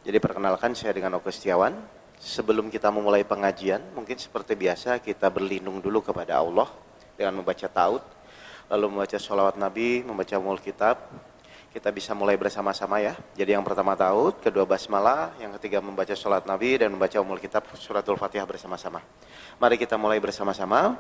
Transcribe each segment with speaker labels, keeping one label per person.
Speaker 1: Jadi perkenalkan, saya dengan Oke Setiawan. Sebelum kita memulai pengajian, mungkin seperti biasa kita berlindung dulu kepada Allah dengan membaca taud, lalu membaca sholawat Nabi, membaca Ummul Kitab. Kita bisa mulai bersama-sama ya. Jadi yang pertama taud, kedua basmalah, yang ketiga membaca sholawat Nabi dan membaca Ummul Kitab suratul Fatihah bersama-sama. Mari kita mulai bersama-sama.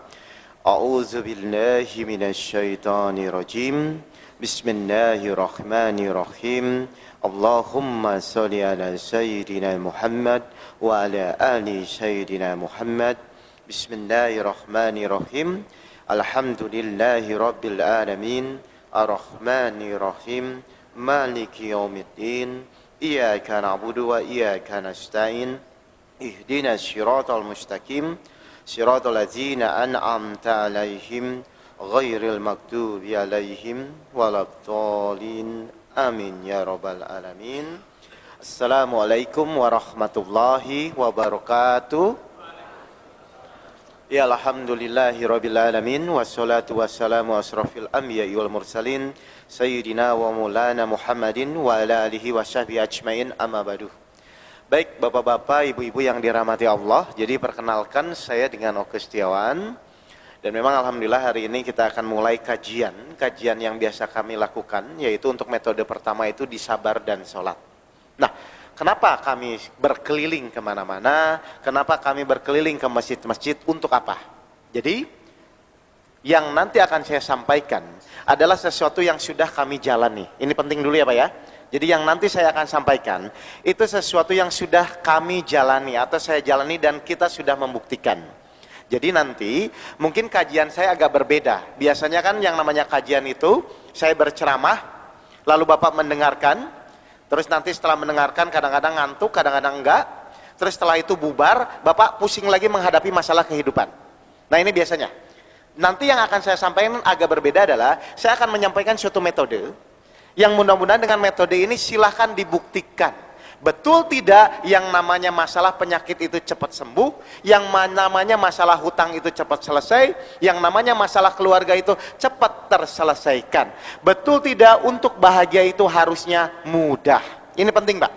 Speaker 1: A'udzubillahi minasyaitonirrajim. Bismillahirrahmanirrahim. Allahumma sholli ala sayyidina Muhammad wa ala ali sayyidina Muhammad. Bismillahirrahmanirrahim. Alhamdulillahi rabbil alamin. Ar-Rahmanirrahim. Maliki yaumiddin. Iyyaka na'budu wa iyyaka nasta'in. Ihdinas siratal mustaqim. Siratal ladzina an'amta 'alaihim ghairil maghdubi 'alaihim waladdallin. Amin ya rabbal alamin. Assalamualaikum warahmatullahi wabarakatuh. Ya alhamdulillahi rabbil alamin. Wassalatu wassalamu asrafil anbiya'i wal mursalin sayyidina wa maulana Muhammadin wa ala alihi wa sahbihi ajmain, amma ba'du. Baik bapak-bapak, ibu-ibu yang dirahmati Allah. Jadi perkenalkan, saya dengan Oke Setiawan. Dan memang alhamdulillah hari ini kita akan mulai kajian yang biasa kami lakukan, yaitu untuk metode pertama itu di sabar dan sholat. Nah, kenapa kami berkeliling kemana-mana? Kenapa kami berkeliling ke masjid-masjid? Untuk apa? Jadi, yang nanti akan saya sampaikan adalah sesuatu yang sudah kami jalani. Ini penting dulu ya Pak ya. Jadi yang nanti saya akan sampaikan, itu sesuatu yang sudah kami jalani atau saya jalani dan kita sudah membuktikan. Jadi nanti mungkin kajian saya agak berbeda. Biasanya kan yang namanya kajian itu saya berceramah, lalu Bapak mendengarkan, terus nanti setelah mendengarkan kadang-kadang ngantuk, kadang-kadang enggak. Terus setelah itu bubar, Bapak pusing lagi menghadapi masalah kehidupan. Nah ini biasanya. Nanti yang akan saya sampaikan agak berbeda adalah saya akan menyampaikan suatu metode yang mudah-mudahan dengan metode ini silahkan dibuktikan. Betul tidak yang namanya masalah penyakit itu cepat sembuh, yang namanya masalah hutang itu cepat selesai, yang namanya masalah keluarga itu cepat terselesaikan. Betul tidak untuk bahagia itu harusnya mudah. Ini penting Pak.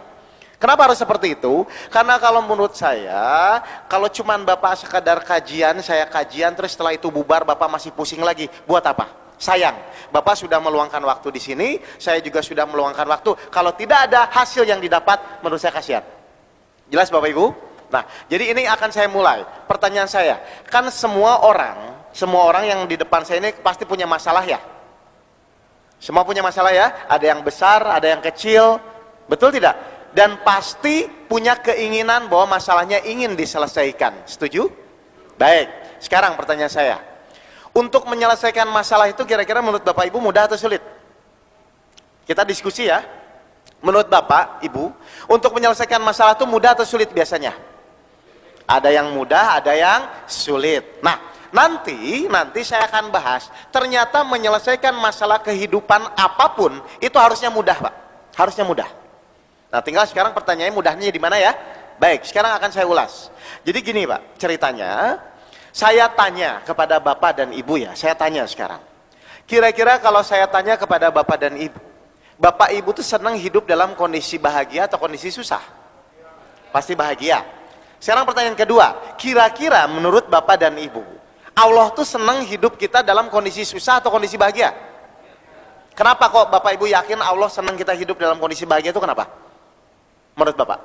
Speaker 1: Kenapa harus seperti itu? Karena kalau menurut saya, kalau cuman Bapak sekadar kajian, saya kajian, terus setelah itu bubar, Bapak masih pusing lagi, buat apa? Sayang, Bapak sudah meluangkan waktu di sini, saya juga sudah meluangkan waktu. Kalau tidak ada hasil yang didapat, menurut saya kasihan. Jelas Bapak Ibu? Nah, jadi ini akan saya mulai. Pertanyaan saya, kan semua orang yang di depan saya ini pasti punya masalah ya? Semua punya masalah ya? Ada yang besar, ada yang kecil, betul tidak? Dan pasti punya keinginan bahwa masalahnya ingin diselesaikan. Setuju? Baik, sekarang pertanyaan saya. Untuk menyelesaikan masalah itu kira-kira menurut Bapak Ibu mudah atau sulit? Kita diskusi ya. Menurut Bapak Ibu, untuk menyelesaikan masalah itu mudah atau sulit biasanya? Ada yang mudah, ada yang sulit. Nah, nanti saya akan bahas. Ternyata menyelesaikan masalah kehidupan apapun itu harusnya mudah Pak. Harusnya mudah. Nah, tinggal sekarang pertanyaannya mudahnya di mana ya? Baik, sekarang akan saya ulas. Jadi gini Pak, ceritanya. Saya tanya kepada Bapak dan Ibu ya, saya tanya sekarang. Kira-kira kalau saya tanya kepada Bapak dan Ibu, Bapak Ibu tuh senang hidup dalam kondisi bahagia atau kondisi susah? Pasti bahagia. Sekarang pertanyaan kedua, kira-kira menurut Bapak dan Ibu, Allah tuh senang hidup kita dalam kondisi susah atau kondisi bahagia? Kenapa kok Bapak Ibu yakin Allah senang kita hidup dalam kondisi bahagia itu kenapa? Menurut Bapak?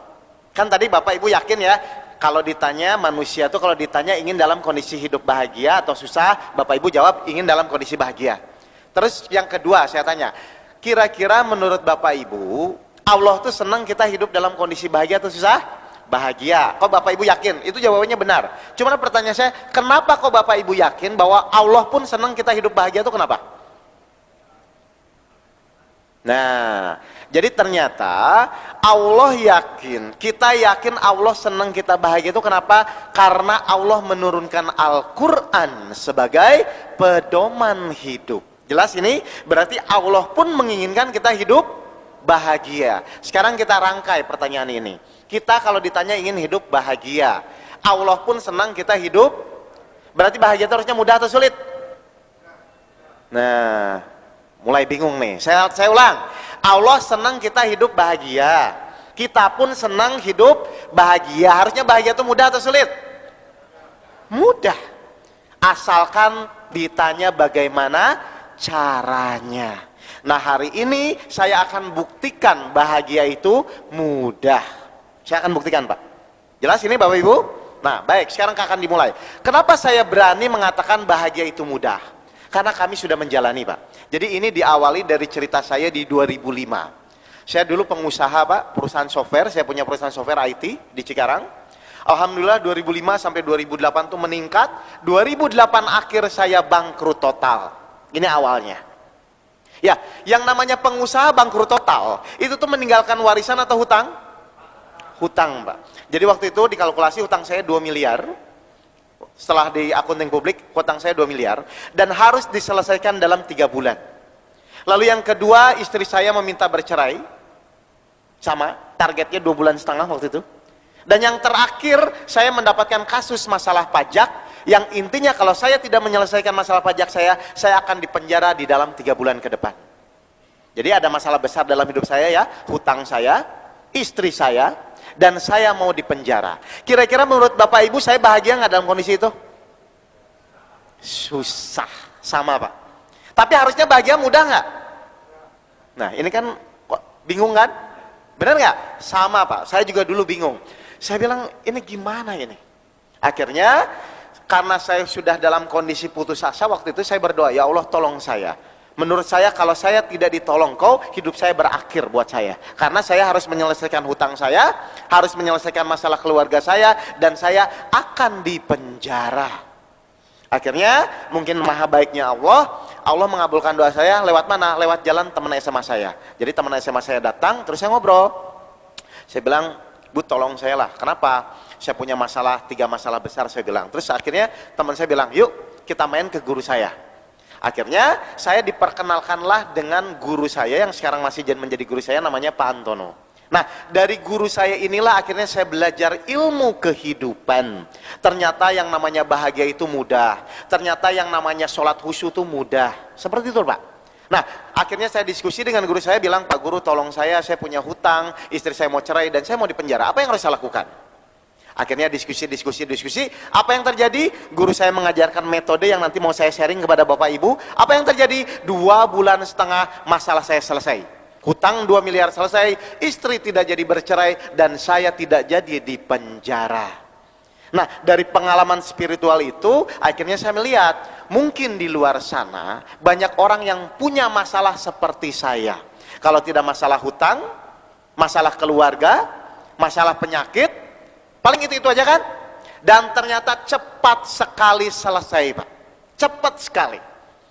Speaker 1: Kan tadi Bapak Ibu yakin ya, kalau ditanya manusia tuh kalau ditanya ingin dalam kondisi hidup bahagia atau susah, Bapak Ibu jawab ingin dalam kondisi bahagia. Terus yang kedua saya tanya, kira-kira menurut Bapak Ibu, Allah tuh senang kita hidup dalam kondisi bahagia atau susah? Bahagia. Kok Bapak Ibu yakin? Itu jawabannya benar. Cuma pertanyaan saya, kenapa kok Bapak Ibu yakin bahwa Allah pun senang kita hidup bahagia itu kenapa? Nah, jadi ternyata Allah yakin, kita yakin Allah senang kita bahagia itu kenapa? Karena Allah menurunkan Al-Quran sebagai pedoman hidup. Jelas ini? Berarti Allah pun menginginkan kita hidup bahagia. Sekarang kita rangkai pertanyaan ini. Kita kalau ditanya ingin hidup bahagia, Allah pun senang kita hidup, berarti bahagia itu harusnya mudah atau sulit? Nah, mulai bingung nih. Saya ulang. Allah senang kita hidup bahagia. Kita pun senang hidup bahagia. Harusnya bahagia itu mudah atau sulit? Mudah. Asalkan ditanya bagaimana caranya. Nah, hari ini saya akan buktikan bahagia itu mudah. Saya akan buktikan, Pak. Jelas ini Bapak Ibu? Nah, baik, sekarang akan dimulai. Kenapa saya berani mengatakan bahagia itu mudah? Karena kami sudah menjalani, Pak. Jadi ini diawali dari cerita saya di 2005. Saya dulu pengusaha, Pak, perusahaan software. Saya punya perusahaan software IT di Cikarang. Alhamdulillah 2005 sampai 2008 itu meningkat. 2008 akhir saya bangkrut total. Ini awalnya. Ya, yang namanya pengusaha bangkrut total, itu tuh meninggalkan warisan atau hutang? Hutang, Pak. Jadi waktu itu dikalkulasi hutang saya 2 miliar. Setelah di akunting publik, hutang saya 2 miliar. Dan harus diselesaikan dalam 3 bulan. Lalu yang kedua, istri saya meminta bercerai. Sama, targetnya 2,5 bulan waktu itu. Dan yang terakhir, saya mendapatkan kasus masalah pajak. Yang intinya kalau saya tidak menyelesaikan masalah pajak saya akan dipenjara di dalam 3 bulan ke depan. Jadi ada masalah besar dalam hidup saya ya, hutang saya, istri saya, dan saya mau dipenjara. Kira-kira menurut Bapak Ibu saya bahagia nggak dalam kondisi itu? Susah, sama Pak. Tapi harusnya bahagia mudah nggak? Nah ini kan kok bingung kan? Benar nggak? Sama Pak, saya juga dulu bingung. Saya bilang ini gimana ini? Akhirnya karena saya sudah dalam kondisi putus asa, waktu itu saya berdoa, ya Allah tolong saya. Menurut saya kalau saya tidak ditolong kau, hidup saya berakhir buat saya. Karena saya harus menyelesaikan hutang saya, harus menyelesaikan masalah keluarga saya, dan saya akan dipenjara. Akhirnya mungkin maha baiknya Allah mengabulkan doa saya lewat mana? Lewat jalan teman SMA saya. Jadi teman SMA saya datang, terus saya ngobrol. Saya bilang, Bu tolong saya lah, kenapa? Saya punya masalah, 3 masalah besar saya bilang. Terus akhirnya teman saya bilang, yuk kita main ke guru saya. Akhirnya saya diperkenalkanlah dengan guru saya yang sekarang masih menjadi guru saya, namanya Pak Antono. Nah dari guru saya inilah akhirnya saya belajar ilmu kehidupan. Ternyata yang namanya bahagia itu mudah. Ternyata yang namanya sholat khusyuk itu mudah. Seperti itu Pak. Nah akhirnya saya diskusi dengan guru saya, bilang, Pak Guru tolong saya punya hutang, istri saya mau cerai dan saya mau dipenjara, apa yang harus saya lakukan? Akhirnya diskusi. Apa yang terjadi? Guru saya mengajarkan metode yang nanti mau saya sharing kepada Bapak Ibu. Apa yang terjadi? 2,5 bulan masalah saya selesai. Hutang 2 miliar selesai, istri tidak jadi bercerai, dan saya tidak jadi dipenjara. Nah, dari pengalaman spiritual itu, akhirnya saya melihat, mungkin di luar sana, banyak orang yang punya masalah seperti saya. Kalau tidak masalah hutang, masalah keluarga, masalah penyakit, paling itu aja kan? Dan ternyata cepat sekali selesai Pak. Cepat sekali.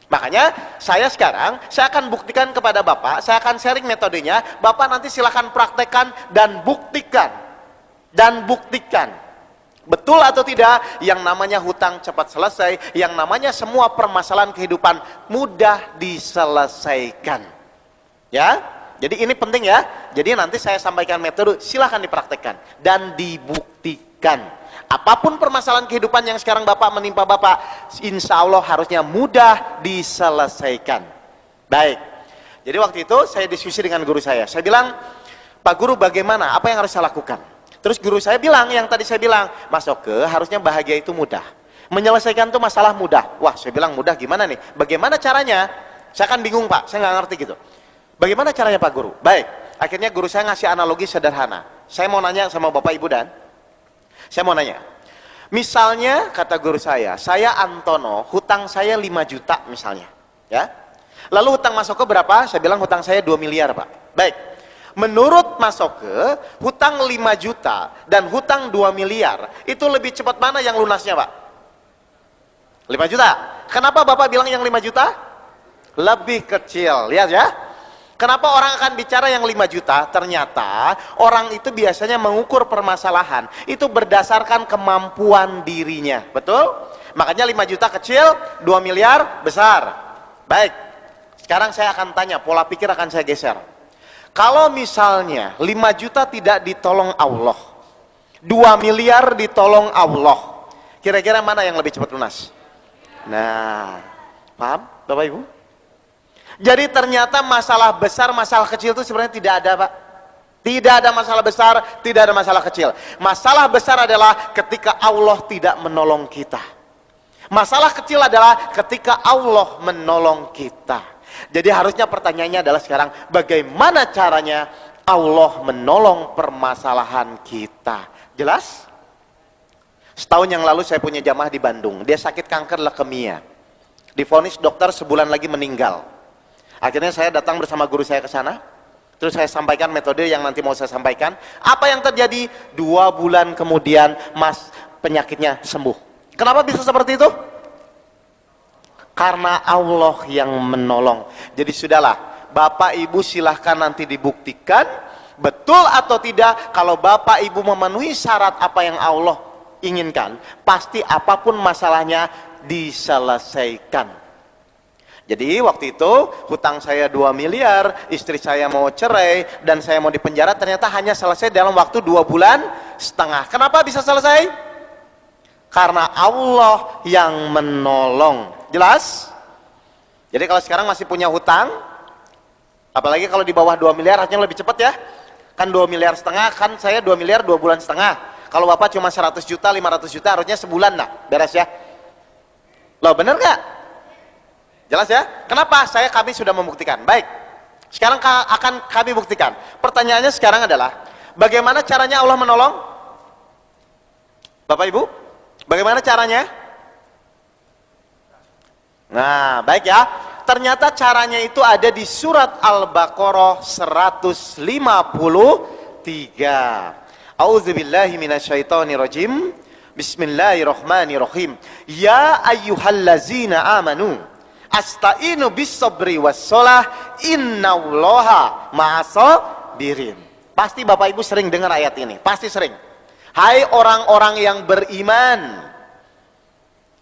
Speaker 1: Makanya saya sekarang, saya akan buktikan kepada Bapak, saya akan sharing metodenya, Bapak nanti silahkan praktekkan dan buktikan. Betul atau tidak, yang namanya hutang cepat selesai, yang namanya semua permasalahan kehidupan mudah diselesaikan. Ya, jadi ini penting ya. Jadi nanti saya sampaikan metode, silahkan dipraktekkan dan dibuktikan. Apapun permasalahan kehidupan yang sekarang Bapak menimpa Bapak, insya Allah harusnya mudah diselesaikan. Baik, jadi waktu itu saya diskusi dengan guru saya bilang, Pak Guru bagaimana, apa yang harus saya lakukan? Terus guru saya bilang, yang tadi saya bilang, Mas Oke, harusnya bahagia itu mudah. Menyelesaikan itu masalah mudah. Wah, saya bilang mudah gimana nih? Bagaimana caranya? Saya kan bingung Pak, saya nggak ngerti gitu. Bagaimana caranya Pak Guru? Baik, akhirnya guru saya ngasih analogi sederhana. Saya mau nanya sama Bapak Ibu dan saya mau nanya. Misalnya, kata guru saya Antono, hutang saya 5 juta misalnya. Ya. Lalu hutang Mas Oke berapa? Saya bilang hutang saya 2 miliar Pak. Baik. Menurut Mas Oke, hutang 5 juta dan hutang 2 miliar, itu lebih cepat mana yang lunasnya Pak? 5 juta. Kenapa Bapak bilang yang 5 juta? Lebih kecil, lihat ya. Kenapa orang akan bicara yang 5 juta? Ternyata orang itu biasanya mengukur permasalahan itu berdasarkan kemampuan dirinya, betul? Makanya 5 juta kecil, 2 miliar besar. Baik, sekarang saya akan tanya, pola pikir akan saya geser. Kalau misalnya 5 juta tidak ditolong Allah, 2 miliar ditolong Allah, kira-kira mana yang lebih cepat lunas? Nah, paham Bapak Ibu? Jadi ternyata masalah besar, masalah kecil itu sebenarnya tidak ada Pak. Tidak ada masalah besar, tidak ada masalah kecil. Masalah besar adalah ketika Allah tidak menolong kita. Masalah kecil adalah ketika Allah menolong kita. Jadi harusnya pertanyaannya adalah sekarang, bagaimana caranya Allah menolong permasalahan kita? Jelas? Setahun yang lalu saya punya jamaah di Bandung. Dia sakit kanker leukemia. Divonis dokter sebulan lagi meninggal. Akhirnya saya datang bersama guru saya ke sana. Terus saya sampaikan metode yang nanti mau saya sampaikan. Apa yang terjadi? 2 bulan kemudian penyakitnya sembuh. Kenapa bisa seperti itu? Karena Allah yang menolong. Jadi sudahlah, Bapak Ibu silahkan nanti dibuktikan betul atau tidak. Kalau Bapak Ibu memenuhi syarat apa yang Allah inginkan, pasti apapun masalahnya diselesaikan. Jadi waktu itu hutang saya 2 miliar, istri saya mau cerai, dan saya mau dipenjara, ternyata hanya selesai dalam waktu 2 bulan setengah. Kenapa bisa selesai? Karena Allah yang menolong. Jelas? Jadi kalau sekarang masih punya hutang, apalagi kalau di bawah 2 miliar harusnya lebih cepat ya. Kan 2 miliar setengah, kan saya 2 miliar 2 bulan setengah. Kalau Bapak cuma 100 juta, 500 juta, harusnya sebulan lah, beres ya. Loh bener gak? Jelas ya? Kenapa? Kami sudah membuktikan. Baik, sekarang akan kami buktikan. Pertanyaannya sekarang adalah, bagaimana caranya Allah menolong? Bapak Ibu, bagaimana caranya? Nah, baik ya. Ternyata caranya itu ada di surat Al-Baqarah 153. A'udzubillahi minasyaitonirrajim. Bismillahirrahmanirrahim. Ya ayyuhallazina amanu asta'inu bis-sabri was-shalah innallaha ma'as-sabirin. Pasti Bapak Ibu sering dengar ayat ini, pasti sering. Hai orang-orang yang beriman.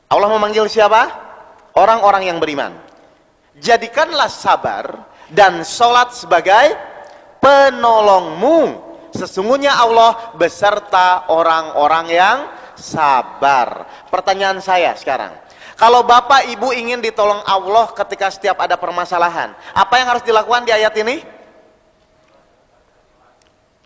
Speaker 1: Allah memanggil siapa? Orang-orang yang beriman. Jadikanlah sabar dan sholat sebagai penolongmu. Sesungguhnya Allah beserta orang-orang yang sabar. Pertanyaan saya sekarang, kalau Bapak Ibu ingin ditolong Allah ketika setiap ada permasalahan, apa yang harus dilakukan di ayat ini?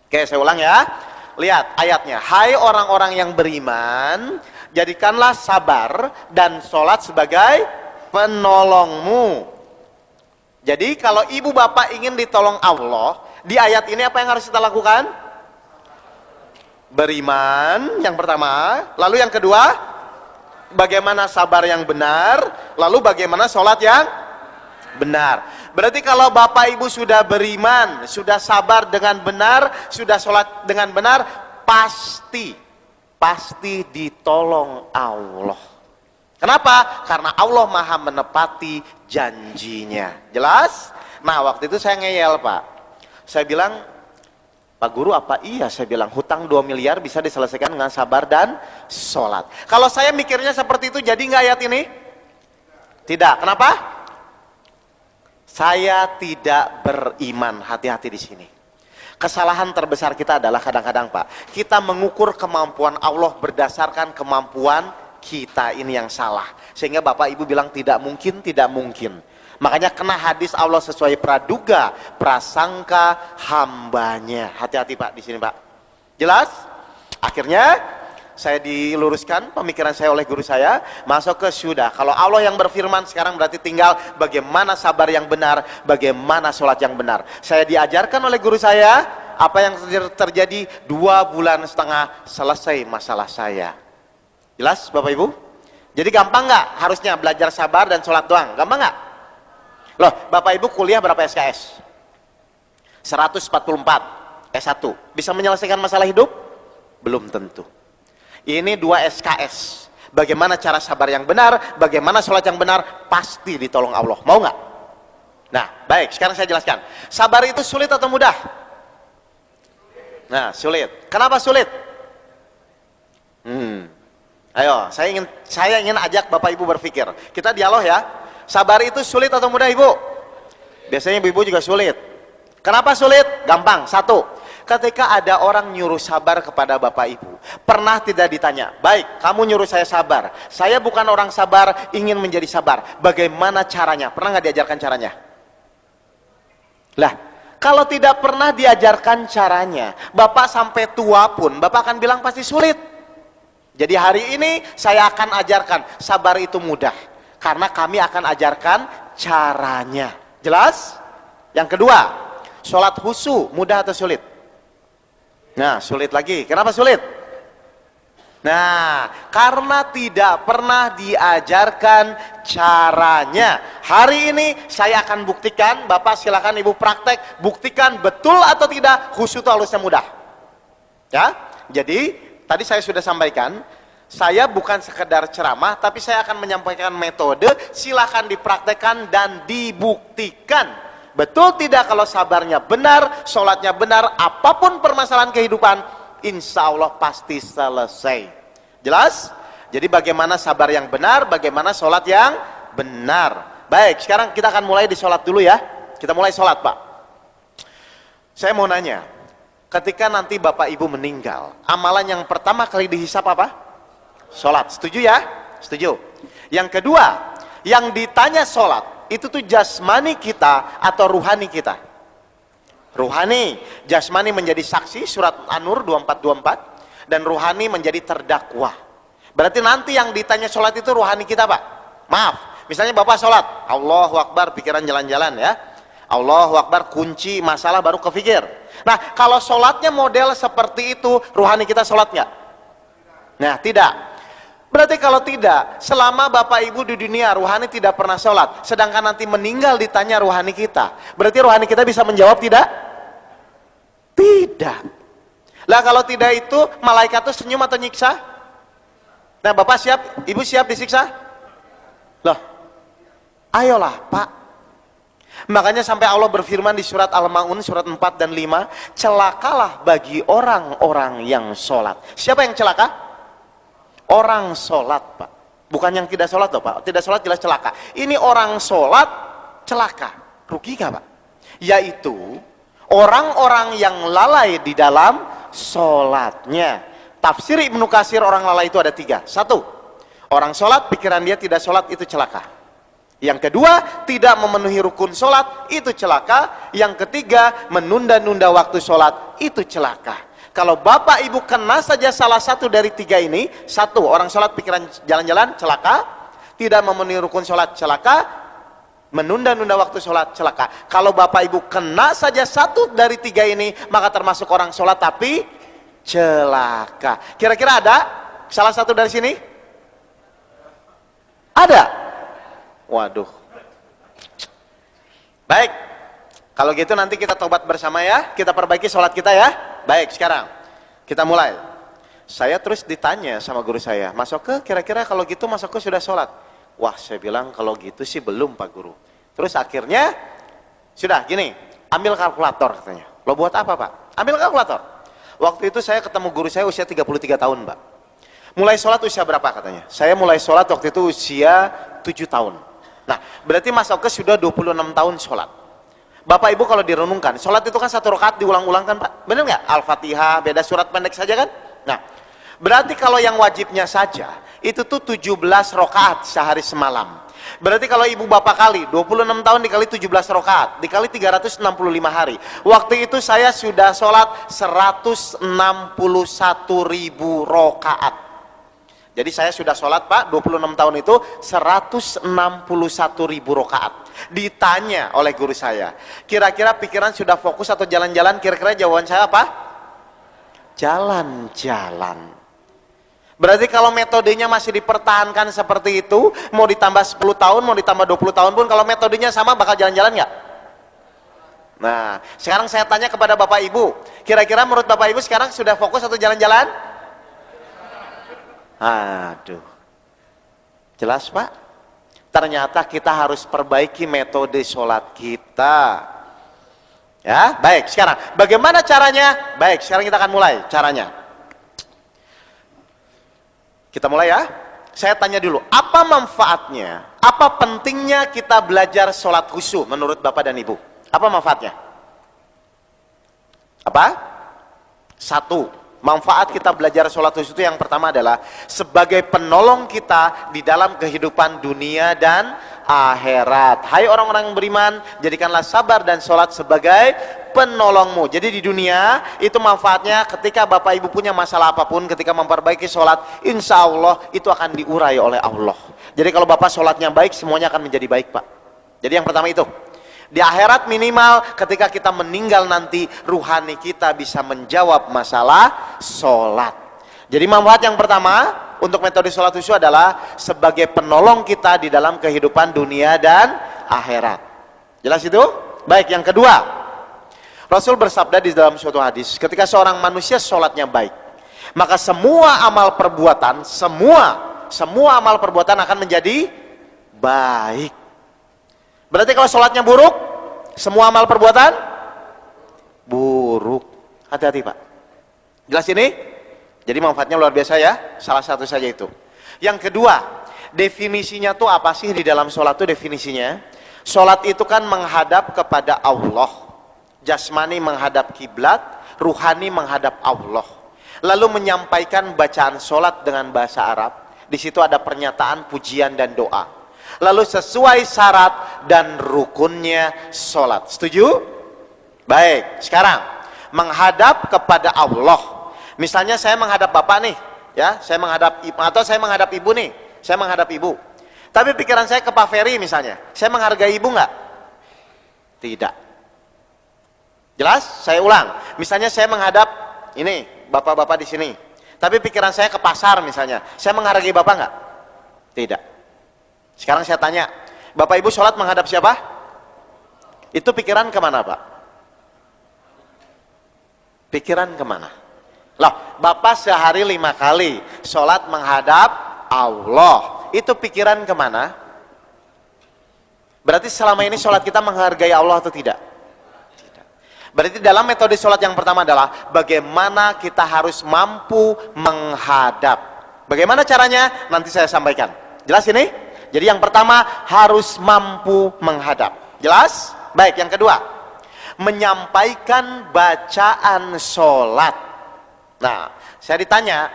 Speaker 1: Oke, saya ulang ya. Lihat ayatnya. Hai orang-orang yang beriman, jadikanlah sabar dan sholat sebagai penolongmu. Jadi kalau ibu bapak ingin ditolong Allah, di ayat ini apa yang harus kita lakukan? Beriman yang pertama. Lalu yang kedua, bagaimana sabar yang benar, lalu bagaimana sholat yang benar. Berarti kalau Bapak Ibu sudah beriman, sudah sabar dengan benar, sudah sholat dengan benar, pasti ditolong Allah. Kenapa? Karena Allah maha menepati janjinya. Jelas? Nah waktu itu saya ngeyel Pak. Saya bilang, Pak Guru apa iya? Saya bilang hutang 2 miliar bisa diselesaikan dengan sabar dan sholat. Kalau saya mikirnya seperti itu, jadi nggak ayat ini? Tidak. Kenapa? Saya tidak beriman. Hati-hati di sini. Kesalahan terbesar kita adalah kadang-kadang Pak, kita mengukur kemampuan Allah berdasarkan kemampuan kita, ini yang salah. Sehingga Bapak Ibu bilang tidak mungkin, tidak mungkin. Makanya kena hadis Allah sesuai praduga, prasangka hambanya. Hati-hati Pak di sini Pak. Jelas? Akhirnya saya diluruskan pemikiran saya oleh guru saya, masuk ke sudah. Kalau Allah yang berfirman, sekarang berarti tinggal bagaimana sabar yang benar, bagaimana sholat yang benar. Saya diajarkan oleh guru saya, apa yang terjadi 2 bulan setengah selesai masalah saya. Jelas Bapak Ibu? Jadi gampang nggak harusnya belajar sabar dan sholat doang? Gampang nggak? Loh, Bapak Ibu kuliah berapa SKS? 144 S1. Bisa menyelesaikan masalah hidup? Belum tentu. Ini 2 SKS. Bagaimana cara sabar yang benar, bagaimana sholat yang benar, pasti ditolong Allah. Mau nggak? Nah, baik. Sekarang saya jelaskan. Sabar itu sulit atau mudah? Nah, sulit. Kenapa sulit? Ayo, saya ingin ajak Bapak Ibu berpikir. Kita dialog ya. Sabar itu sulit atau mudah Ibu? Biasanya Ibu juga sulit. Kenapa sulit? Gampang. 1. Ketika ada orang nyuruh sabar kepada Bapak Ibu, pernah tidak ditanya, baik, kamu nyuruh saya sabar, saya bukan orang sabar, ingin menjadi sabar, bagaimana caranya? Pernah nggak diajarkan caranya? Lah, Kalau tidak pernah diajarkan caranya, Bapak sampai tua pun, Bapak akan bilang pasti sulit. Jadi hari ini saya akan ajarkan, sabar itu mudah. Karena kami akan ajarkan caranya. Jelas? Yang kedua, sholat khusyuk, mudah atau sulit? Nah, sulit lagi. Kenapa sulit? Nah, karena tidak pernah diajarkan caranya. Hari ini saya akan buktikan, Bapak silakan Ibu praktek, buktikan betul atau tidak khusyuk itu halusnya mudah. Ya, jadi tadi saya sudah sampaikan, saya bukan sekedar ceramah, tapi saya akan menyampaikan metode, silakan dipraktekkan dan dibuktikan. Betul tidak kalau sabarnya benar, sholatnya benar, apapun permasalahan kehidupan, insya Allah pasti selesai. Jelas? Jadi bagaimana sabar yang benar, bagaimana sholat yang benar. Baik, sekarang kita akan mulai di sholat dulu ya. Kita mulai sholat, Pak. Saya mau nanya, ketika nanti Bapak Ibu meninggal, amalan yang pertama kali dihisap apa? Sholat. Setuju ya? Setuju. Yang kedua, yang ditanya sholat, itu tuh jasmani kita atau ruhani kita? Ruhani. Jasmani menjadi saksi, surat An-Nur 24-24, dan ruhani menjadi terdakwa. Berarti nanti yang ditanya sholat itu ruhani kita, Pak. Maaf, misalnya Bapak sholat, Allahu Akbar, pikiran jalan-jalan ya, Allahu Akbar, kunci masalah baru kepikir. Nah, kalau sholatnya model seperti itu, ruhani kita sholat nggak? Nah, tidak. Berarti kalau tidak, selama Bapak Ibu di dunia, ruhani tidak pernah sholat, sedangkan nanti meninggal ditanya ruhani kita, berarti ruhani kita bisa menjawab tidak? Tidak. Lah kalau tidak itu, malaikat itu senyum atau nyiksa? Nah, Bapak siap, Ibu siap disiksa? Loh, ayolah Pak. Makanya sampai Allah berfirman di surat Al-Ma'un, surat 4 dan 5, celakalah bagi orang-orang yang sholat. Siapa yang celaka? Orang sholat, Pak. Bukan yang tidak sholat loh, Pak. Tidak sholat jelas celaka. Ini orang sholat celaka. Rugi gak, Pak? Yaitu orang-orang yang lalai di dalam sholatnya. Tafsir Ibnu Katsir orang lalai itu ada 3. 1, orang sholat, pikiran dia tidak sholat, itu celaka. Yang kedua, tidak memenuhi rukun sholat, itu celaka. Yang ketiga, menunda-nunda waktu sholat, itu celaka. Kalau Bapak Ibu kena saja salah satu dari 3 ini, 1, orang sholat pikiran jalan-jalan, celaka. Tidak memenuhi rukun sholat, celaka. Menunda-nunda waktu sholat, celaka. Kalau Bapak Ibu kena saja 1 dari 3 ini, maka termasuk orang sholat tapi celaka. Kira-kira ada salah satu dari sini? Ada? Waduh. Baik, kalau gitu nanti kita tobat bersama ya, kita perbaiki sholat kita ya. Baik, sekarang kita mulai. Saya terus ditanya sama guru saya, Mas Oke, kira-kira kalau gitu Mas Oke sudah sholat? Wah, saya bilang kalau gitu sih belum Pak Guru. Terus akhirnya, sudah gini, ambil kalkulator katanya. Lo buat apa Pak? Ambil kalkulator. Waktu itu saya ketemu guru saya usia 33 tahun Pak. Mulai sholat usia berapa katanya? Saya mulai sholat waktu itu usia 7 tahun. Nah, berarti Mas Oke sudah 26 tahun sholat. Bapak Ibu kalau direnungkan, sholat itu kan 1 rakaat diulang-ulang kan Pak? Bener nggak? Al-Fatihah, beda surat pendek saja kan? Nah, berarti kalau yang wajibnya saja, itu tuh 17 rakaat sehari semalam. Berarti kalau Ibu Bapak kali, 26 tahun dikali 17 rakaat, dikali 365 hari. Waktu itu saya sudah sholat 161.000 rakaat. Jadi saya sudah sholat Pak, 26 tahun itu 161.000 rakaat. Ditanya oleh guru saya, kira-kira pikiran sudah fokus atau jalan-jalan? Kira-kira jawaban saya apa? Jalan-jalan. Berarti kalau metodenya masih dipertahankan seperti itu, mau ditambah 10 tahun, mau ditambah 20 tahun pun, kalau metodenya sama bakal jalan-jalan nggak? Nah, sekarang saya tanya kepada Bapak Ibu, kira-kira menurut Bapak Ibu sekarang sudah fokus atau jalan-jalan? Aduh, jelas Pak? Ternyata kita harus perbaiki metode sholat kita. Ya, baik. Sekarang, bagaimana caranya? Baik, sekarang kita akan mulai caranya. Kita mulai ya. Saya tanya dulu, apa manfaatnya? Apa pentingnya kita belajar sholat khusyuk menurut Bapak dan Ibu? Apa manfaatnya? Apa? 1. Manfaat kita belajar sholat khusyuk itu yang pertama adalah sebagai penolong kita di dalam kehidupan dunia dan akhirat. Hai orang-orang yang beriman, jadikanlah sabar dan sholat sebagai penolongmu. Jadi di dunia itu manfaatnya ketika bapak ibu punya masalah apapun, ketika memperbaiki sholat, insya Allah itu akan diurai oleh Allah. Jadi kalau bapak sholatnya baik, semuanya akan menjadi baik, Pak. Jadi yang pertama itu. Di akhirat minimal ketika kita meninggal nanti, ruhani kita bisa menjawab masalah sholat. Jadi manfaat yang pertama untuk metode sholat khusyuk adalah sebagai penolong kita di dalam kehidupan dunia dan akhirat. Jelas itu? Baik, yang kedua, Rasul bersabda di dalam suatu hadis, ketika seorang manusia sholatnya baik, maka semua amal perbuatan, semua amal perbuatan akan menjadi baik. Berarti kalau sholatnya buruk, semua amal perbuatan buruk. Hati-hati, Pak. Jelas ini? Jadi manfaatnya luar biasa ya. Salah satu saja itu. Yang kedua, definisinya tuh apa sih di dalam sholat tuh definisinya? Sholat itu kan menghadap kepada Allah. Jasmani menghadap kiblat, ruhani menghadap Allah. Lalu menyampaikan bacaan sholat dengan bahasa Arab. Di situ ada pernyataan, pujian dan doa. Lalu sesuai syarat dan rukunnya sholat. Setuju? Baik, sekarang menghadap kepada Allah. Misalnya saya menghadap bapak nih, ya, saya menghadap ibu, atau saya menghadap ibu nih, saya menghadap ibu. Tapi pikiran saya ke Pak Ferry misalnya, saya menghargai ibu nggak? Tidak. Jelas? Saya ulang. Misalnya saya menghadap ini bapak-bapak di sini, tapi pikiran saya ke pasar misalnya, saya menghargai bapak nggak? Tidak. Sekarang saya tanya, bapak ibu sholat menghadap siapa? Itu pikiran kemana, Pak? Pikiran kemana? Loh, bapak sehari 5 kali sholat menghadap Allah, itu pikiran kemana? Berarti selama ini sholat kita menghargai Allah atau tidak? Tidak. Berarti dalam metode sholat yang pertama adalah bagaimana kita harus mampu menghadap. Bagaimana caranya? Nanti saya sampaikan. Jelas ini? Jadi yang pertama harus mampu menghadap. Jelas? Baik, yang kedua, menyampaikan bacaan sholat. Nah, saya ditanya,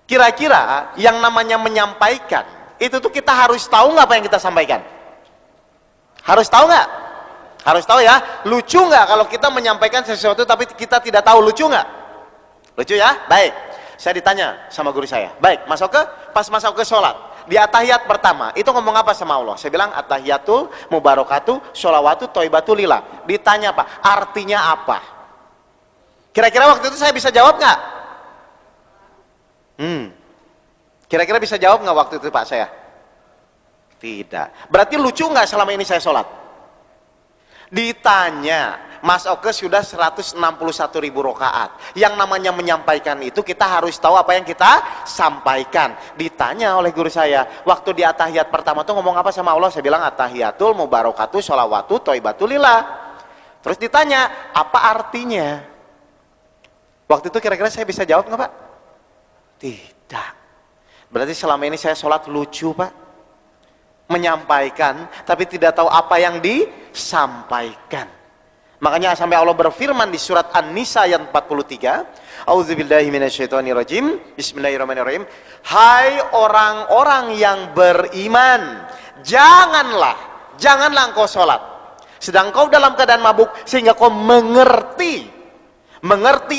Speaker 1: kira-kira yang namanya menyampaikan, itu tuh kita harus tahu nggak apa yang kita sampaikan? Harus tahu nggak? Harus tahu ya. Lucu nggak kalau kita menyampaikan sesuatu tapi kita tidak tahu? Lucu nggak? Lucu ya? Baik, saya ditanya sama guru saya. Baik, pas masuk ke sholat, di atahiyat pertama, itu ngomong apa sama Allah? Saya bilang, atahiyatul mubarakatuh, sholawatu, toibatu lillah. Ditanya, Pak, artinya apa? Kira-kira waktu itu saya bisa jawab nggak? Kira-kira bisa jawab nggak waktu itu Pak saya? Tidak. Berarti lucu nggak selama ini saya sholat? Ditanya, Mas Oke sudah 161.000 rakaat. Yang namanya menyampaikan itu kita harus tahu apa yang kita sampaikan. Ditanya oleh guru saya, waktu di atahiyat pertama tuh ngomong apa sama Allah? Saya bilang atahiyatul mubarakatuh sholawatu toibatu lillah. Terus ditanya, apa artinya? Waktu itu kira-kira saya bisa jawab nggak Pak? Tidak. Berarti selama ini saya sholat lucu Pak. Menyampaikan tapi tidak tahu apa yang disampaikan. Makanya sampai Allah berfirman di surat An-Nisa ayat 43, A'udzubillahi minasyaitonirrajim, Bismillahirrahmanirrahim. Hai orang-orang yang beriman, janganlah engkau sholat sedang kau dalam keadaan mabuk sehingga kau mengerti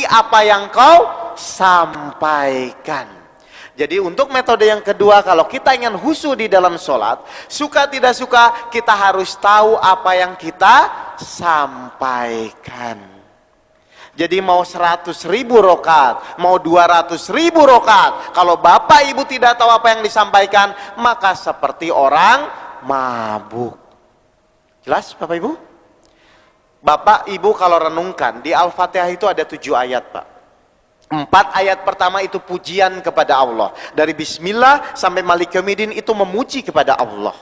Speaker 1: apa yang kau sampaikan. Jadi untuk metode yang kedua, kalau kita ingin khusyuk di dalam sholat, suka tidak suka, kita harus tahu apa yang kita sampaikan. Jadi mau 100.000 rakaat, mau 200.000 rakaat, kalau bapak ibu tidak tahu apa yang disampaikan, maka seperti orang mabuk. Jelas bapak ibu? Bapak ibu kalau renungkan, di Al-Fatihah itu ada 7 ayat Pak. 4 ayat pertama itu pujian kepada Allah. Dari Bismillah sampai Malik Yaumiddin itu memuji kepada Allah.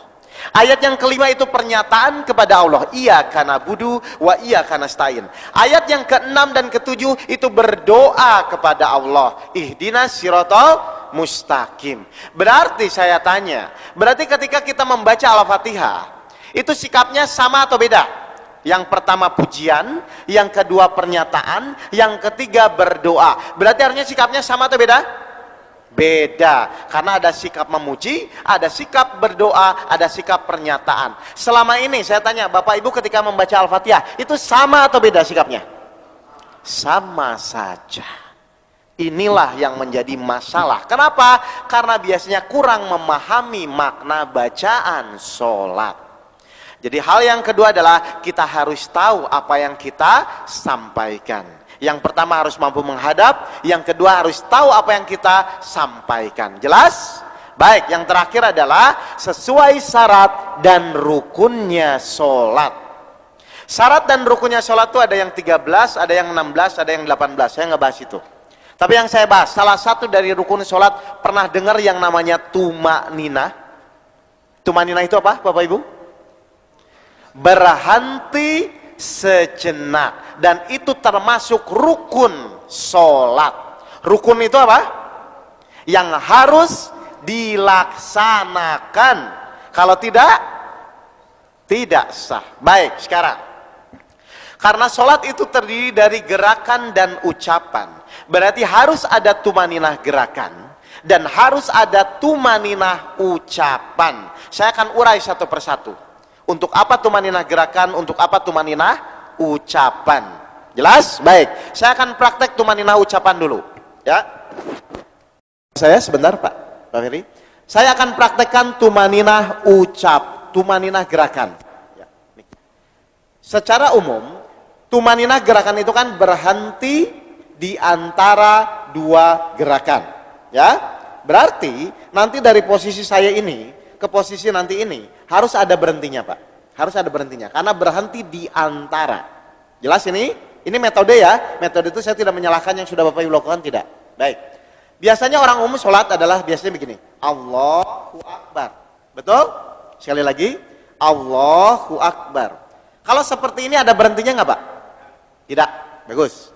Speaker 1: Ayat yang kelima itu pernyataan kepada Allah. Iyyaka na'budu wa iyyaka nasta'in. Ayat yang ke-6 dan ke-7 itu berdoa kepada Allah. Ihdinas siratal mustaqim. Berarti saya tanya, berarti ketika kita membaca Al-Fatihah, itu sikapnya sama atau beda? Yang pertama pujian, yang kedua pernyataan, yang ketiga berdoa. Berarti artinya sikapnya sama atau beda? Beda, karena ada sikap memuji, ada sikap berdoa, ada sikap pernyataan. Selama ini saya tanya Bapak Ibu ketika membaca Al-Fatihah, itu sama atau beda sikapnya? Sama saja. Inilah yang menjadi masalah. Kenapa? Karena biasanya kurang memahami makna bacaan sholat. Jadi hal yang kedua adalah kita harus tahu apa yang kita sampaikan. Yang pertama harus mampu menghadap, yang kedua harus tahu apa yang kita sampaikan. Jelas? Baik, yang terakhir adalah sesuai syarat dan rukunnya sholat. Syarat dan rukunnya sholat itu ada yang 13, ada yang 16, ada yang 18. Saya nggak bahas itu. Tapi yang saya bahas, salah satu dari rukun sholat, pernah dengar yang namanya tumanina? Tumanina itu apa, Bapak Ibu? Berhenti sejenak, dan itu termasuk rukun sholat. Rukun itu apa? Yang harus dilaksanakan. Kalau tidak sah. Baik, sekarang karena sholat itu terdiri dari gerakan dan ucapan, berarti harus ada tumaninah gerakan dan harus ada tumaninah ucapan. Saya akan urai satu persatu. Untuk apa tumaninah gerakan, untuk apa tumaninah ucapan. Jelas? Baik, saya akan praktek tumaninah ucapan dulu. Ya. Saya sebentar Pak Ferry. Saya akan praktekkan tumaninah tumaninah gerakan. Ya. Secara umum, tumaninah gerakan itu kan berhenti di antara dua gerakan. Ya. Berarti nanti dari posisi saya ini ke posisi nanti ini harus ada berhentinya Pak, harus ada berhentinya karena berhenti di antara. Jelas ini metode ya, metode itu saya tidak menyalahkan yang sudah Bapak Ibu lakukan, tidak. Baik, biasanya orang umum sholat adalah biasanya begini, Allahu Akbar, betul? Sekali lagi, Allahu Akbar. Kalau seperti ini ada berhentinya nggak Pak? Tidak, bagus.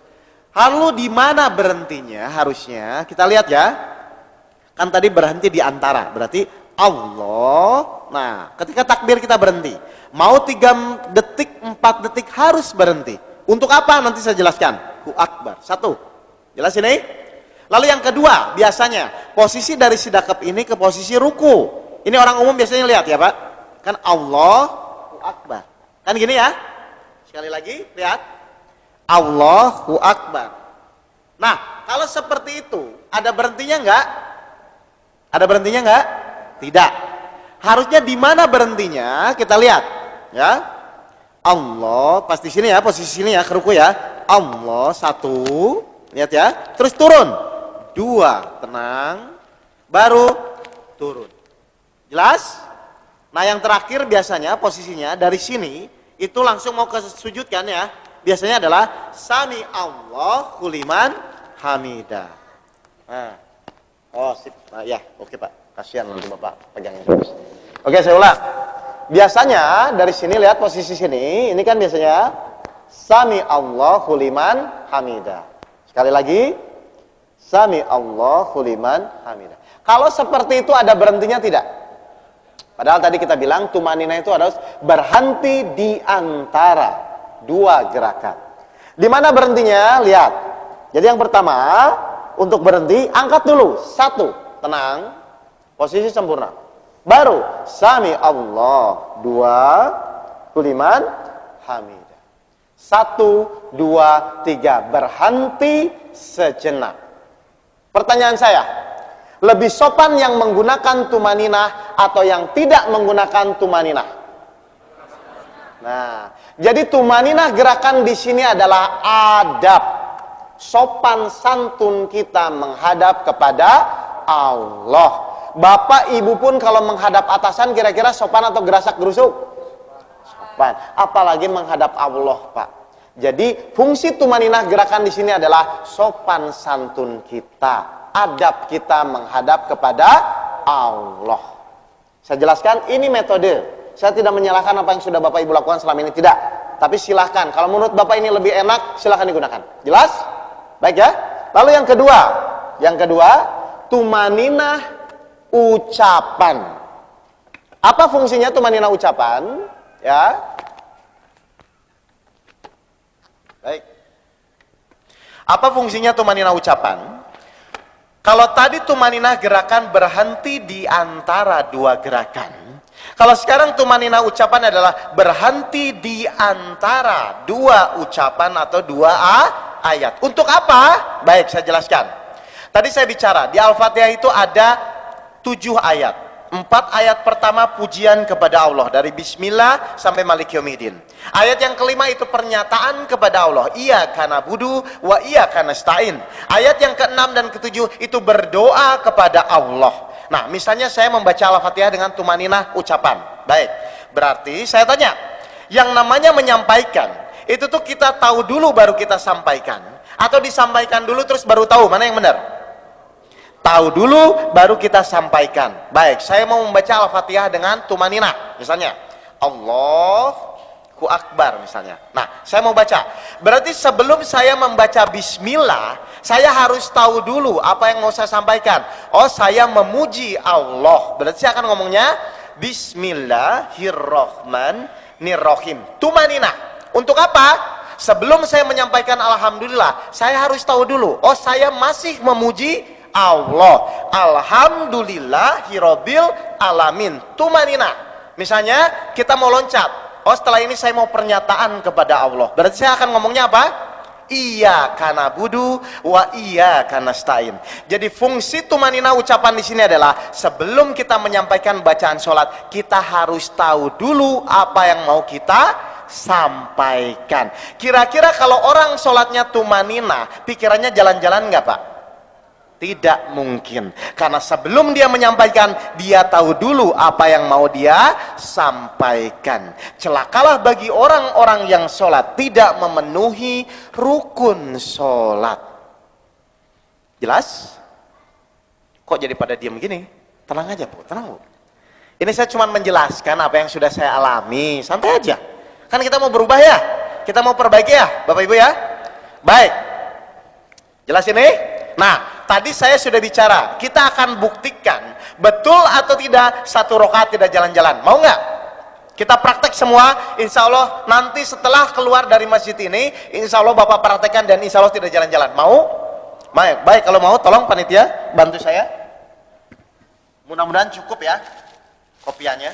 Speaker 1: Lalu di mana berhentinya? Harusnya kita lihat ya, kan tadi berhenti di antara, berarti Allah. Nah, ketika takbir kita berhenti. Mau 3 detik, 4 detik harus berhenti. Untuk apa? Nanti saya jelaskan. Allahu Akbar. 1. Jelas ini? Lalu yang kedua, biasanya posisi dari sidakap ini ke posisi ruku. Ini orang umum biasanya lihat ya Pak. Kan Allahu Akbar. Kan gini ya? Sekali lagi, lihat. Allahu Akbar. Nah, kalau seperti itu, ada berhentinya enggak? Ada berhentinya enggak? Tidak. Harusnya di mana berhentinya? Kita lihat, ya. Allah, pas di sini ya, posisi sini ya, keruku ya. Allah, 1, lihat ya. Terus turun. 2, tenang. Baru turun. Jelas? Nah, yang terakhir biasanya posisinya dari sini itu langsung mau ke sujud kan ya. Biasanya adalah sami Allahu liman hamidah. Nah. Oh, sip. Nah, ya, oke Pak. Kasihan nanti Bapak pegangnya terus. Oke, saya ulang. Biasanya dari sini lihat posisi sini, ini kan biasanya sami Allahu liman hamidah. Sekali lagi, sami Allahu liman hamidah. Kalau seperti itu ada berhentinya tidak? Padahal tadi kita bilang tumanina itu harus berhenti di antara dua gerakan. Di mana berhentinya? Lihat. Jadi yang pertama, untuk berhenti angkat dulu. 1, tenang. Posisi sempurna. Baru sami Allah. 2, kuliman hamidah. 1, 2, 3. Berhenti sejenak. Pertanyaan saya, lebih sopan yang menggunakan tumaninah atau yang tidak menggunakan tumaninah? Nah, jadi tumaninah gerakan di sini adalah adab, sopan santun kita menghadap kepada Allah. Bapak ibu pun kalau menghadap atasan kira-kira sopan atau gerasak gerusuk? Sopan. Apalagi menghadap Allah, Pak. Jadi fungsi tumaninah gerakan di sini adalah sopan santun kita, adab kita menghadap kepada Allah. Saya jelaskan, ini metode. Saya tidak menyalahkan apa yang sudah Bapak Ibu lakukan selama ini, tidak. Tapi silahkan, kalau menurut Bapak ini lebih enak, silahkan digunakan. Jelas? Baik ya. Lalu yang kedua, tumaninah ucapan. Apa fungsinya tumaninah ucapan? Ya. Baik. Apa fungsinya tumaninah ucapan? Kalau tadi tumaninah gerakan berhenti di antara dua gerakan, kalau sekarang tumaninah ucapan adalah berhenti di antara dua ucapan atau dua ayat. Untuk apa? Baik, saya jelaskan. Tadi saya bicara di Al-Fatihah itu ada 7 ayat. 4 ayat pertama pujian kepada Allah dari Bismillah sampai Malik Yaumiddin. Ayat yang kelima itu pernyataan kepada Allah, Iyyaka na'budu wa iyyaka nasta'in. Ayat yang keenam dan ketujuh itu berdoa kepada Allah. Nah, misalnya saya membaca Al-Fatihah dengan tumaninah ucapan. Baik, berarti saya tanya, yang namanya menyampaikan itu tuh kita tahu dulu baru kita sampaikan, atau disampaikan dulu terus baru tahu mana yang benar? Tahu dulu baru kita sampaikan. Baik, saya mau membaca Al-Fatihah dengan tumaninah. Misalnya Allahu Akbar misalnya. Nah, saya mau baca. Berarti sebelum saya membaca Bismillah, saya harus tahu dulu apa yang mau saya sampaikan. Oh, saya memuji Allah. Berarti saya akan ngomongnya Bismillahirrahmanirrahim. Tumaninah. Untuk apa? Sebelum saya menyampaikan Alhamdulillah, saya harus tahu dulu. Oh, saya masih memuji Allah. Alhamdulillahirabbil alamin. Tumaninah. Misalnya kita mau loncat. Oh, setelah ini saya mau pernyataan kepada Allah. Berarti saya akan ngomongnya apa? Iyyaka na'budu wa iyyaka nasta'in. Jadi fungsi tumaninah ucapan di sini adalah sebelum kita menyampaikan bacaan sholat, kita harus tahu dulu apa yang mau kita sampaikan. Kira-kira kalau orang sholatnya tumaninah, pikirannya jalan-jalan nggak, Pak? Tidak mungkin, karena sebelum dia menyampaikan, dia tahu dulu apa yang mau dia sampaikan. Celakalah bagi orang-orang yang sholat tidak memenuhi rukun sholat. Jelas? Kok jadi pada diam gini? Tenang aja, Bu, tenang, Bu. Ini saya cuma menjelaskan apa yang sudah saya alami. Santai aja, kan kita mau berubah ya, kita mau perbaiki ya, Bapak Ibu ya. Baik, jelas ini? Nah, tadi saya sudah bicara, kita akan buktikan betul atau tidak satu rakaat tidak jalan-jalan. Mau nggak? Kita praktek semua, insya Allah nanti setelah keluar dari masjid ini, insya Allah Bapak praktekkan dan insya Allah tidak jalan-jalan. Mau? Baik, baik, kalau mau tolong panitia bantu saya. Mudah-mudahan cukup ya kopiannya.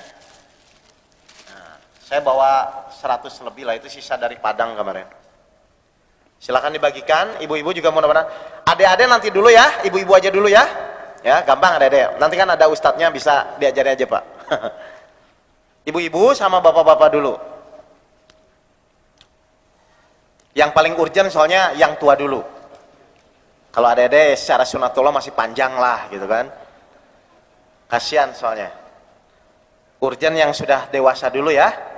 Speaker 1: Nah, saya bawa 100 lebih lah, itu sisa dari Padang kemarin. Silakan dibagikan, ibu-ibu juga mudah-mudahan. Adik-adik nanti dulu ya, ibu-ibu aja dulu ya. Ya, gampang adik-adik. Nanti kan ada ustadznya, bisa diajari aja, Pak. Ibu-ibu sama bapak-bapak dulu. Yang paling urgent soalnya yang tua dulu. Kalau adik-adik secara sunatullah masih panjang lah gitu kan. Kasihan soalnya. Urgent yang sudah dewasa dulu ya.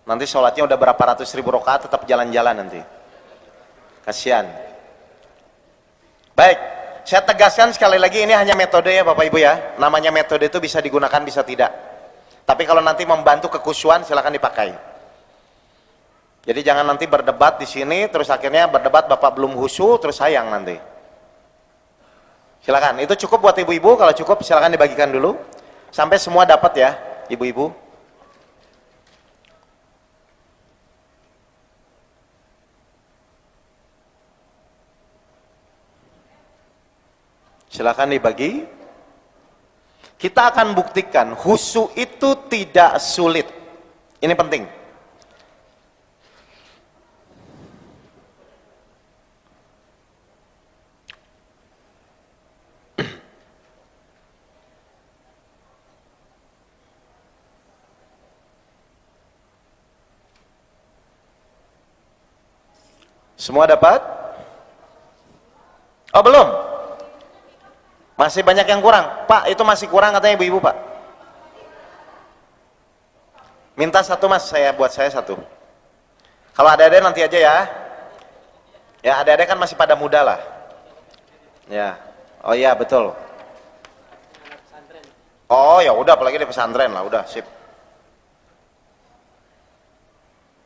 Speaker 1: Nanti sholatnya udah berapa ratus ribu rakaat tetap jalan-jalan nanti. Kasihan. Baik, saya tegaskan sekali lagi, ini hanya metode ya Bapak Ibu ya. Namanya metode itu bisa digunakan, bisa tidak. Tapi kalau nanti membantu kekhusyuan silakan dipakai. Jadi jangan nanti berdebat di sini terus akhirnya berdebat Bapak belum khusyuk terus sayang nanti. Silakan, itu cukup buat ibu-ibu. Kalau cukup silakan dibagikan dulu sampai semua dapat ya, ibu-ibu. Silakan dibagi. Kita akan buktikan khusyuk itu tidak sulit. Ini penting. Semua dapat? Oh, belum? Masih banyak yang kurang. Pak, itu masih kurang katanya ibu-ibu, Pak. Minta satu Mas, buat saya satu. Kalau ada-ada nanti aja ya. Ya, ada-ada kan masih pada muda lah. Ya. Oh iya, betul. Oh, ya udah, apalagi di pesantren lah, udah, sip.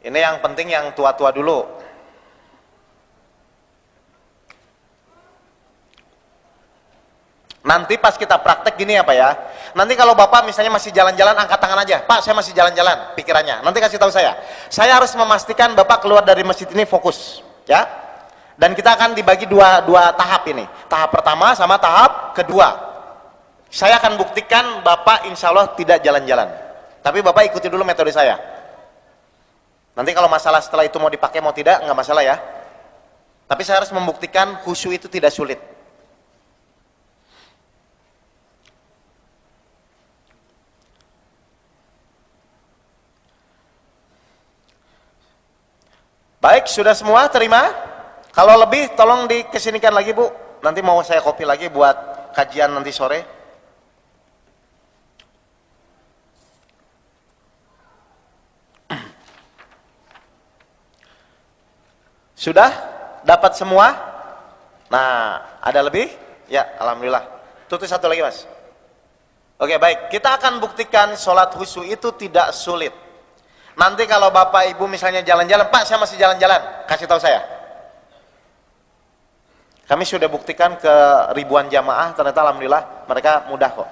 Speaker 1: Ini yang penting yang tua-tua dulu. Nanti pas kita praktek gini ya Pak ya. Nanti kalau Bapak misalnya masih jalan-jalan, angkat tangan aja. Pak, saya masih jalan-jalan pikirannya. Nanti kasih tahu saya. Saya harus memastikan Bapak keluar dari masjid ini fokus, ya.
Speaker 2: Dan kita akan dibagi dua tahap ini. Tahap pertama sama tahap kedua. Saya akan buktikan Bapak insya Allah tidak jalan-jalan. Tapi Bapak ikuti dulu metode saya. Nanti kalau masalah setelah itu mau dipakai mau tidak, nggak masalah ya. Tapi saya harus membuktikan khusyuk itu tidak sulit. Baik, sudah semua terima? Kalau lebih tolong dikesinikan lagi Bu. Nanti mau saya copy lagi buat kajian nanti sore. Sudah? Dapat semua? Nah, ada lebih? Ya, alhamdulillah. Tutup satu lagi Mas. Oke, baik. Kita akan buktikan sholat khusyuk itu tidak sulit. Nanti kalau Bapak Ibu misalnya jalan-jalan, Pak saya masih jalan-jalan, kasih tahu saya. Kami sudah buktikan ke ribuan jamaah, ternyata alhamdulillah mereka mudah kok.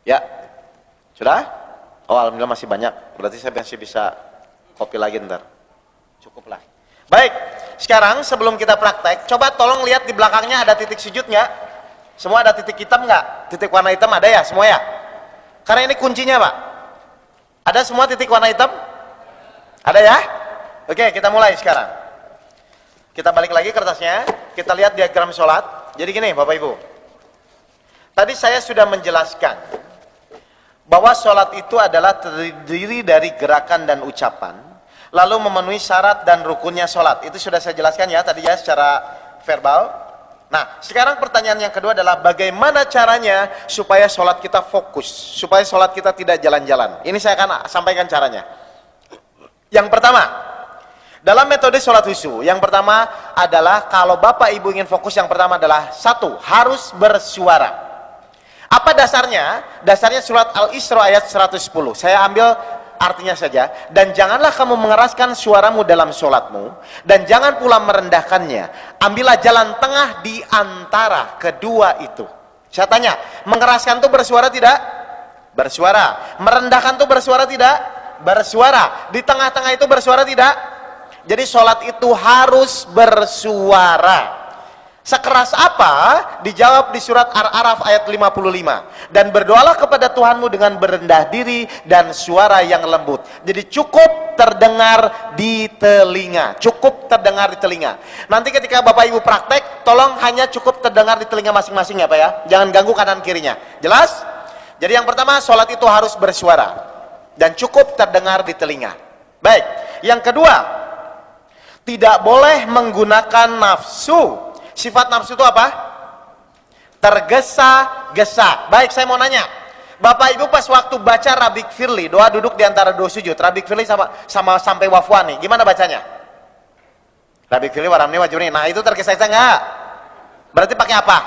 Speaker 2: Ya, sudah? Oh alhamdulillah masih banyak, berarti saya masih bisa copy lagi ntar. Cukuplah. Baik, sekarang sebelum kita praktek, coba tolong lihat di belakangnya ada titik sujud nggak? Semua ada titik hitam nggak? Titik warna hitam ada ya semua ya? Karena ini kuncinya Pak. Ada semua titik warna hitam? Ada ya? Oke, kita mulai sekarang. Kita balik lagi kertasnya. Kita lihat diagram sholat. Jadi gini Bapak Ibu. Tadi saya sudah menjelaskan bahwa sholat itu adalah terdiri dari gerakan dan ucapan. Lalu memenuhi syarat dan rukunnya sholat. Itu sudah saya jelaskan ya tadi ya secara verbal. Nah, sekarang pertanyaan yang kedua adalah bagaimana caranya supaya sholat kita fokus, supaya sholat kita tidak jalan-jalan. Ini saya akan sampaikan caranya. Yang pertama, dalam metode sholat khusyuk, yang pertama adalah kalau Bapak Ibu ingin fokus, yang pertama adalah satu, harus bersuara. Apa dasarnya? Dasarnya surat Al-Isra ayat 110. Saya ambil artinya saja. Dan janganlah kamu mengeraskan suaramu dalam sholatmu, dan jangan pula merendahkannya. Ambillah jalan tengah di antara kedua itu. Saya tanya, mengeraskan itu bersuara tidak? Bersuara. Merendahkan itu bersuara tidak? Bersuara. Di tengah-tengah itu bersuara tidak? Jadi sholat itu harus bersuara. Sekeras apa? Dijawab di surat Ar-Araf ayat 55. Dan berdoalah kepada Tuhanmu dengan berendah diri dan suara yang lembut. Jadi cukup terdengar di telinga. Cukup terdengar di telinga. Nanti ketika Bapak Ibu praktek, tolong hanya cukup terdengar di telinga masing-masing ya Pak ya. Jangan ganggu kanan kirinya. Jelas? Jadi yang pertama, sholat itu harus bersuara. Dan cukup terdengar di telinga. Baik. Yang kedua, tidak boleh menggunakan nafsu. Sifat nafsu itu apa? Tergesa-gesa. Baik, saya mau nanya. Bapak Ibu pas waktu baca Rabbik Firli, doa duduk di antara dua sujud. Rabbik Firli sama sampai wafwani. Gimana bacanya? Rabbik Firli waramni wajurni. Nah, itu tergesa-gesa enggak? Berarti pakai apa?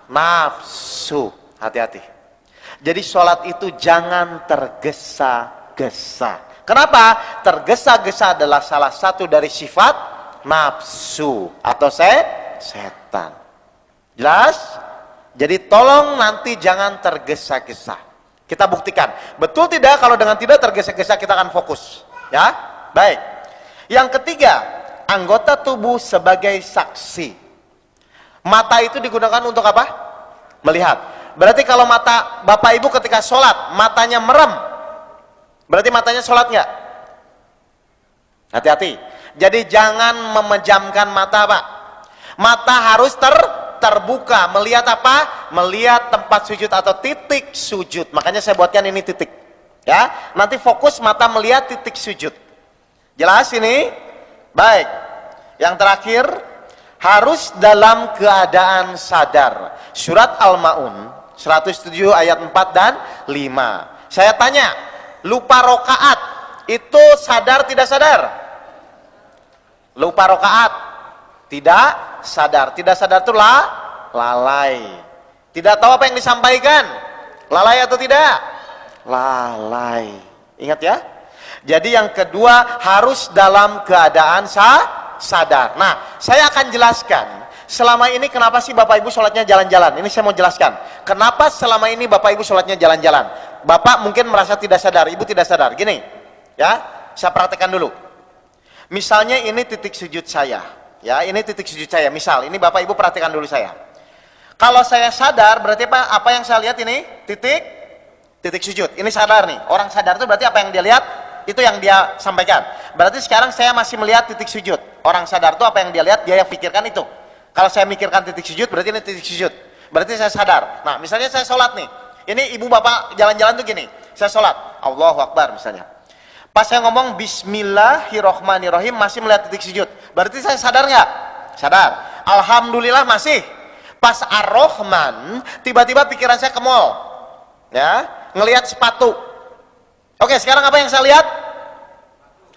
Speaker 2: Nafsu. Hati-hati. Jadi sholat itu jangan tergesa-gesa. Kenapa? Tergesa-gesa adalah salah satu dari sifat nafsu atau setan. Jelas? Jadi tolong nanti jangan tergesa-gesa. Kita buktikan. Betul tidak kalau dengan tidak tergesa-gesa kita akan fokus. Ya? Baik. Yang ketiga, anggota tubuh sebagai saksi. Mata itu digunakan untuk apa? Melihat. Berarti kalau mata Bapak Ibu ketika sholat, matanya merem, berarti matanya sholat nggak? Hati-hati. Jadi jangan memejamkan mata Pak. Mata harus terbuka. Melihat apa? Melihat tempat sujud atau titik sujud. Makanya saya buatkan ini titik. Ya, nanti fokus mata melihat titik sujud. Jelas ini? Baik. Yang terakhir, harus dalam keadaan sadar. Surat Al-Maun 107 ayat 4 dan 5. Saya tanya, lupa rokaat itu sadar tidak sadar? Lupa rokaat tidak sadar. Tidak sadar itu lalai. Tidak tahu apa yang disampaikan. Lalai atau tidak? Lalai. Ingat ya? Jadi yang kedua harus dalam keadaan sadar. Nah, saya akan jelaskan selama ini kenapa sih Bapak Ibu sholatnya jalan-jalan. Ini saya mau jelaskan. Kenapa selama ini Bapak Ibu sholatnya jalan-jalan. Bapak mungkin merasa tidak sadar, Ibu tidak sadar. Gini, ya, saya praktekkan dulu. Misalnya ini titik sujud saya. Ya, ini titik sujud saya. Misal, ini Bapak Ibu perhatikan dulu saya. Kalau saya sadar, berarti apa yang saya lihat ini? Titik sujud. Ini sadar nih. Orang sadar itu berarti apa yang dia lihat, itu yang dia sampaikan. Berarti sekarang saya masih melihat titik sujud. Orang sadar itu apa yang dia lihat, dia yang pikirkan itu. Kalau saya mikirkan titik sujud, berarti ini titik sujud. Berarti saya sadar. Nah, misalnya saya sholat nih. Ini ibu bapak jalan-jalan tuh gini. Saya sholat. Allahu Akbar misalnya. Pas saya ngomong Bismillahirrohmanirrohim, masih melihat titik sujud. Berarti saya sadar nggak? Sadar. Alhamdulillah masih. Pas Ar-Rahman, tiba-tiba pikiran saya ke mall. Ya, ngelihat sepatu. Oke, sekarang apa yang saya lihat?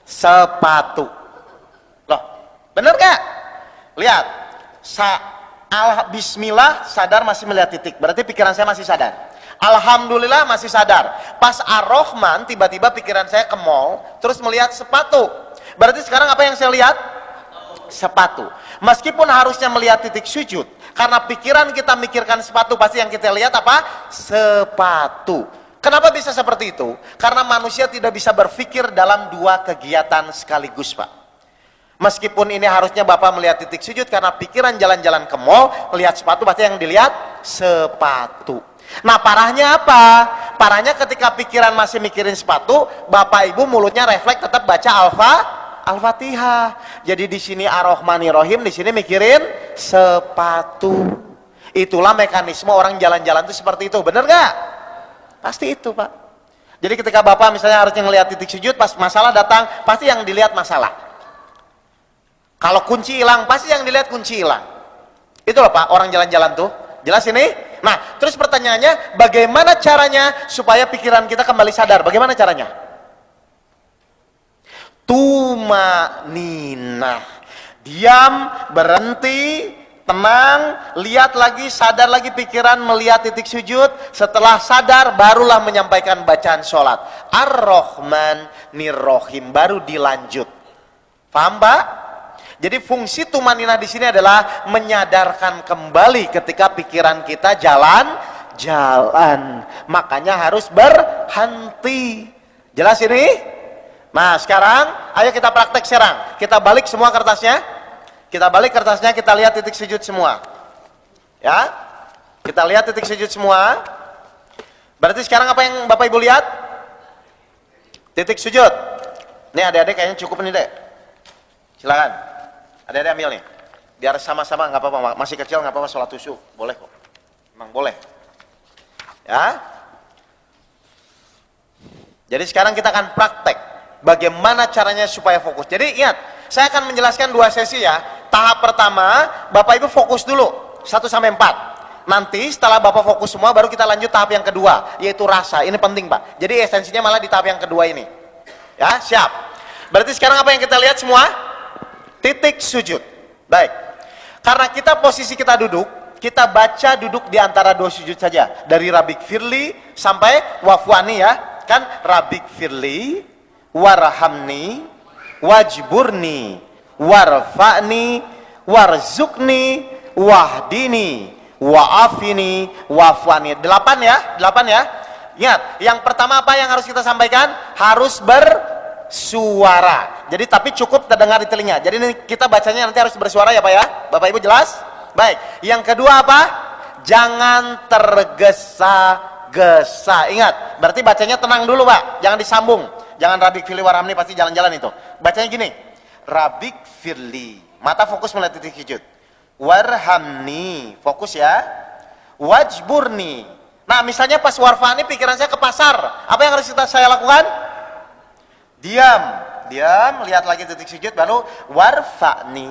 Speaker 2: Sepatu. Loh, bener nggak? Lihat. Bismillah, sadar masih melihat titik. Berarti pikiran saya masih sadar. Alhamdulillah masih sadar. Pas Ar-Rahman, tiba-tiba pikiran saya ke mall, terus melihat sepatu. Berarti sekarang apa yang saya lihat? Sepatu. Meskipun harusnya melihat titik sujud, karena pikiran kita mikirkan sepatu, pasti yang kita lihat apa? Sepatu. Kenapa bisa seperti itu? Karena manusia tidak bisa berpikir dalam dua kegiatan sekaligus, Pak. Meskipun ini harusnya Bapak melihat titik sujud, karena pikiran jalan-jalan ke mall, melihat sepatu, pasti yang dilihat sepatu. Nah, parahnya apa? Parahnya ketika pikiran masih mikirin sepatu, Bapak Ibu mulutnya refleks tetap baca Al-Fatihah. Jadi di sini Ar-Rahmanir-Rahim, di sini mikirin sepatu. Itulah mekanisme orang jalan-jalan itu seperti itu. Bener nggak? Pasti itu, Pak. Jadi ketika Bapak misalnya harusnya ngelihat titik sujud, pas masalah datang, pasti yang dilihat masalah. Kalau kunci hilang, pasti yang dilihat kunci hilang. Itu loh, Pak, orang jalan-jalan tuh. Jelas ini? Nah, terus pertanyaannya, bagaimana caranya supaya pikiran kita kembali sadar? Bagaimana caranya? Tumaninah. Diam, berhenti, tenang, lihat lagi, sadar lagi pikiran, melihat titik sujud. Setelah sadar, barulah menyampaikan bacaan sholat. Ar-Rahman Nir-Rahim, baru dilanjut. Paham, Pak? Jadi fungsi tumaninah di sini adalah menyadarkan kembali ketika pikiran kita jalan-jalan. Makanya harus berhenti. Jelas ini? Nah, sekarang ayo kita praktek sekarang. Kita balik semua kertasnya. Kita balik kertasnya, kita lihat titik sujud semua. Ya? Kita lihat titik sujud semua. Berarti sekarang apa yang Bapak Ibu lihat? Titik sujud. Nih adik-adik kayaknya cukup nih, Dek. Silakan. Adik-adik ambil nih. Biar sama-sama, nggak apa-apa. Masih kecil nggak apa-apa, sholat khusyuk. Boleh kok. Memang boleh. Ya. Jadi sekarang kita akan praktek. Bagaimana caranya supaya fokus. Jadi ingat, saya akan menjelaskan 2 sesi ya. Tahap pertama, Bapak Ibu fokus dulu. 1 sampai 4. Nanti setelah Bapak fokus semua, baru kita lanjut tahap yang kedua. Yaitu rasa. Ini penting, Pak. Jadi esensinya malah di tahap yang kedua ini. Ya, siap. Berarti sekarang apa yang kita lihat semua? Titik sujud. Baik. Karena posisi kita duduk, kita baca duduk di antara 2 sujud saja. Dari Rabbik Firli sampai Wafwani ya. Kan Rabbik Firli, Warhamni, Wajburni, Warfa'ni, Warzukni, Wahdini, Wa'afini, Wafwani. 8 ya? 8 ya? Ingat, yang pertama apa yang harus kita sampaikan? Harus bersuara. Jadi tapi cukup terdengar di telinga. Jadi ini kita bacanya nanti harus bersuara ya Pak ya. Bapak Ibu jelas? Baik. Yang kedua apa? Jangan tergesa-gesa. Ingat, berarti bacanya tenang dulu Pak. Jangan disambung. Jangan Rabbik Firli Warhamni, pasti jalan-jalan itu. Bacanya gini. Rabbik Firli. Mata fokus melihat titik sujud. Warhamni. Fokus ya. Wajburni. Nah, misalnya pas warfani pikiran saya ke pasar. Apa yang harus saya lakukan? Diam, lihat lagi titik sujud, baru warfa'ni,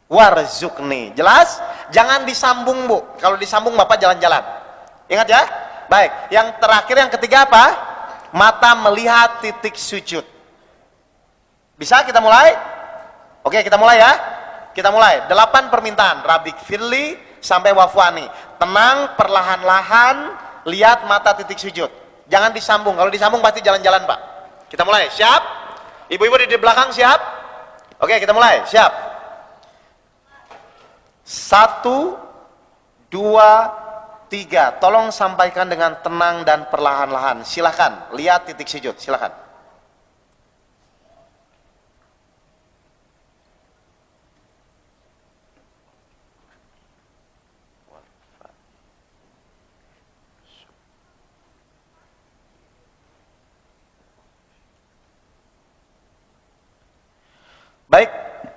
Speaker 2: warzukni. Jelas? Jangan disambung, Bu. Kalau disambung Bapak jalan-jalan. Ingat ya? Baik. Yang terakhir, yang ketiga apa? Mata melihat titik sujud. Bisa kita mulai? Oke, kita mulai ya. Kita mulai. 8 permintaan. Rabbik Firli sampai wafwani. Tenang, perlahan-lahan, lihat mata titik sujud. Jangan disambung. Kalau disambung pasti jalan-jalan, Pak. Kita mulai, siap? Ibu-ibu di belakang siap? Oke, kita mulai, siap? 1, 2, 3. Tolong sampaikan dengan tenang dan perlahan-lahan. Silahkan, lihat titik sujud, silahkan.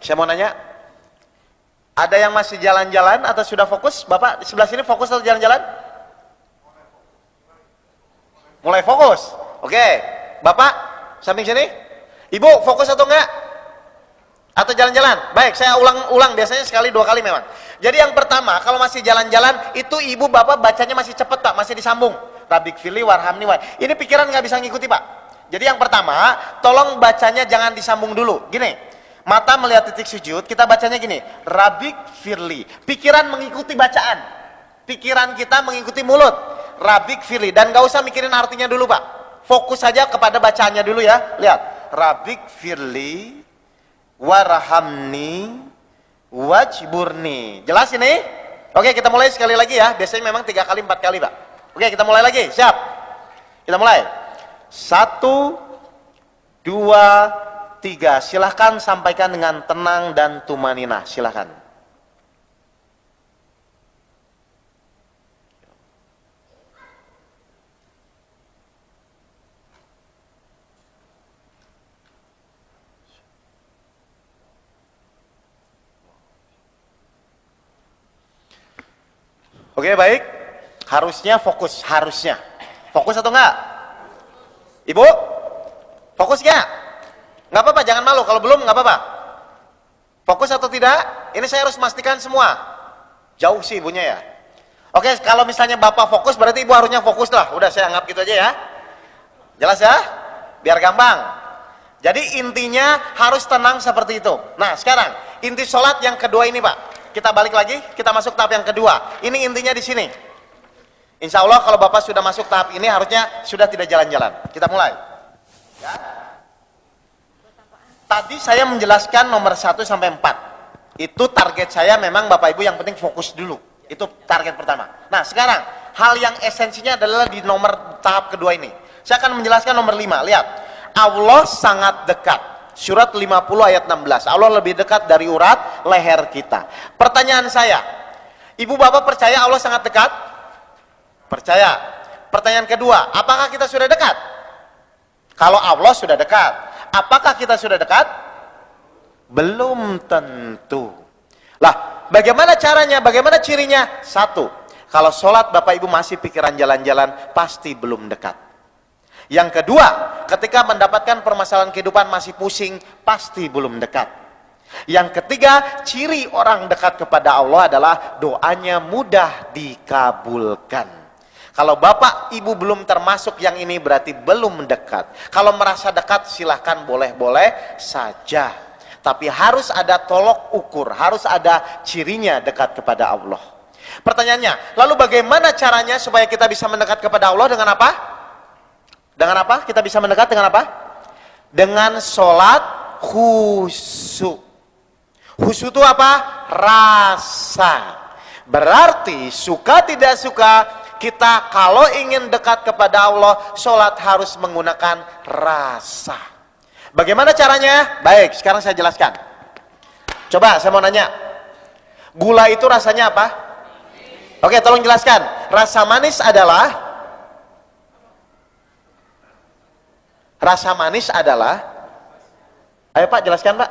Speaker 2: Saya mau nanya, ada yang masih jalan-jalan atau sudah fokus? Bapak di sebelah sini fokus atau jalan-jalan? Mulai fokus. Oke. Bapak samping sini? Ibu fokus atau enggak? Atau jalan-jalan? Baik, saya ulang-ulang, biasanya sekali 2 kali memang. Jadi yang pertama, kalau masih jalan-jalan, itu ibu bapak bacanya masih cepet Pak, masih disambung. Rabbik firli warhamni wa. Ini pikiran nggak bisa ngikuti Pak. Jadi yang pertama, tolong bacanya jangan disambung dulu. Gini, mata melihat titik sujud, kita bacanya gini, Rabbik firli. Pikiran mengikuti bacaan. Pikiran kita mengikuti mulut. Rabbik firli. Dan gak usah mikirin artinya dulu Pak. Fokus saja kepada bacaannya dulu ya. Lihat. Rabbik firli warhamni wajburni. Jelas ini? Oke, kita mulai sekali lagi ya. Biasanya memang 3 kali 4 kali Pak. Oke, kita mulai lagi. Siap? Kita mulai. 1, 2, 3, silahkan sampaikan dengan tenang dan tumaninah, silahkan. Oke, baik. Harusnya fokus, harusnya. Fokus atau enggak? Ibu? Fokus enggak? Nggak apa-apa, jangan malu. Kalau belum, nggak apa-apa. Fokus atau tidak? Ini saya harus memastikan semua. Jauh sih ibunya ya. Oke, kalau misalnya bapak fokus, berarti ibu harusnya fokus lah. Udah, saya anggap gitu aja ya. Jelas ya? Biar gampang. Jadi intinya harus tenang seperti itu. Nah, sekarang inti sholat yang kedua ini Pak. Kita balik lagi, kita masuk tahap yang kedua. Ini intinya di sini. Insya Allah kalau bapak sudah masuk tahap ini, harusnya sudah tidak jalan-jalan. Kita mulai. Ya. Tadi saya menjelaskan nomor 1 sampai 4. Itu target saya, memang Bapak Ibu yang penting fokus dulu. Itu target pertama. Nah, sekarang hal yang esensinya adalah di nomor tahap kedua ini. Saya akan menjelaskan nomor 5. Lihat. Allah sangat dekat. Surat 50 ayat 16. Allah lebih dekat dari urat leher kita. Pertanyaan saya, Ibu Bapak percaya Allah sangat dekat? Percaya. Pertanyaan kedua, apakah kita sudah dekat? Kalau Allah sudah dekat, apakah kita sudah dekat? Belum tentu. Lah, bagaimana caranya? Bagaimana cirinya? 1, kalau sholat Bapak Ibu masih pikiran jalan-jalan, pasti belum dekat. Yang kedua, ketika mendapatkan permasalahan kehidupan masih pusing, pasti belum dekat. Yang ketiga, ciri orang dekat kepada Allah adalah doanya mudah dikabulkan. Kalau Bapak Ibu belum termasuk yang ini, berarti belum mendekat. Kalau merasa dekat, silahkan boleh-boleh saja. Tapi harus ada tolok ukur, harus ada cirinya dekat kepada Allah. Pertanyaannya, lalu bagaimana caranya supaya kita bisa mendekat kepada Allah? Dengan apa? Dengan apa? Kita bisa mendekat dengan apa? Dengan sholat khusyuk. Khusyuk itu apa? Rasa. Berarti suka tidak suka, kita kalau ingin dekat kepada Allah, sholat harus menggunakan rasa. Bagaimana caranya? Baik, sekarang saya jelaskan. Coba saya mau nanya, gula itu rasanya apa? Oke, tolong jelaskan. Rasa manis adalah ayo Pak, jelaskan Pak.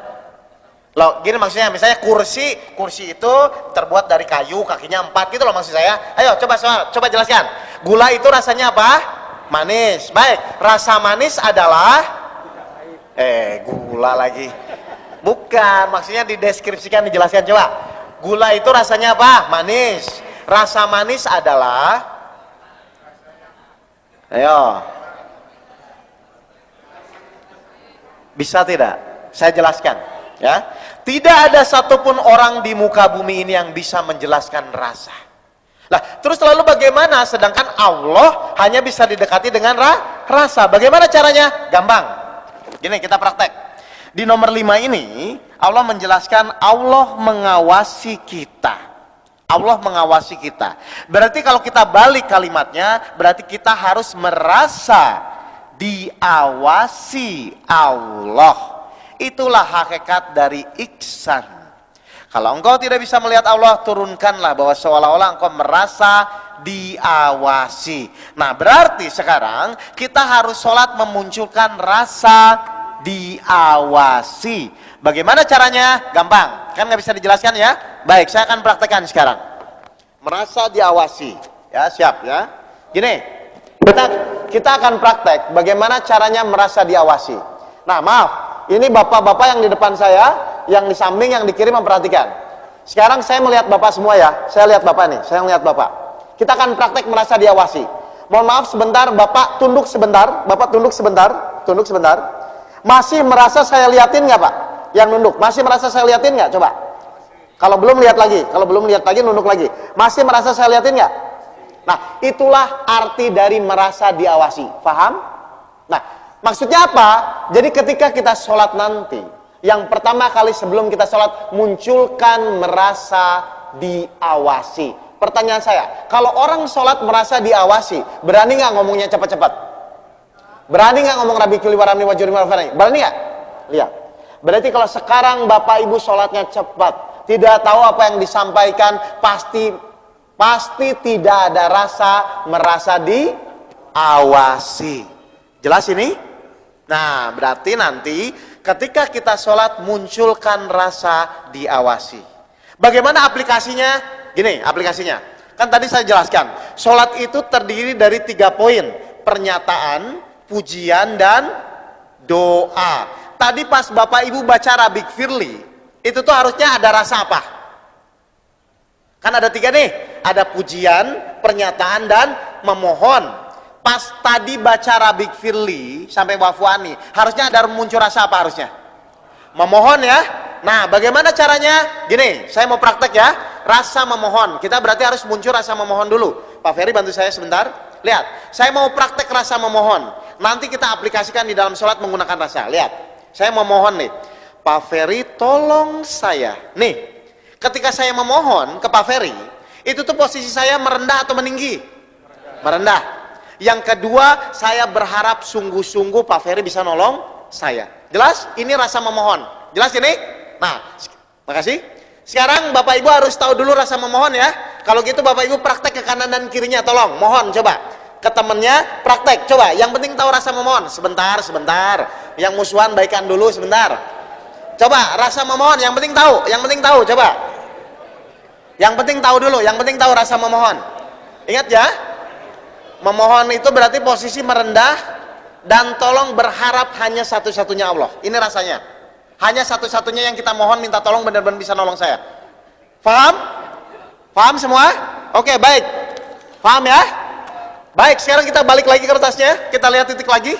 Speaker 2: Loh, gini maksudnya, misalnya kursi itu terbuat dari kayu, kakinya 4 gitu loh maksud saya. Ayo coba jelaskan. Gula itu rasanya apa? Manis. Baik, rasa manis adalah gula lagi. Bukan, maksudnya dideskripsikan, dijelaskan coba. Gula itu rasanya apa? Manis. Rasa manis adalah, ayo. Bisa tidak? Saya jelaskan. Ya, tidak ada satupun orang di muka bumi ini yang bisa menjelaskan rasa. Lah, terus lalu bagaimana? Sedangkan Allah hanya bisa didekati dengan rasa. Bagaimana caranya? Gampang. Gini, kita praktek. Di nomor 5 ini, Allah menjelaskan Allah mengawasi kita. Allah mengawasi kita. Berarti kalau kita balik kalimatnya, berarti kita harus merasa diawasi Allah. Itulah hakikat dari ihsan. Kalau engkau tidak bisa melihat Allah, turunkanlah bahwa seolah-olah engkau merasa diawasi. Nah, berarti sekarang kita harus sholat memunculkan rasa diawasi. Bagaimana caranya? Gampang, kan nggak bisa dijelaskan ya? Baik, saya akan praktekkan sekarang. Merasa diawasi, ya siap ya. Gini, kita akan praktek bagaimana caranya merasa diawasi. Nah maaf, ini bapak-bapak yang di depan saya, yang di samping, yang di kiri memperhatikan. Sekarang saya melihat bapak semua ya, saya lihat bapak nih, saya melihat bapak. Kita akan praktek merasa diawasi. Mohon maaf sebentar, bapak tunduk sebentar, bapak tunduk sebentar, tunduk sebentar. Masih merasa saya liatin nggak pak? Yang nunduk, masih merasa saya liatin nggak? Coba. Kalau belum lihat lagi, nunduk lagi. Masih merasa saya liatin nggak? Nah, itulah arti dari merasa diawasi. Paham? Nah, maksudnya apa? Jadi ketika kita sholat nanti, yang pertama kali sebelum kita sholat, munculkan merasa diawasi. Pertanyaan saya, kalau orang sholat merasa diawasi, berani nggak ngomongnya cepat-cepat? Berani nggak ngomong Rabi Kili Warami Wajuri Marfani? Berani nggak? Lihat. Berarti kalau sekarang bapak ibu sholatnya cepat, tidak tahu apa yang disampaikan, pasti tidak ada rasa merasa diawasi. Jelas ini? Nah, berarti nanti ketika kita sholat munculkan rasa diawasi. Bagaimana aplikasinya? Gini aplikasinya. Kan tadi saya jelaskan, sholat itu terdiri dari 3 poin. Pernyataan, pujian, dan doa. Tadi pas bapak ibu baca Rabbik Firli, itu tuh harusnya ada rasa apa? Kan ada 3 nih, ada pujian, pernyataan, dan memohon. Pas tadi baca Rabbik Firli sampai wafwani, harusnya ada muncul rasa apa harusnya? Memohon ya. Nah, bagaimana caranya? Gini, saya mau praktek ya. Rasa memohon. Kita berarti harus muncul rasa memohon dulu. Pak Ferry bantu saya sebentar. Lihat, saya mau praktek rasa memohon. Nanti kita aplikasikan di dalam sholat menggunakan rasa. Lihat, saya memohon nih. Pak Ferry tolong saya. Nih, ketika saya memohon ke Pak Ferry, itu tuh posisi saya merendah atau meninggi? Merendah. Yang kedua, saya berharap sungguh-sungguh Pak Ferry bisa nolong saya. Jelas? Ini rasa memohon. Jelas ini? Nah, makasih. Sekarang Bapak Ibu harus tahu dulu rasa memohon ya. Kalau gitu Bapak Ibu praktek ke kanan dan kirinya, tolong. Mohon coba. Ke temennya praktek. Coba, yang penting tahu rasa memohon. Sebentar. Yang musuhan baikan dulu sebentar. Coba, rasa memohon. Yang penting tahu. Coba. Yang penting tahu dulu. Yang penting tahu rasa memohon. Ingat ya. Memohon itu berarti posisi merendah dan tolong berharap hanya satu-satunya Allah. Ini rasanya. Hanya satu-satunya yang kita mohon minta tolong benar-benar bisa nolong saya. Paham? Paham semua? Oke, baik. Paham ya? Baik, sekarang kita balik lagi kertasnya. Kita lihat titik lagi.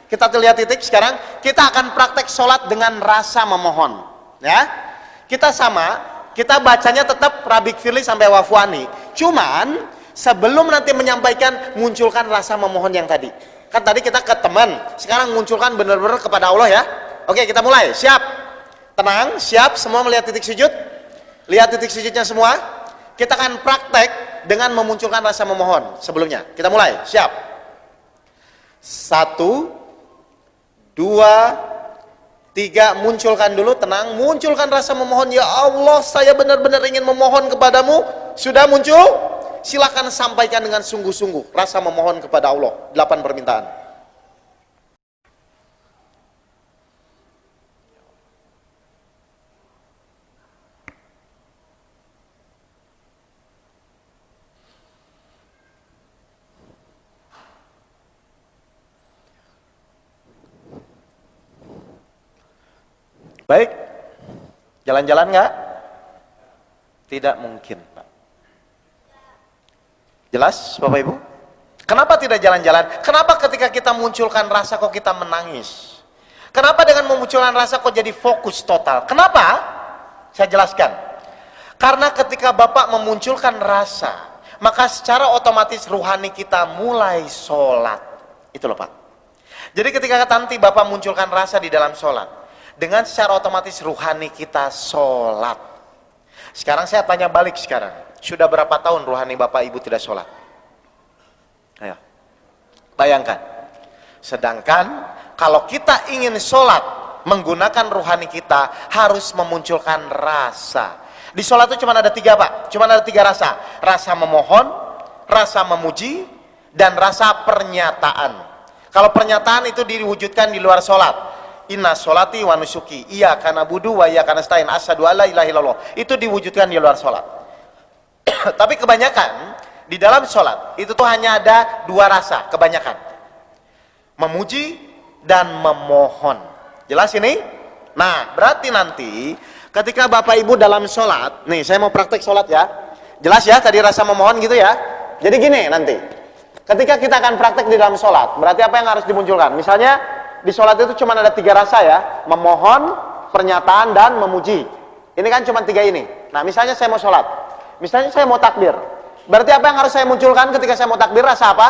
Speaker 2: Kita lihat titik sekarang. Kita akan praktek sholat dengan rasa memohon. Ya. Kita sama. Kita bacanya tetap Rabbik Firli sampai wafwani. Cuman sebelum nanti menyampaikan, munculkan rasa memohon yang tadi. Kan tadi kita ke teman, sekarang munculkan benar-benar kepada Allah ya. Oke, kita mulai. Siap? Tenang, siap? Semua melihat titik sujud? Lihat titik sujudnya semua? Kita akan praktek dengan memunculkan rasa memohon sebelumnya. Kita mulai. Siap? 1, 2, 3. Munculkan dulu, tenang. Munculkan rasa memohon. Ya Allah, saya benar-benar ingin memohon kepadamu. Sudah muncul? Silakan sampaikan dengan sungguh-sungguh rasa memohon kepada Allah. 8 permintaan. Baik. Jalan-jalan nggak? Tidak mungkin, Pak. Jelas, Bapak Ibu? Kenapa tidak jalan-jalan? Kenapa ketika kita munculkan rasa kok kita menangis? Kenapa dengan memunculkan rasa kok jadi fokus total? Kenapa? Saya jelaskan. Karena ketika Bapak memunculkan rasa, maka secara otomatis ruhani kita mulai sholat. Itu loh Pak. Jadi ketika nanti Bapak munculkan rasa di dalam sholat, dengan secara otomatis ruhani kita sholat. Sekarang saya tanya balik sekarang. Sudah berapa tahun ruhani Bapak Ibu tidak sholat? Ayo. Bayangkan. Sedangkan kalau kita ingin sholat menggunakan ruhani kita harus memunculkan rasa. Di sholat itu cuma ada 3 Pak. Cuma ada 3 rasa. Rasa memohon, rasa memuji, dan rasa pernyataan. Kalau pernyataan itu diwujudkan di luar sholat. inna sholati wa nusuki, iyyaka na'budu wa iyyaka nasta'in, asyhadu alla ilaha illallah. Itu diwujudkan di luar sholat. Tapi kebanyakan di dalam sholat itu tuh hanya ada dua rasa, kebanyakan memuji dan memohon. Jelas ini? Nah, berarti nanti ketika Bapak Ibu dalam sholat, nih saya mau praktek sholat ya, jelas ya tadi rasa memohon gitu ya. Jadi gini nanti, ketika kita akan praktek di dalam sholat, berarti apa yang harus dimunculkan? Misalnya di sholat itu cuma ada tiga rasa ya, memohon, pernyataan, dan memuji. Ini kan cuma tiga ini. Nah, misalnya saya mau sholat, misalnya saya mau takbir, berarti apa yang harus saya munculkan ketika saya mau takbir? Rasa apa?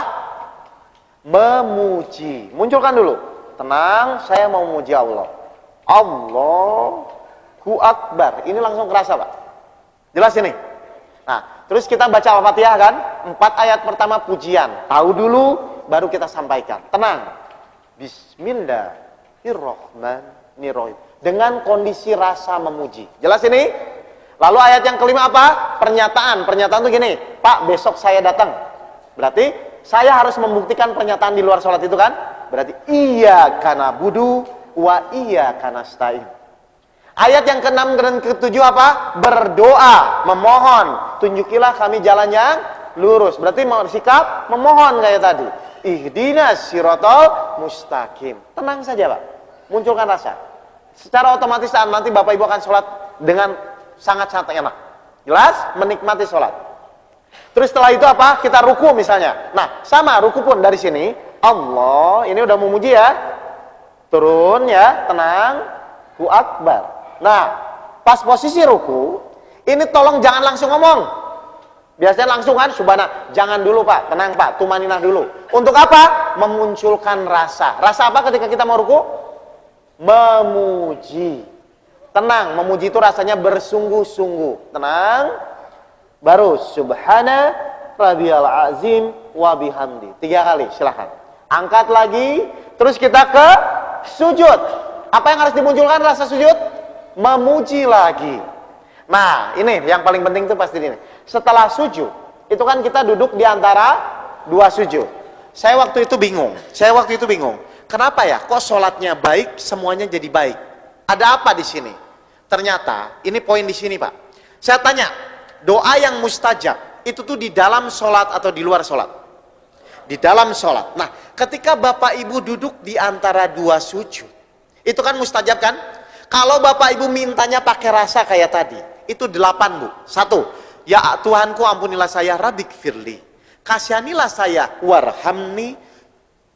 Speaker 2: Memuji. Munculkan dulu. Tenang, saya mau memuji Allah. Allahu Akbar. Ini langsung kerasa, Pak. Jelas ini? Nah, terus kita baca Al-Fatihah kan? 4 ayat pertama pujian. Tahu dulu, baru kita sampaikan. Tenang. Bismillahirrahmanirrahim. Dengan kondisi rasa memuji. Jelas ini? Lalu ayat yang kelima apa? Pernyataan. Pernyataan itu gini, Pak, besok saya datang. Berarti saya harus membuktikan pernyataan di luar sholat itu kan? Berarti iyyaka na'budu wa iyyaka nasta'in. Ayat yang ke-6 dan ke-7 apa? Berdoa, memohon. Tunjukilah kami jalan yang lurus. Berarti sikap memohon kayak tadi. Ihdinas siratal mustaqim. Tenang saja, Pak. Munculkan rasa. Secara otomatis saat nanti Bapak Ibu akan sholat dengan sangat-sangat enak. Jelas? Menikmati sholat. Terus setelah itu apa? Kita ruku misalnya. Nah, sama ruku pun dari sini. Allah, ini udah memuji ya. Turun ya, tenang. Allahu Akbar. Nah, pas posisi ruku, ini tolong jangan langsung ngomong. Biasanya langsung kan, subhanallah. Jangan dulu Pak, tenang Pak, tumaninah dulu. Untuk apa? Memunculkan rasa. Rasa apa ketika kita mau ruku? Memuji. Tenang, memuji itu rasanya bersungguh-sungguh. Tenang. Baru subhana rabbiyal azim wa bihamdi. 3 kali, silahkan. Angkat lagi, terus kita ke sujud. Apa yang harus dimunculkan rasa sujud? Memuji lagi. Nah, ini yang paling penting itu pasti ini. Setelah sujud, itu kan kita duduk di antara 2 sujud. Saya waktu itu bingung. Kenapa ya? Kok sholatnya baik, semuanya jadi baik? Ada apa di sini? Ternyata, ini poin di sini Pak. Saya tanya, doa yang mustajab, itu tuh di dalam sholat atau di luar sholat? Di dalam sholat. Nah, ketika Bapak Ibu duduk di antara 2 sujud, itu kan mustajab kan? Kalau Bapak Ibu mintanya pakai rasa kayak tadi, itu 8 Bu. 1, ya Tuhanku ampunilah saya, rabbik firli. Kasihanilah saya, warhamni.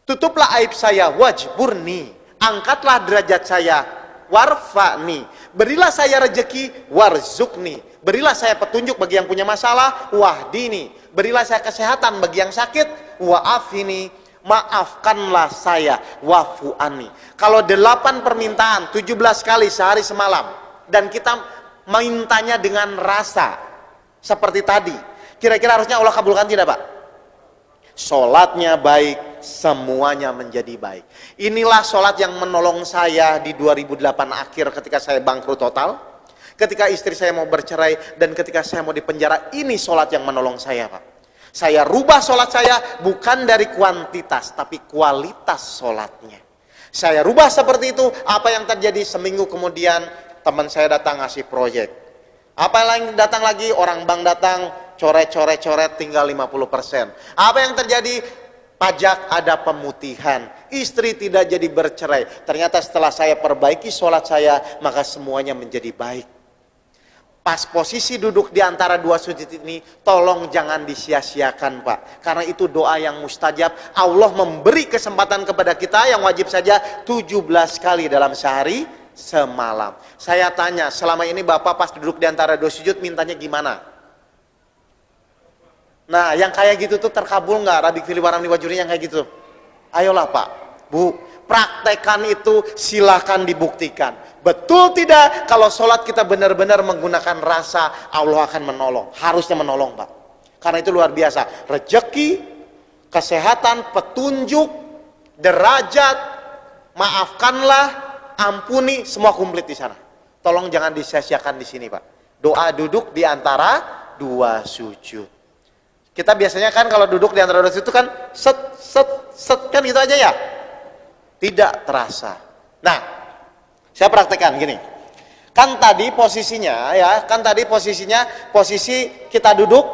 Speaker 2: Tutuplah aib saya, wajburni. Angkatlah derajat saya, warfa'ni. Berilah saya rezeki, warzukni. Berilah saya petunjuk bagi yang punya masalah, wahdini. Berilah saya kesehatan bagi yang sakit, wa'afini. Maafkanlah saya, wafu'ani. Kalau 8 permintaan, 17 kali sehari semalam, dan kita mintanya dengan rasa seperti tadi, kira-kira harusnya Allah kabulkan tidak Pak? Sholatnya baik, semuanya menjadi baik. Inilah sholat yang menolong saya di 2008 akhir ketika saya bangkrut total, ketika istri saya mau bercerai, dan ketika saya mau dipenjara. Ini sholat yang menolong saya Pak. Saya rubah sholat saya bukan dari kuantitas, tapi kualitas sholatnya. Saya rubah seperti itu. Apa yang terjadi? Seminggu kemudian teman saya datang ngasih proyek. Apa yang datang lagi? Orang bank datang, coret-coret tinggal 50%. Apa yang terjadi? Pajak ada pemutihan. Istri tidak jadi bercerai. Ternyata setelah saya perbaiki sholat saya, maka semuanya menjadi baik. Pas posisi duduk di antara 2 sujud ini, tolong jangan disia-siakan Pak. Karena itu doa yang mustajab. Allah memberi kesempatan kepada kita yang wajib saja 17 kali dalam sehari semalam. Saya tanya, selama ini Bapak pas duduk di antara 2 sujud mintanya gimana? Nah, yang kayak gitu tuh terkabul nggak? Rabbik fili warhamni wajurni yang kayak gitu. Ayolah Pak, Bu, praktekan itu, silahkan dibuktikan. Betul tidak? Kalau sholat kita benar-benar menggunakan rasa, Allah akan menolong. Harusnya menolong Pak. Karena itu luar biasa. Rezeki, kesehatan, petunjuk, derajat, maafkanlah, ampuni, semua komplit di sana. Tolong jangan disia-siakan di sini Pak. Doa duduk di antara 2 sujud. Kita biasanya kan kalau duduk di antara 2 sujud itu kan set kan gitu aja ya. Tidak terasa. Nah, Saya praktekkan gini. Kan tadi posisinya ya, posisi kita duduk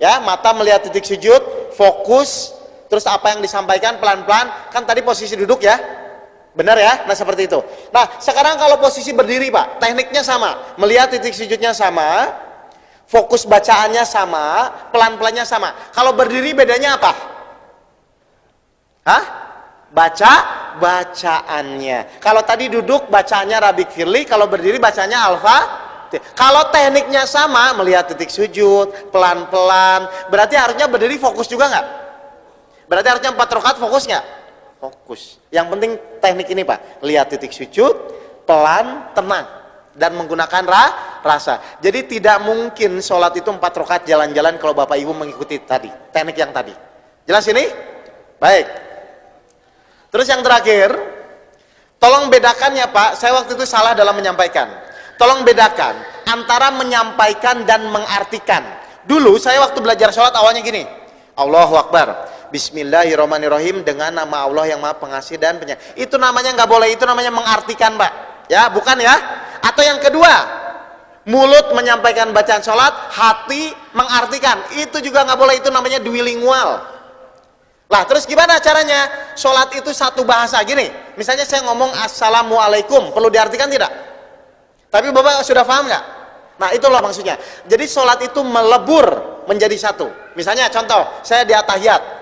Speaker 2: ya, mata melihat titik sujud, fokus, terus apa yang disampaikan pelan-pelan, kan tadi posisi duduk ya. Benar ya? Nah, seperti itu. Nah, sekarang kalau posisi berdiri, Pak, tekniknya sama. Melihat titik sujudnya sama, fokus bacaannya sama, pelan-pelannya sama. Kalau berdiri bedanya apa? Hah? Bacaannya. Kalau tadi duduk bacaannya Rabbik Firli, kalau berdiri bacanya Alfa. Kalau tekniknya sama, melihat titik sujud, pelan-pelan, berarti harusnya berdiri fokus juga nggak? Berarti harusnya 4 rakaat fokus nggak? Fokus. Yang penting teknik ini, Pak. Lihat titik sujud, pelan, tenang, dan menggunakan rasa. Jadi tidak mungkin sholat itu 4 rakaat jalan-jalan kalau Bapak Ibu mengikuti tadi, teknik yang tadi. Jelas ini? Baik. Terus yang terakhir, tolong bedakan ya, Pak. Saya waktu itu salah dalam menyampaikan. Tolong bedakan antara menyampaikan dan mengartikan. Dulu saya waktu belajar sholat awalnya gini. Allahu Akbar. Bismillahirrahmanirrahim, dengan nama Allah yang Maha Pengasih dan Penyayang. Itu namanya nggak boleh, itu namanya mengartikan, Pak. Ya, bukan ya? Atau yang kedua, mulut menyampaikan bacaan sholat, hati mengartikan. Itu juga nggak boleh, itu namanya duilingual. Lah, terus gimana caranya? Sholat itu satu bahasa gini. Misalnya saya ngomong Assalamualaikum, perlu diartikan tidak? Tapi Bapak sudah paham nggak? Nah, itulah maksudnya. Jadi sholat itu melebur menjadi satu. Misalnya contoh, saya di atahiyat.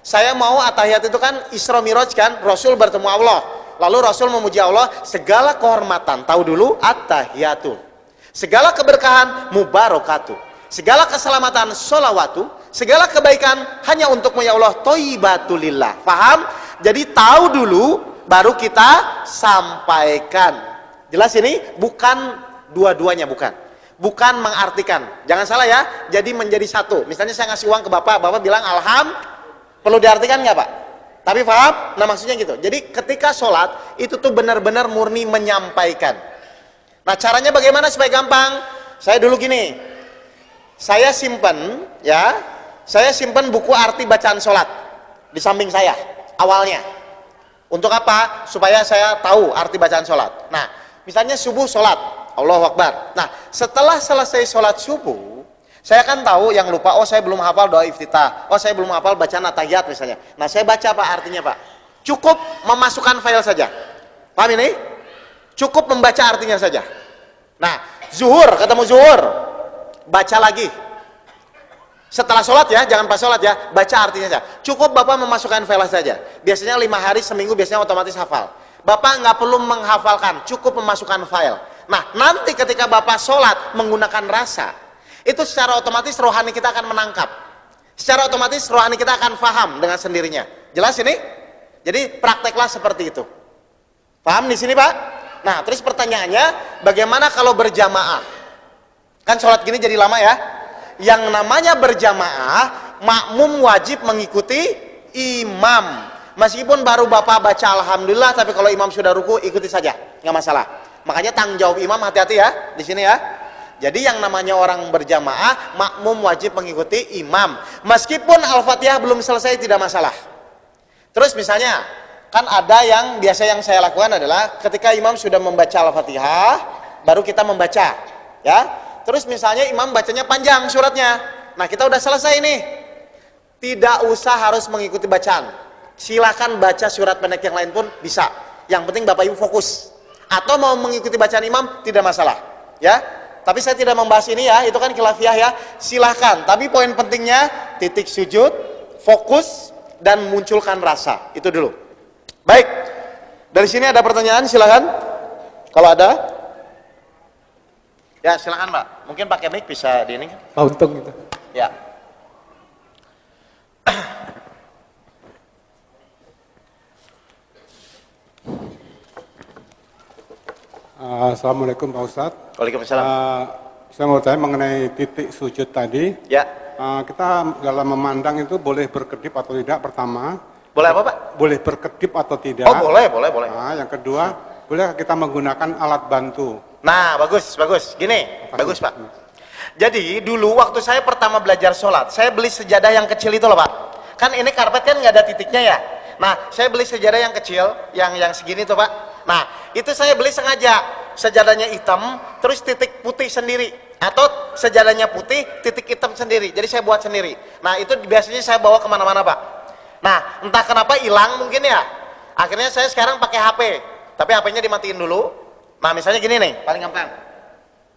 Speaker 2: Saya mau atahiyat itu kan Isra Miraj kan, Rasul bertemu Allah. Lalu Rasul memuji Allah, segala kehormatan, tahu dulu attahiyatul. Segala keberkahan mubarakatuh. Segala keselamatan sholawatu. Segala kebaikan hanya untukmu ya Allah, thayyibatulillah. Paham? Jadi tahu dulu baru kita sampaikan. Jelas ini? Bukan dua-duanya, bukan. Bukan mengartikan. Jangan salah ya. Jadi menjadi satu. Misalnya saya ngasih uang ke Bapak, Bapak bilang alham, perlu diartikan nggak, Pak? Tapi paham? Nah, maksudnya gitu. Jadi ketika sholat itu tuh benar-benar murni menyampaikan. Nah, caranya bagaimana supaya gampang? Saya dulu gini. Saya simpen ya. Saya simpen buku arti bacaan sholat di samping saya awalnya. Untuk apa? Supaya saya tahu arti bacaan sholat. Nah, misalnya subuh sholat, Allahu Akbar. Nah, setelah selesai sholat subuh, saya kan tahu yang lupa, oh saya belum hafal doa iftitah, oh saya belum hafal bacaan at-tahiyat misalnya. Nah, saya baca Pak artinya, Pak. Cukup memasukkan file saja. Paham ini? Cukup membaca artinya saja. Nah, zuhur, ketemu zuhur, baca lagi. Setelah sholat ya, jangan pas sholat ya, baca artinya saja. Cukup Bapak memasukkan file saja. Biasanya 5 hari seminggu biasanya otomatis hafal. Bapak nggak perlu menghafalkan, cukup memasukkan file. Nah, nanti ketika Bapak sholat menggunakan rasa, itu secara otomatis rohani kita akan menangkap. Secara otomatis rohani kita akan paham dengan sendirinya. Jelas ini? Jadi prakteklah seperti itu. Paham di sini, Pak? Nah, terus pertanyaannya, bagaimana kalau berjamaah? Kan sholat gini jadi lama ya. Yang namanya berjamaah, makmum wajib mengikuti imam. Meskipun baru Bapak baca alhamdulillah, tapi kalau imam sudah ruku ikuti saja, nggak masalah. Makanya tanggung jawab imam, hati-hati ya di sini ya. Jadi yang namanya orang berjamaah, makmum wajib mengikuti imam. Meskipun Al-Fatihah belum selesai tidak masalah. Terus misalnya, kan ada yang biasa yang saya lakukan adalah ketika imam sudah membaca Al-Fatihah, baru kita membaca, ya. Terus misalnya imam bacanya panjang suratnya. Nah, kita udah selesai nih. Tidak usah harus mengikuti bacaan. Silakan baca surat pendek yang lain pun bisa. Yang penting Bapak Ibu fokus. Atau mau mengikuti bacaan imam tidak masalah, ya. Tapi saya tidak membahas ini ya, itu kan khilafiyah ya. Silahkan, tapi poin pentingnya titik sujud, fokus, dan munculkan rasa. Itu dulu. Baik, dari sini ada pertanyaan, silahkan. Kalau ada, ya silahkan Mbak. Mungkin pakai mic bisa di ini.
Speaker 3: Pak Untung gitu.
Speaker 2: Ya.
Speaker 3: Assalamualaikum Pak Ustadz.
Speaker 2: Waalaikumsalam.
Speaker 3: Saya mau tanya mengenai titik sujud tadi.
Speaker 2: Ya.
Speaker 3: Kita dalam memandang itu boleh berkedip atau tidak pertama.
Speaker 2: Boleh apa Pak?
Speaker 3: Boleh berkedip atau tidak.
Speaker 2: Oh boleh.
Speaker 3: Yang kedua, boleh kita menggunakan alat bantu.
Speaker 2: Nah bagus. Gini, bagus Pak. Jadi dulu waktu saya pertama belajar sholat, saya beli sejadah yang kecil itu loh Pak. Kan ini karpet kan nggak ada titiknya ya. Nah saya beli sejadah yang kecil, yang segini tuh Pak. Nah, itu saya beli sengaja. Sejadahnya hitam, terus titik putih sendiri. Atau sejadahnya putih, titik hitam sendiri. Jadi saya buat sendiri. Nah, itu biasanya saya bawa kemana-mana, Pak. Nah, entah kenapa hilang mungkin ya. Akhirnya saya sekarang pakai HP. Tapi HP-nya dimatiin dulu. Nah, misalnya gini nih, paling gampang.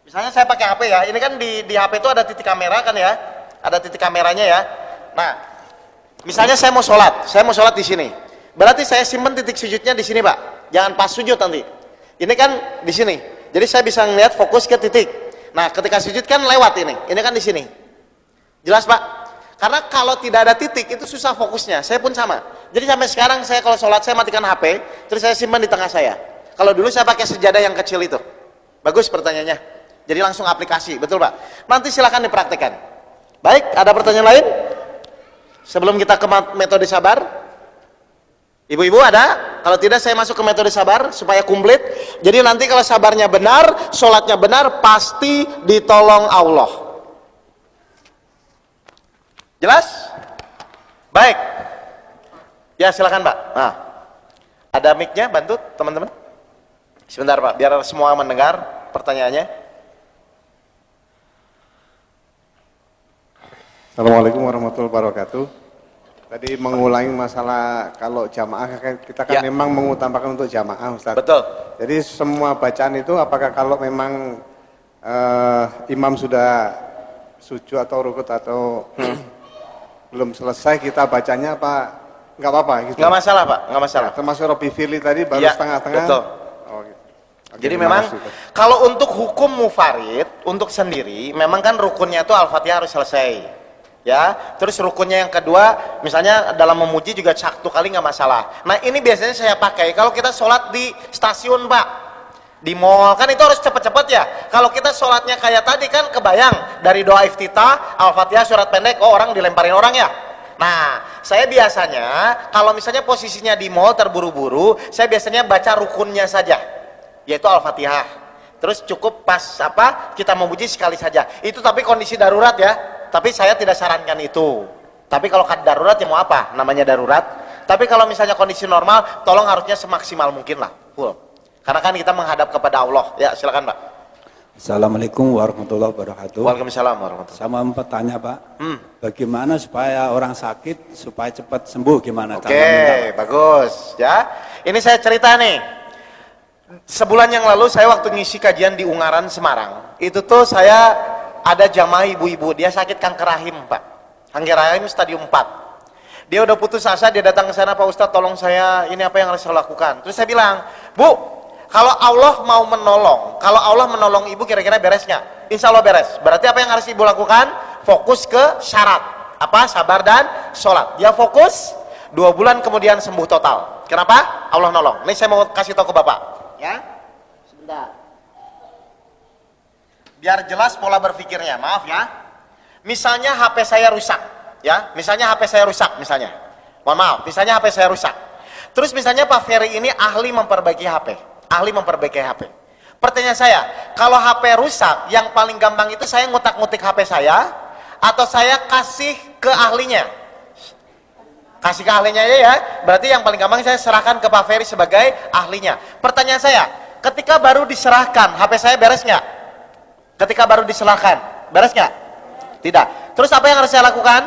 Speaker 2: Misalnya saya pakai HP ya. Ini kan di HP itu ada titik kamera kan ya. Ada titik kameranya ya. Nah, misalnya saya mau sholat di sini. Berarti saya simpen titik sujudnya di sini, Pak. Jangan pas sujud nanti. Ini kan di sini. Jadi saya bisa ngeliat fokus ke titik. Nah, ketika sujud kan lewat ini. Ini kan di sini. Jelas, Pak? Karena kalau tidak ada titik itu susah fokusnya. Saya pun sama. Jadi sampai sekarang saya kalau sholat saya matikan HP, terus saya simpan di tengah saya. Kalau dulu saya pakai sejadah yang kecil itu. Bagus pertanyaannya. Jadi langsung aplikasi, betul, Pak? Nanti silakan dipraktekkan. Baik, ada pertanyaan lain? Sebelum kita ke metode sabar? Ibu-ibu ada? Kalau tidak saya masuk ke metode sabar supaya komplit. Jadi nanti kalau sabarnya benar, sholatnya benar, pasti ditolong Allah. Jelas? Baik. Ya silakan, Pak. Nah, ada mic-nya, bantu teman-teman. Sebentar, Pak, biar semua mendengar pertanyaannya.
Speaker 3: Assalamualaikum warahmatullahi wabarakatuh. Tadi mengulangi masalah kalau jamaah, kita kan
Speaker 2: Ya.
Speaker 3: memang mengutamakan untuk jamaah, Ustaz.
Speaker 2: Betul.
Speaker 3: Jadi semua bacaan itu apakah kalau memang imam sudah sujud atau rukut atau belum selesai kita bacanya apa nggak apa-apa gitu?
Speaker 2: Nggak masalah, Pak, nggak masalah.
Speaker 3: Ya, termasuk Robi Firly tadi baru
Speaker 2: Ya,
Speaker 3: setengah-tengah.
Speaker 2: betul.
Speaker 3: Oh, gitu. Oke,
Speaker 2: Jadi
Speaker 3: terima
Speaker 2: memang
Speaker 3: kasih.
Speaker 2: kalau untuk hukum mufarid, untuk sendiri, memang kan rukunnya itu Al-Fatihah harus selesai. Ya, terus rukunnya yang kedua, misalnya dalam memuji juga satu kali nggak masalah. Nah ini biasanya saya pakai kalau kita sholat di stasiun, Pak, di mall, kan itu harus cepet-cepet ya. Kalau kita sholatnya kayak tadi kan kebayang dari doa iftitah, Al-Fatihah surat pendek, oh orang dilemparin orang ya. Nah, saya biasanya kalau misalnya posisinya di mall terburu-buru, saya biasanya baca rukunnya saja, yaitu Al-Fatihah. Terus cukup pas apa kita memuji sekali saja. Itu tapi kondisi darurat ya. Tapi saya tidak sarankan itu. Tapi kalau darurat ya mau apa? Namanya darurat. Tapi kalau misalnya kondisi normal, tolong harusnya semaksimal mungkin lah. Full. Karena kan kita menghadap kepada Allah. Ya silakan, Pak.
Speaker 4: Assalamualaikum warahmatullahi wabarakatuh.
Speaker 2: Waalaikumsalam warahmatullahi
Speaker 4: Sama bertanya, Pak. Bagaimana supaya orang sakit supaya cepat sembuh? Gimana?
Speaker 2: Oke, bagus. Ya, ini saya cerita nih. Sebulan yang lalu saya waktu ngisi kajian di Ungaran, Semarang. Itu tuh saya ada jamaah ibu-ibu, dia sakit kanker rahim, Pak. Kanker rahim stadium 4. Dia udah putus asa, dia datang ke sana, Pak Ustadz tolong saya, ini apa yang harus saya lakukan? Terus saya bilang, Bu, kalau Allah mau menolong, kalau Allah menolong ibu kira-kira beres nggak? Insya Allah beres. Berarti apa yang harus ibu lakukan? Fokus ke syarat. Apa? Sabar dan sholat. Dia fokus, 2 bulan kemudian sembuh total. Kenapa? Allah nolong. Ini saya mau kasih tahu ke Bapak. Ya, sebentar. Biar jelas pola berpikirnya, maaf ya. Misalnya HP saya rusak, ya. Misalnya HP saya rusak, misalnya. Mohon maaf, misalnya HP saya rusak. Terus misalnya Pak Ferry ini ahli memperbaiki HP, ahli memperbaiki HP. Pertanyaan saya, kalau HP rusak, yang paling gampang itu saya ngutak-ngutik HP saya, atau saya kasih ke ahlinya? Kasih ke ahlinya aja ya. Berarti yang paling gampang saya serahkan ke Pak Ferry sebagai ahlinya. Pertanyaan saya, ketika baru diserahkan, HP saya beres nggak? Ketika baru diserahkan, beres nggak? Tidak. Terus apa yang harus saya lakukan?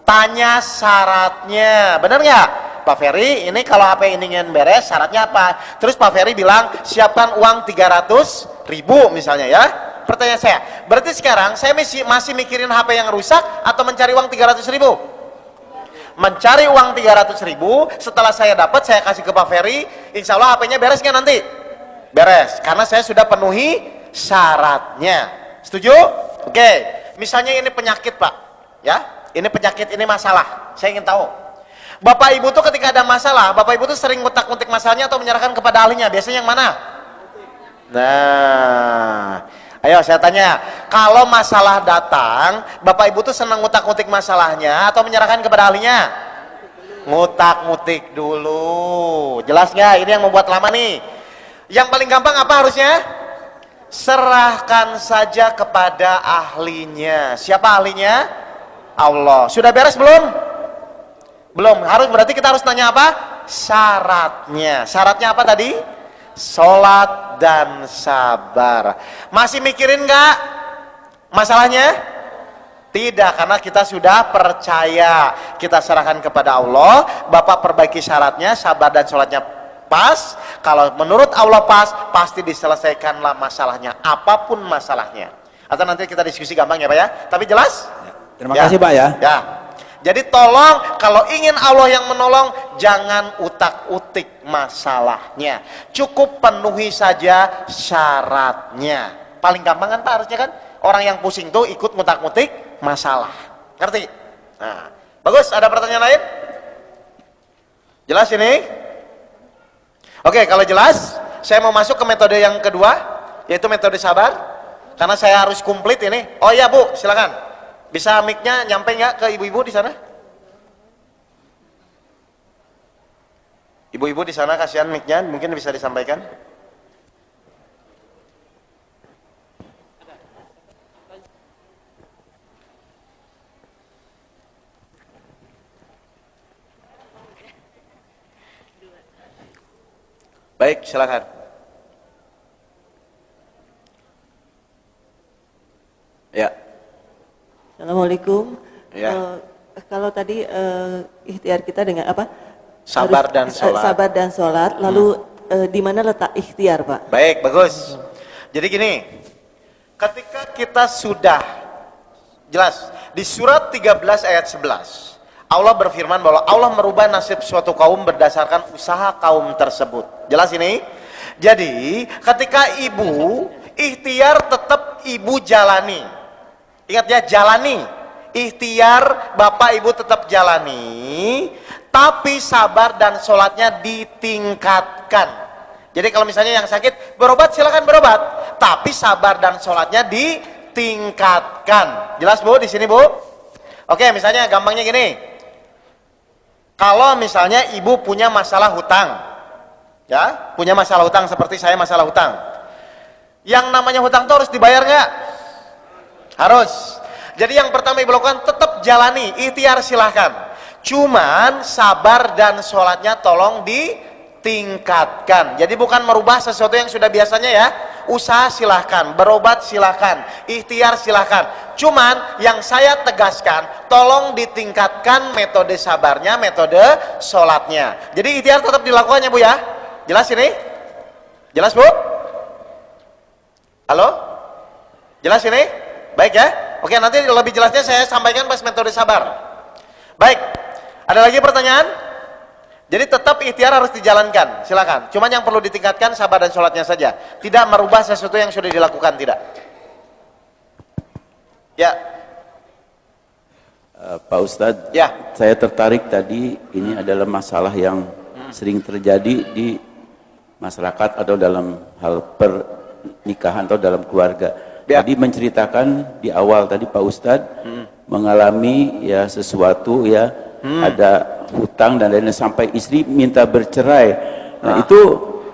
Speaker 2: Tanya syaratnya, benar nggak? Pak Ferry, ini kalau HP ini ingin beres, syaratnya apa? Terus Pak Ferry bilang, siapkan uang 300.000 misalnya ya. Pertanyaan saya, berarti sekarang saya masih mikirin HP yang rusak atau mencari uang 300.000? Mencari uang 300.000, setelah saya dapat, saya kasih ke Pak Ferry, insya Allah HP-nya beres nggak nanti? Beres, karena saya sudah penuhi syaratnya. Setuju? Oke. Misalnya ini penyakit, Pak. Ya, ini penyakit, ini masalah. Saya ingin tahu. Bapak Ibu tuh ketika ada masalah, Bapak Ibu tuh sering ngutak-ngutik masalahnya atau menyerahkan kepada ahlinya? Biasanya yang mana? Nah, ayo saya tanya. Kalau masalah datang, Bapak Ibu tuh senang ngutak-ngutik masalahnya atau menyerahkan kepada ahlinya? Ngutak-ngutik dulu. Jelas nggak? Ini yang membuat lama nih. Yang paling gampang apa harusnya? Serahkan saja kepada ahlinya. Siapa ahlinya? Allah. Sudah beres belum? Belum. Berarti kita harus tanya apa? syaratnya. Syaratnya apa tadi? Sholat dan sabar. Masih mikirin nggak masalahnya? Tidak, karena kita sudah percaya. Kita serahkan kepada Allah. Bapak perbaiki syaratnya, sabar dan sholatnya pas. Kalau menurut Allah pas, pasti diselesaikanlah masalahnya, apapun masalahnya. Atau nanti kita diskusi gampang ya Pak ya. Tapi jelas?
Speaker 4: Terima kasih Pak ya.
Speaker 2: Ya. Jadi tolong kalau ingin Allah yang menolong, jangan utak-utik masalahnya. Cukup penuhi saja syaratnya. Paling gampang kan Pak harusnya kan? Orang yang pusing tuh ikut ngutak-ngutik masalah. Ngerti? Nah, bagus. Ada pertanyaan lain? Jelas ini? Oke, kalau jelas, saya mau masuk ke metode yang kedua, yaitu metode sabar. Karena saya harus komplit ini. Oh iya Bu, silakan. Bisa mic-nya nyampe nggak ke ibu-ibu di sana? Ibu-ibu di sana kasihan mic-nya, mungkin bisa disampaikan. Baik, silakan. Ya.
Speaker 5: Assalamualaikum.
Speaker 2: Ya.
Speaker 5: Kalau tadi ikhtiar kita dengan apa?
Speaker 2: Sabar dan sholat.
Speaker 5: Sabar dan sholat. Lalu di mana letak ikhtiar, Pak?
Speaker 2: Baik, bagus. Jadi gini, ketika kita sudah jelas di surat 13 ayat 11, Allah berfirman bahwa Allah merubah nasib suatu kaum berdasarkan usaha kaum tersebut. Jelas ini? Jadi, ketika ibu ikhtiar tetap ibu jalani. Ingat ya, jalani. Ikhtiar bapak ibu tetap jalani, tapi sabar dan sholatnya ditingkatkan. Jadi kalau misalnya yang sakit berobat, silakan berobat, tapi sabar dan sholatnya ditingkatkan. Jelas Bu di sini Bu? Oke, misalnya gampangnya gini, kalau misalnya ibu punya masalah hutang, ya, punya masalah hutang seperti saya masalah hutang, yang namanya hutang itu harus dibayar nggak? Harus. Jadi yang pertama ibu lakukan tetap jalani, ikhtiar silahkan. Cuman sabar dan sholatnya tolong ditingkatkan. Jadi bukan merubah sesuatu yang sudah biasanya ya. Usaha silahkan, berobat silahkan, ikhtiar silahkan. Cuman yang saya tegaskan, tolong ditingkatkan metode sabarnya, metode sholatnya. Jadi ikhtiar tetap dilakukannya Bu ya. Jelas ini? Jelas Bu? Halo? Jelas ini? Baik ya? Oke, nanti lebih jelasnya saya sampaikan pas metode sabar. Baik, ada lagi pertanyaan? Jadi tetap ikhtiar harus dijalankan, silakan. Cuman yang perlu ditingkatkan sabar dan sholatnya saja. Tidak merubah sesuatu yang sudah dilakukan, tidak. Ya.
Speaker 6: Pak Ustadz,
Speaker 2: ya.
Speaker 6: Saya tertarik tadi, ini adalah masalah yang sering terjadi di masyarakat atau dalam hal pernikahan atau dalam keluarga. Ya. Tadi menceritakan di awal tadi Pak Ustadz mengalami ya sesuatu ya ada hutang dan lain-lain sampai istri minta bercerai. Nah itu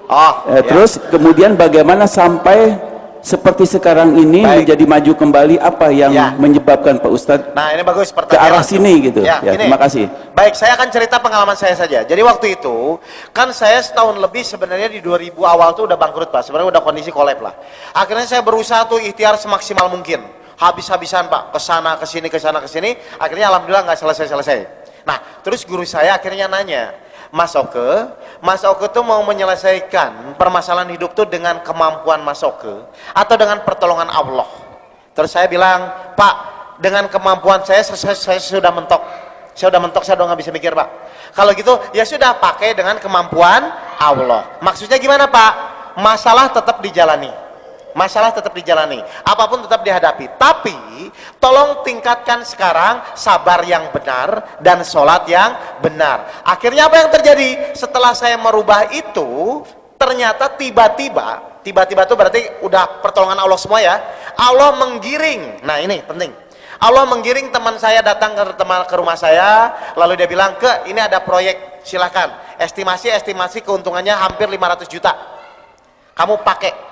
Speaker 6: ya. Terus kemudian bagaimana sampai seperti sekarang ini menjadi maju kembali, apa yang menyebabkan Pak Ustadz
Speaker 2: nah ini bagus
Speaker 6: ke arah sini gitu ya,
Speaker 2: gini.
Speaker 6: Terima kasih.
Speaker 2: Baik, saya akan cerita pengalaman saya saja. Jadi waktu itu kan saya setahun lebih sebenarnya di 2000 awal tuh udah bangkrut Pak, sebenarnya udah kondisi kolab lah. Akhirnya saya berusaha tuh ikhtiar semaksimal mungkin, habis-habisan Pak, kesana kesini kesana kesini, akhirnya alhamdulillah nggak selesai. Nah terus guru saya akhirnya nanya, Mas Oke tuh mau menyelesaikan permasalahan hidup tuh dengan kemampuan Mas Oke atau dengan pertolongan Allah? Terus saya bilang, Pak, dengan kemampuan saya sudah mentok. Saya udah nggak bisa mikir Pak. Kalau gitu ya sudah pakai dengan kemampuan Allah. Maksudnya gimana Pak? Masalah tetap dijalani. Apapun tetap dihadapi. Tapi tolong tingkatkan sekarang sabar yang benar dan sholat yang benar. Akhirnya apa yang terjadi? Setelah saya merubah itu, ternyata tiba-tiba itu berarti udah pertolongan Allah semua ya. Allah menggiring. Nah ini penting. Allah menggiring teman saya datang ke rumah saya, lalu dia bilang, ini ada proyek, silakan. Estimasi keuntungannya hampir 500 juta. Kamu pakai.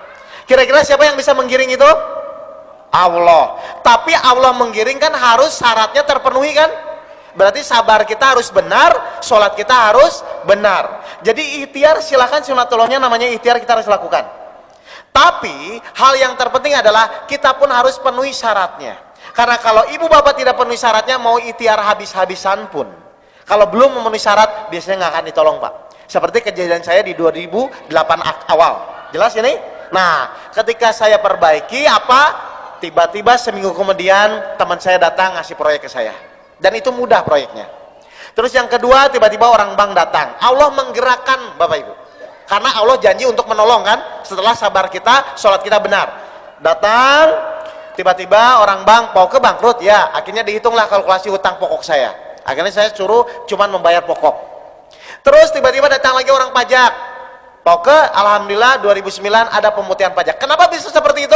Speaker 2: Kira-kira siapa yang bisa menggiring itu? Allah. Tapi Allah menggiring kan harus syaratnya terpenuhi kan? Berarti sabar kita harus benar, sholat kita harus benar. Jadi ikhtiar silakan, sunatullahnya namanya ikhtiar, kita harus lakukan. Tapi hal yang terpenting adalah kita pun harus penuhi syaratnya. Karena kalau ibu bapak tidak penuhi syaratnya, mau ikhtiar habis-habisan pun, kalau belum memenuhi syarat, biasanya nggak akan ditolong Pak. Seperti kejadian saya di 2008 awal. Jelas ini? Nah, ketika saya perbaiki tiba-tiba seminggu kemudian teman saya datang ngasih proyek ke saya. Dan itu mudah proyeknya. Terus yang kedua, tiba-tiba orang bank datang. Allah menggerakkan Bapak Ibu. Karena Allah janji untuk menolong kan, setelah sabar kita, sholat kita benar. Datang, tiba-tiba orang bank mau ke bangkrut, ya akhirnya dihitunglah kalkulasi hutang pokok saya. Akhirnya saya suruh cuman membayar pokok. Terus tiba-tiba datang lagi orang pajak. Alhamdulillah 2009 ada pemutihan pajak. Kenapa bisa seperti itu?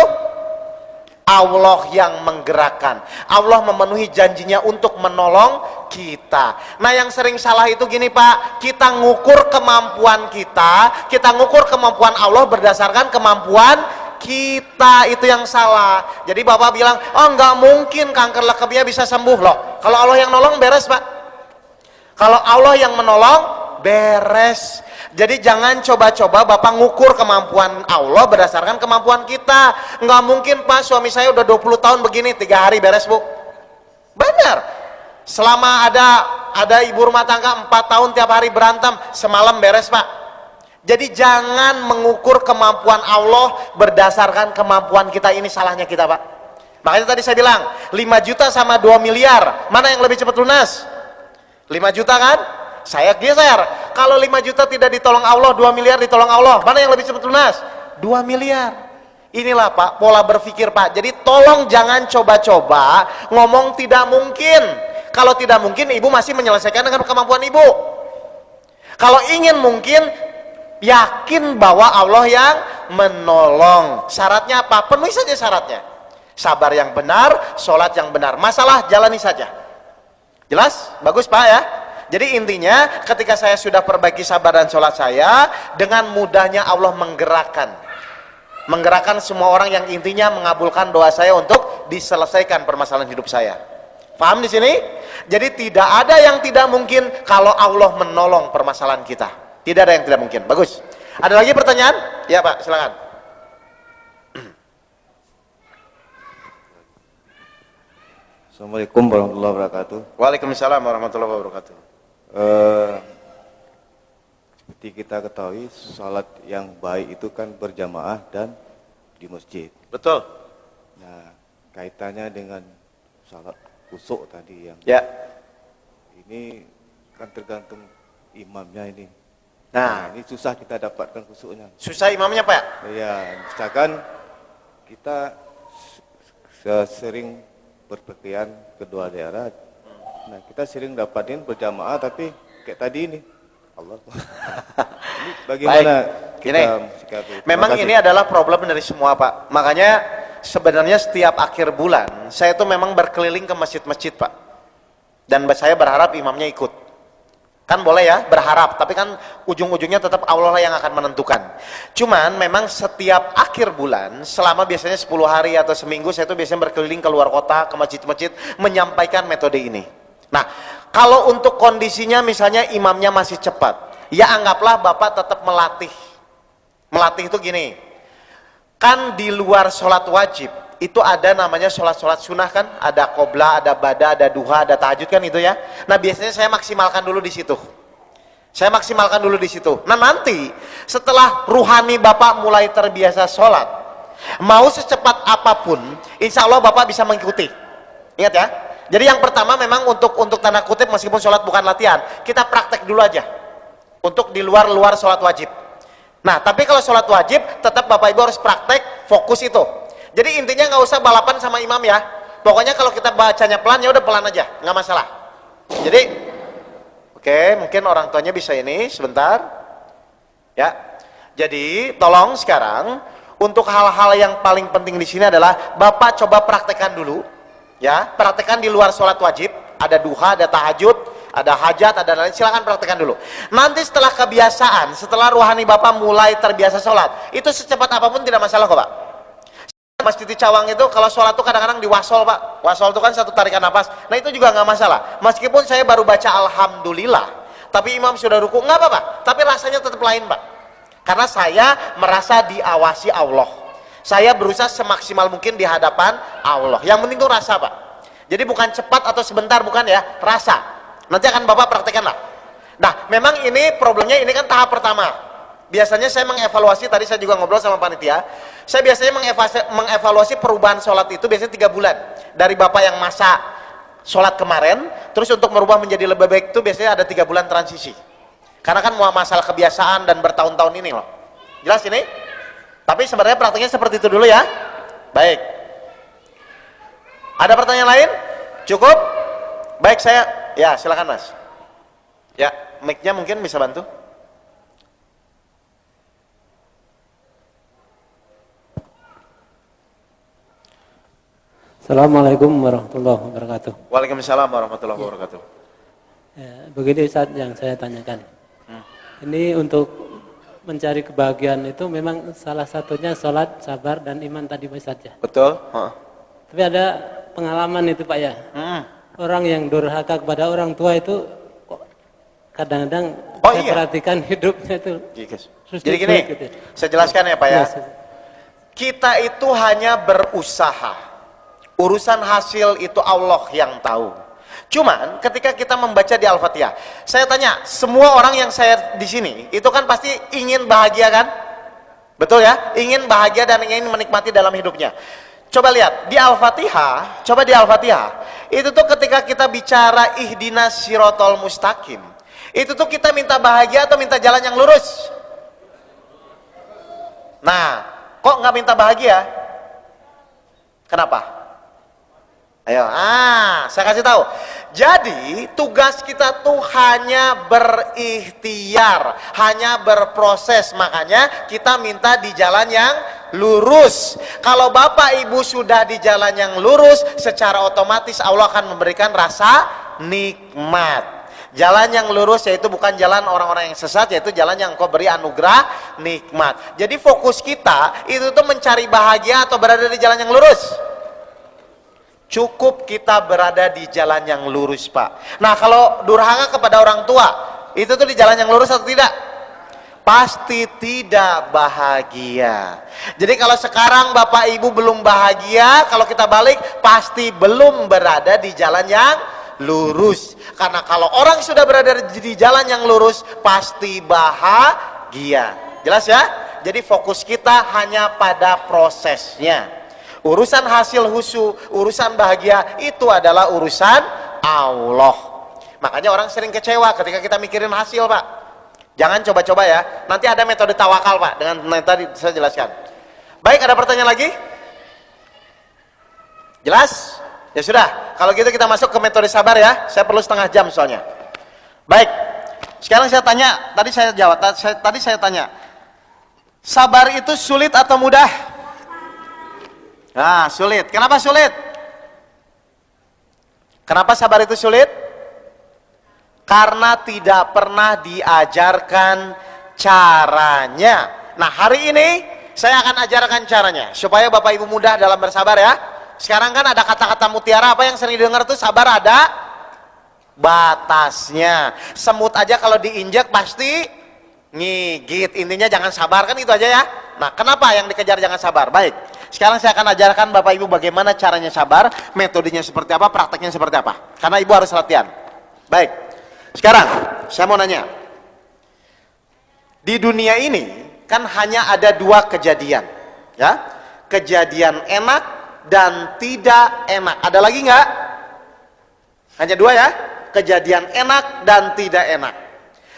Speaker 2: Allah yang menggerakkan. Allah memenuhi janjinya untuk menolong kita. Nah, yang sering salah itu gini Pak, kita ngukur kemampuan kita ngukur kemampuan Allah berdasarkan kemampuan kita, itu yang salah. Jadi Bapak bilang, oh nggak mungkin kanker leukemia bisa sembuh loh. Kalau Allah yang nolong beres Pak. Kalau Allah yang menolong beres. Jadi jangan coba-coba Bapak ngukur kemampuan Allah berdasarkan kemampuan kita. Nggak mungkin Pak, suami saya udah 20 tahun begini, 3 hari beres Bu. Benar. Selama ada ibu rumah tangga 4 tahun tiap hari berantem, semalam beres Pak. Jadi jangan mengukur kemampuan Allah berdasarkan kemampuan kita, ini salahnya kita Pak. Makanya tadi saya bilang, 5 juta sama 2 miliar, mana yang lebih cepat lunas? 5 juta kan? Saya geser, kalau 5 juta tidak ditolong Allah, 2 miliar ditolong Allah, mana yang lebih cepat lunas? 2 miliar. Inilah Pak, pola berpikir Pak. Jadi tolong jangan coba-coba ngomong tidak mungkin. Kalau tidak mungkin, ibu masih menyelesaikan dengan kemampuan ibu. Kalau ingin mungkin, yakin bahwa Allah yang menolong. Syaratnya apa? Penuhi saja syaratnya. Sabar yang benar, sholat yang benar. Masalah jalani saja. Jelas? Bagus Pak ya? Jadi intinya ketika saya sudah perbaiki sabar dan sholat saya, dengan mudahnya Allah menggerakkan semua orang yang intinya mengabulkan doa saya untuk diselesaikan permasalahan hidup saya. Paham di sini? Jadi tidak ada yang tidak mungkin kalau Allah menolong permasalahan kita. Tidak ada yang tidak mungkin. Bagus. Ada lagi pertanyaan? Ya Pak, silakan.
Speaker 7: Assalamualaikum warahmatullahi wabarakatuh.
Speaker 2: Waalaikumsalam warahmatullahi wabarakatuh.
Speaker 7: Seperti kita ketahui, salat yang baik itu kan berjamaah dan di masjid.
Speaker 2: Betul.
Speaker 7: Nah, kaitannya dengan salat khusuk tadi yang ini kan tergantung imamnya ini. Nah, ini susah kita dapatkan khusuknya.
Speaker 2: Susah imamnya Pak?
Speaker 7: Ya, misalkan kita sering berpergian ke dua daerah. Nah, kita sering dapatin berjamaah, tapi kayak tadi ini, Allah. Ini bagaimana kita sikapi?
Speaker 2: Memang ini adalah problem dari semua Pak. Makanya sebenarnya setiap akhir bulan, saya tuh memang berkeliling ke masjid-masjid Pak. Dan saya berharap imamnya ikut. Kan boleh ya, berharap. Tapi kan ujung-ujungnya tetap Allah yang akan menentukan. Cuman memang setiap akhir bulan, selama biasanya 10 hari atau seminggu, saya tuh biasanya berkeliling ke luar kota, ke masjid-masjid, menyampaikan metode ini. Nah, kalau untuk kondisinya misalnya imamnya masih cepat, ya anggaplah Bapak tetap melatih. Melatih itu gini, kan di luar sholat wajib, itu ada namanya sholat-sholat sunnah kan, ada qobla, ada bada, ada duha, ada tahajud kan itu ya. Nah biasanya saya maksimalkan dulu di situ. Nah nanti setelah ruhani Bapak mulai terbiasa sholat, mau secepat apapun, insya Allah Bapak bisa mengikuti. Ingat ya. Jadi yang pertama memang untuk tanda kutip meskipun sholat bukan latihan, kita praktek dulu aja untuk di luar sholat wajib. Nah tapi kalau sholat wajib tetap Bapak Ibu harus praktek, fokus itu. Jadi intinya nggak usah balapan sama imam ya. Pokoknya kalau kita bacanya pelan ya udah pelan aja, nggak masalah. Jadi oke, mungkin orang tuanya bisa ini sebentar ya. Jadi tolong sekarang untuk hal-hal yang paling penting di sini adalah Bapak coba praktekkan dulu. Ya, praktekkan di luar sholat wajib, ada duha, ada tahajud, ada hajat, ada lain, silakan praktekkan dulu. Nanti setelah kebiasaan, setelah ruhani Bapak mulai terbiasa sholat, itu secepat apapun tidak masalah kok Pak. Masjid di Cawang itu kalau sholat tuh kadang-kadang di wasol Pak. Wasol itu kan satu tarikan nafas. Nah itu juga nggak masalah. Meskipun saya baru baca Alhamdulillah, tapi imam sudah ruku, nggak apa-apa. Tapi rasanya tetap lain Pak. Karena saya merasa diawasi Allah. Saya berusaha semaksimal mungkin di hadapan Allah. Yang penting tuh rasa Pak. Jadi bukan cepat atau sebentar, bukan ya, rasa. Nanti akan Bapak praktekkan lah. Nah memang ini problemnya, ini kan tahap pertama. Biasanya saya mengevaluasi, tadi saya juga ngobrol sama panitia, saya biasanya mengevaluasi perubahan sholat itu biasanya 3 bulan. Dari Bapak yang masa sholat kemarin, terus untuk merubah menjadi lebih baik itu biasanya ada 3 bulan transisi. Karena kan mau masalah kebiasaan dan bertahun-tahun ini loh. Jelas ini? Tapi sebenarnya praktiknya seperti itu dulu ya. Baik. Ada pertanyaan lain? Cukup? Baik, saya, ya silakan Mas. Ya, mic-nya mungkin bisa bantu.
Speaker 8: Assalamualaikum warahmatullahi wabarakatuh.
Speaker 2: Waalaikumsalam warahmatullahi wabarakatuh.
Speaker 8: Ya, begini Ustaz yang saya tanyakan. Ini untuk mencari kebahagiaan itu memang salah satunya sholat, sabar, dan iman tadi Ustaz ya.
Speaker 2: Betul.
Speaker 8: Tapi ada pengalaman itu Pak ya. Orang yang durhaka kepada orang tua itu kadang-kadang saya perhatikan hidupnya itu.
Speaker 2: Jadi gini, gitu. Saya jelaskan ya Pak ya. Kita itu hanya berusaha. Urusan hasil itu Allah yang tahu. Cuman ketika kita membaca di Al-Fatihah, saya tanya, semua orang yang saya di sini itu kan pasti ingin bahagia kan? Betul ya? Ingin bahagia dan ingin menikmati dalam hidupnya. Coba lihat di Al-Fatihah, itu tuh ketika kita bicara ihdinas sirotol mustaqim, itu tuh kita minta bahagia atau minta jalan yang lurus? Nah, kok nggak minta bahagia? Kenapa? Ayo, saya kasih tahu. Jadi tugas kita tuh hanya berikhtiar, hanya berproses. Makanya kita minta di jalan yang lurus. Kalau Bapak Ibu sudah di jalan yang lurus, secara otomatis Allah akan memberikan rasa nikmat. Jalan yang lurus yaitu bukan jalan orang-orang yang sesat, yaitu jalan yang Engkau beri anugerah nikmat. Jadi fokus kita itu tuh mencari bahagia atau berada di jalan yang lurus. Cukup kita berada di jalan yang lurus Pak. Nah kalau durhaka kepada orang tua, itu tuh di jalan yang lurus atau tidak? Pasti tidak bahagia. Jadi kalau sekarang Bapak Ibu belum bahagia, kalau kita balik pasti belum berada di jalan yang lurus. Karena kalau orang sudah berada di jalan yang lurus, pasti bahagia. Jelas ya? Jadi fokus kita hanya pada prosesnya. Urusan hasil husu, urusan bahagia itu adalah urusan Allah. Makanya orang sering kecewa ketika kita mikirin hasil Pak. Jangan coba-coba ya. Nanti ada metode tawakal Pak, dengan yang tadi saya jelaskan. Baik, ada pertanyaan lagi? Jelas? Ya sudah, kalau gitu kita masuk ke metode sabar ya. Saya perlu setengah jam soalnya. Baik, sekarang saya tanya, tadi saya jawab, tadi saya tanya, sabar itu sulit atau mudah? Nah, sulit. Kenapa sulit? Kenapa sabar itu sulit? Karena tidak pernah diajarkan caranya. Nah, hari ini saya akan ajarkan caranya supaya Bapak Ibu mudah dalam bersabar ya. Sekarang kan ada kata-kata mutiara, apa yang sering didengar tuh sabar ada batasnya. Semut aja kalau diinjak pasti ngigit. Intinya jangan sabar, kan itu aja ya. Nah, kenapa yang dikejar jangan sabar? Baik. Sekarang saya akan ajarkan Bapak Ibu bagaimana caranya sabar, metodenya seperti apa, prakteknya seperti apa. Karena Ibu harus latihan. Baik. Sekarang saya mau nanya. Di dunia ini kan hanya ada 2 kejadian, ya. Kejadian enak dan tidak enak. Ada lagi nggak? Hanya 2 ya. Kejadian enak dan tidak enak.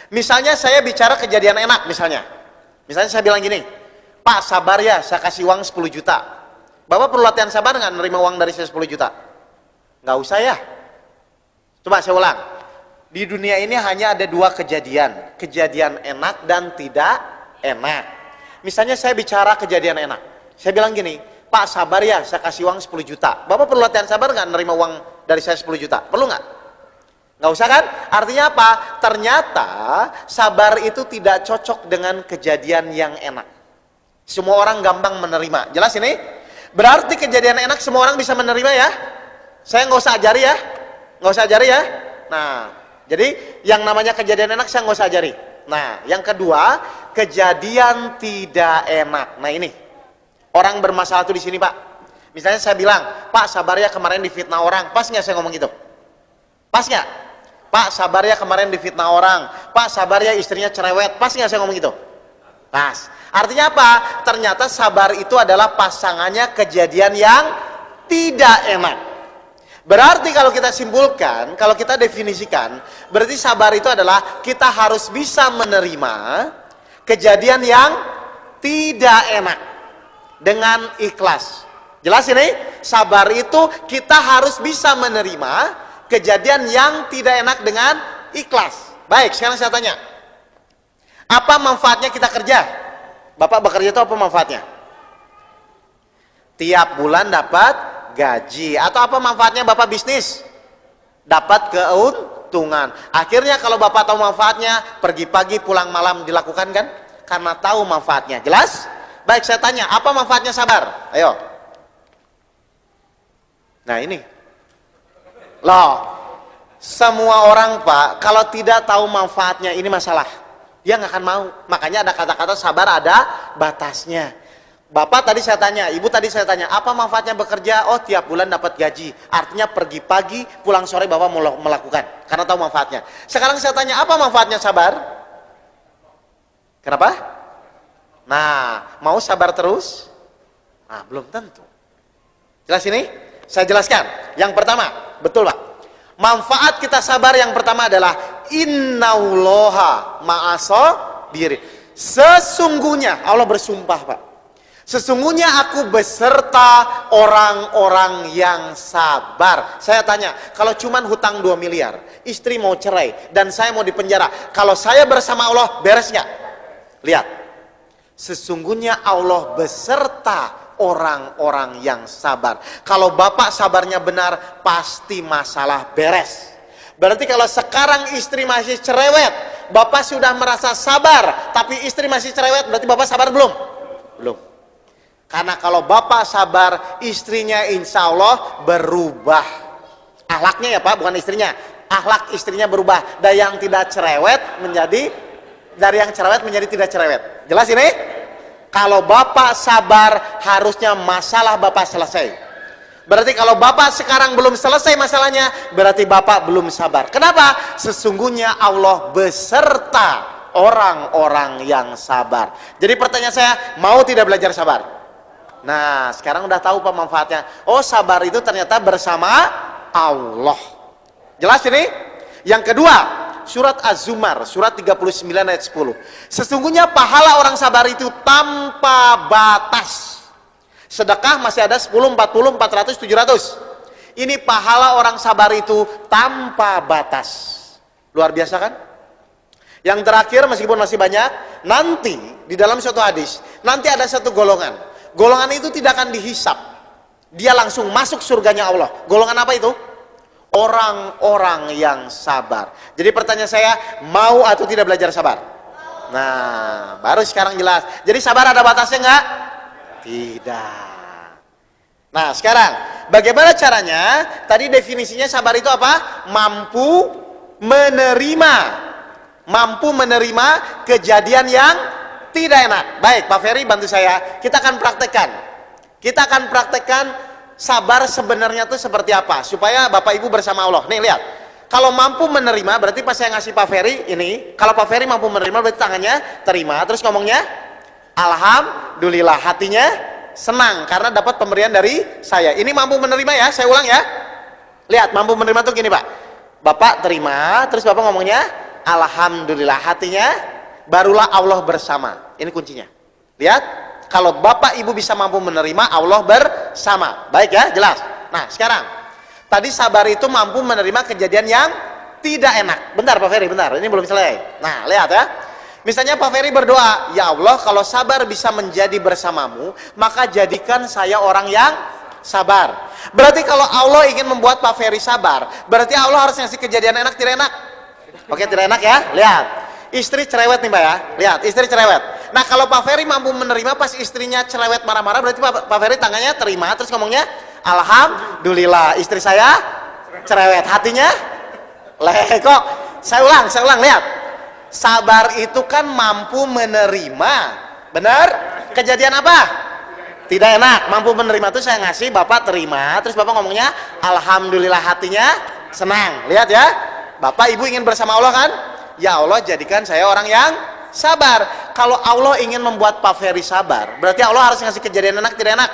Speaker 2: Misalnya saya bicara kejadian enak misalnya. Misalnya saya bilang gini, Pak sabar ya, saya kasih uang 10 juta. Bapak perlu latihan sabar nggak nerima uang dari saya 10 juta? Nggak usah ya. Coba saya ulang. Di dunia ini hanya ada 2 kejadian. Kejadian enak dan tidak enak. Misalnya saya bicara kejadian enak. Saya bilang gini, Pak sabar ya, saya kasih uang 10 juta. Bapak perlu latihan sabar nggak nerima uang dari saya 10 juta? Perlu nggak? Nggak usah kan? Artinya apa? Ternyata sabar itu tidak cocok dengan kejadian yang enak. Semua orang gampang menerima. Jelas ini? Berarti kejadian enak semua orang bisa menerima ya? Saya nggak usah ajari ya? Nggak usah ajari ya? Nah, jadi yang namanya kejadian enak saya nggak usah ajari. Nah, yang kedua, kejadian tidak enak. Nah ini, orang bermasalah tuh di sini Pak. Misalnya saya bilang, Pak sabar ya kemarin difitnah orang. Pas nggak saya ngomong gitu? Pas nggak? Pak sabar ya kemarin difitnah orang. Pak sabar ya istrinya cerewet. Pas nggak saya ngomong gitu? Pas. Artinya apa? Ternyata sabar itu adalah pasangannya kejadian yang tidak enak. Berarti kalau kita simpulkan, kalau kita definisikan, berarti sabar itu adalah kita harus bisa menerima kejadian yang tidak enak dengan ikhlas. Jelas ini? Sabar itu kita harus bisa menerima kejadian yang tidak enak dengan ikhlas. Baik, sekarang saya tanya. Apa manfaatnya kita kerja? Bapak bekerja itu apa manfaatnya? Tiap bulan dapat gaji. Atau apa manfaatnya Bapak bisnis? Dapat keuntungan. Akhirnya kalau Bapak tahu manfaatnya, pergi pagi pulang malam dilakukan kan? Karena tahu manfaatnya. Jelas? Baik, saya tanya, apa manfaatnya sabar? Ayo. Nah ini. Loh, semua orang Pak, kalau tidak tahu manfaatnya, ini masalah. Dia nggak akan mau. Makanya ada kata-kata sabar ada batasnya. Bapak tadi saya tanya, ibu tadi saya tanya, apa manfaatnya bekerja? Oh, tiap bulan dapat gaji. Artinya pergi pagi, pulang sore Bapak mau melakukan. Karena tahu manfaatnya. Sekarang saya tanya, apa manfaatnya sabar? Kenapa? Nah, mau sabar terus? Nah, belum tentu. Jelas ini? Saya jelaskan. Yang pertama, betul Pak. Manfaat kita sabar yang pertama adalah innallaha ma'as-sabirin. Sesungguhnya, Allah bersumpah Pak. Sesungguhnya aku beserta orang-orang yang sabar. Saya tanya, kalau cuman hutang 2 miliar, istri mau cerai, dan saya mau dipenjara, kalau saya bersama Allah, beres nggak? Lihat. Sesungguhnya Allah beserta orang-orang yang sabar. Kalau Bapak sabarnya benar, pasti masalah beres. Berarti kalau sekarang istri masih cerewet, Bapak sudah merasa sabar, tapi istri masih cerewet, berarti Bapak sabar belum? Belum. Karena kalau Bapak sabar, istrinya insya Allah berubah. Akhlaknya ya Pak, bukan istrinya. Akhlak istrinya berubah. Dari yang tidak cerewet menjadi tidak cerewet. Jelas ini? Kalau Bapak sabar, harusnya masalah Bapak selesai. Berarti kalau Bapak sekarang belum selesai masalahnya, berarti Bapak belum sabar. Kenapa? Sesungguhnya Allah beserta orang-orang yang sabar. Jadi pertanyaan saya, mau tidak belajar sabar? Nah, sekarang udah tahu Pak manfaatnya. Oh, sabar itu ternyata bersama Allah. Jelas ini? Yang kedua, surat Az-Zumar, surat 39 ayat 10. Sesungguhnya pahala orang sabar itu tanpa batas. Sedekah masih ada 10, 40, 400, 700. Ini pahala orang sabar itu tanpa batas. Luar biasa kan? Yang terakhir, meskipun masih banyak, nanti di dalam suatu hadis, nanti ada satu golongan. Golongan itu tidak akan dihisap. Dia langsung masuk surganya Allah. Golongan apa itu? Orang-orang yang sabar. Jadi pertanyaan saya, mau atau tidak belajar sabar? Nah, baru sekarang jelas. Jadi sabar ada batasnya enggak? Tidak. Nah, sekarang bagaimana caranya? Tadi definisinya sabar itu apa? Mampu menerima. Mampu menerima kejadian yang tidak enak. Baik, Pak Ferry bantu saya. Kita akan praktekkan. Kita akan praktekkan sabar sebenarnya itu seperti apa, supaya Bapak Ibu bersama Allah. Nih lihat, kalau mampu menerima, berarti pas saya ngasih Pak Ferry ini, kalau Pak Ferry mampu menerima, berarti tangannya terima, terus ngomongnya alhamdulillah, hatinya senang karena dapat pemberian dari saya. Ini mampu menerima ya, saya ulang ya. Lihat, mampu menerima tuh gini Pak. Bapak terima, terus Bapak ngomongnya alhamdulillah, hatinya barulah Allah bersama. Ini kuncinya. Lihat, kalau Bapak Ibu bisa mampu menerima, Allah bersama. Baik ya, jelas. Nah, sekarang tadi sabar itu mampu menerima kejadian yang tidak enak. Bentar Pak Ferry, bentar. Ini belum selesai. Nah, lihat ya. Misalnya Pak Ferry berdoa, ya Allah, kalau sabar bisa menjadi bersamamu, maka jadikan saya orang yang sabar. Berarti kalau Allah ingin membuat Pak Ferry sabar, berarti Allah harus ngasih kejadian enak, tidak enak. Oke, tidak enak ya. Lihat. Istri cerewet nih Mbak ya. Lihat, istri cerewet. Nah kalau Pak Ferry mampu menerima pas istrinya cerewet marah-marah, berarti Pak Ferry tangannya terima, terus ngomongnya alhamdulillah istri saya cerewet, hatinya lekok. Saya ulang, lihat. Sabar itu kan mampu menerima, benar? Kejadian apa? Tidak enak, mampu menerima itu saya ngasih, Bapak terima, terus Bapak ngomongnya alhamdulillah, hatinya senang. Lihat ya, Bapak Ibu ingin bersama Allah kan? Ya Allah jadikan saya orang yang sabar. Kalau Allah ingin membuat Pak Ferry sabar, berarti Allah harus ngasih kejadian enak, tidak enak?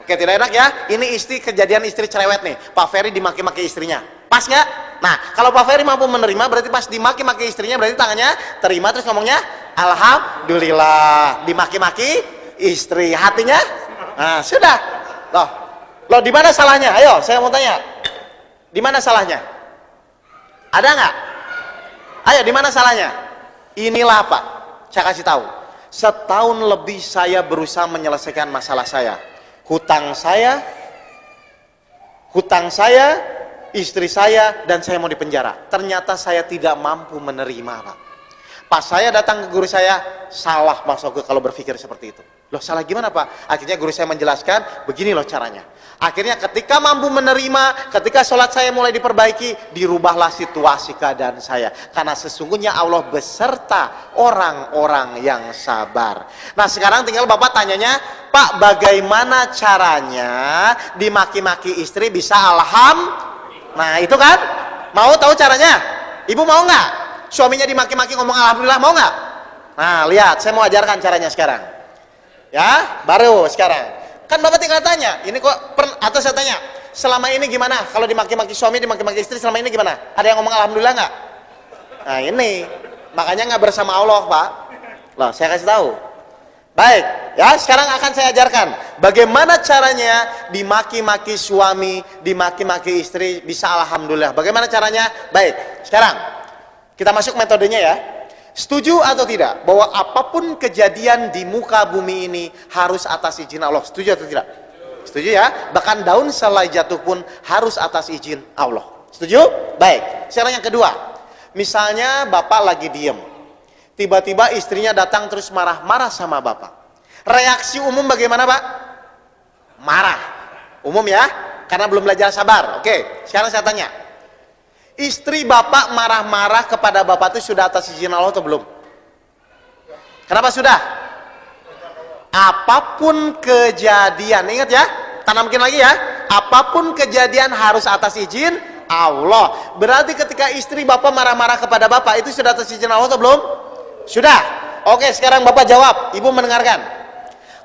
Speaker 2: Oke, tidak enak ya. Ini kejadian istri cerewet nih, Pak Ferry dimaki-maki istrinya, pas nggak? Nah kalau Pak Ferry mampu menerima, berarti pas dimaki-maki istrinya, berarti tangannya terima, terus ngomongnya alhamdulillah, dimaki-maki istri, hatinya nah sudah. Loh di mana salahnya? Ayo saya mau tanya, di mana salahnya? Ada nggak? Ayo di mana salahnya? Inilah Pak, saya kasih tahu. Setahun lebih saya berusaha menyelesaikan masalah saya. Hutang saya, istri saya, dan saya mau dipenjara. Ternyata saya tidak mampu menerima Pak. Pas saya datang ke guru saya, salah Mas Oge kalau berpikir seperti itu. Loh salah gimana Pak? Akhirnya guru saya menjelaskan, begini loh caranya. Akhirnya ketika mampu menerima, ketika sholat saya mulai diperbaiki, dirubahlah situasi keadaan saya. Karena sesungguhnya Allah beserta orang-orang yang sabar. Nah sekarang tinggal Bapak tanyanya, Pak bagaimana caranya dimaki-maki istri bisa Nah itu kan? Mau tahu caranya? Ibu mau nggak? Suaminya dimaki-maki ngomong alhamdulillah, mau nggak? Nah lihat, saya mau ajarkan caranya sekarang. Ya, baru sekarang. Kan Bapak tinggal tanya, ini kok atau saya tanya, selama ini gimana? Kalau dimaki-maki suami, dimaki-maki istri, selama ini gimana? Ada yang ngomong alhamdulillah nggak? Nah ini, makanya nggak bersama Allah Pak. Loh, saya kasih tahu. Baik, ya sekarang akan saya ajarkan bagaimana caranya dimaki-maki suami, dimaki-maki istri bisa alhamdulillah. Bagaimana caranya? Baik, sekarang kita masuk metodenya ya. Setuju atau tidak bahwa apapun kejadian di muka bumi ini harus atas izin Allah? Setuju atau tidak? Setuju ya? Bahkan daun selai jatuh pun harus atas izin Allah. Setuju? Baik. Sekarang yang kedua. Misalnya Bapak lagi diem. Tiba-tiba istrinya datang terus marah-marah sama Bapak. Reaksi umum bagaimana Pak? Marah. Umum ya? Karena belum belajar sabar. Oke, sekarang saya tanya. Istri Bapak marah-marah kepada Bapak itu sudah atas izin Allah atau belum? Kenapa sudah? Apapun kejadian, ingat ya, tanamkan lagi ya, apapun kejadian harus atas izin Allah. Berarti ketika istri Bapak marah-marah kepada Bapak itu sudah atas izin Allah atau belum? Sudah. Oke, sekarang Bapak jawab, Ibu mendengarkan.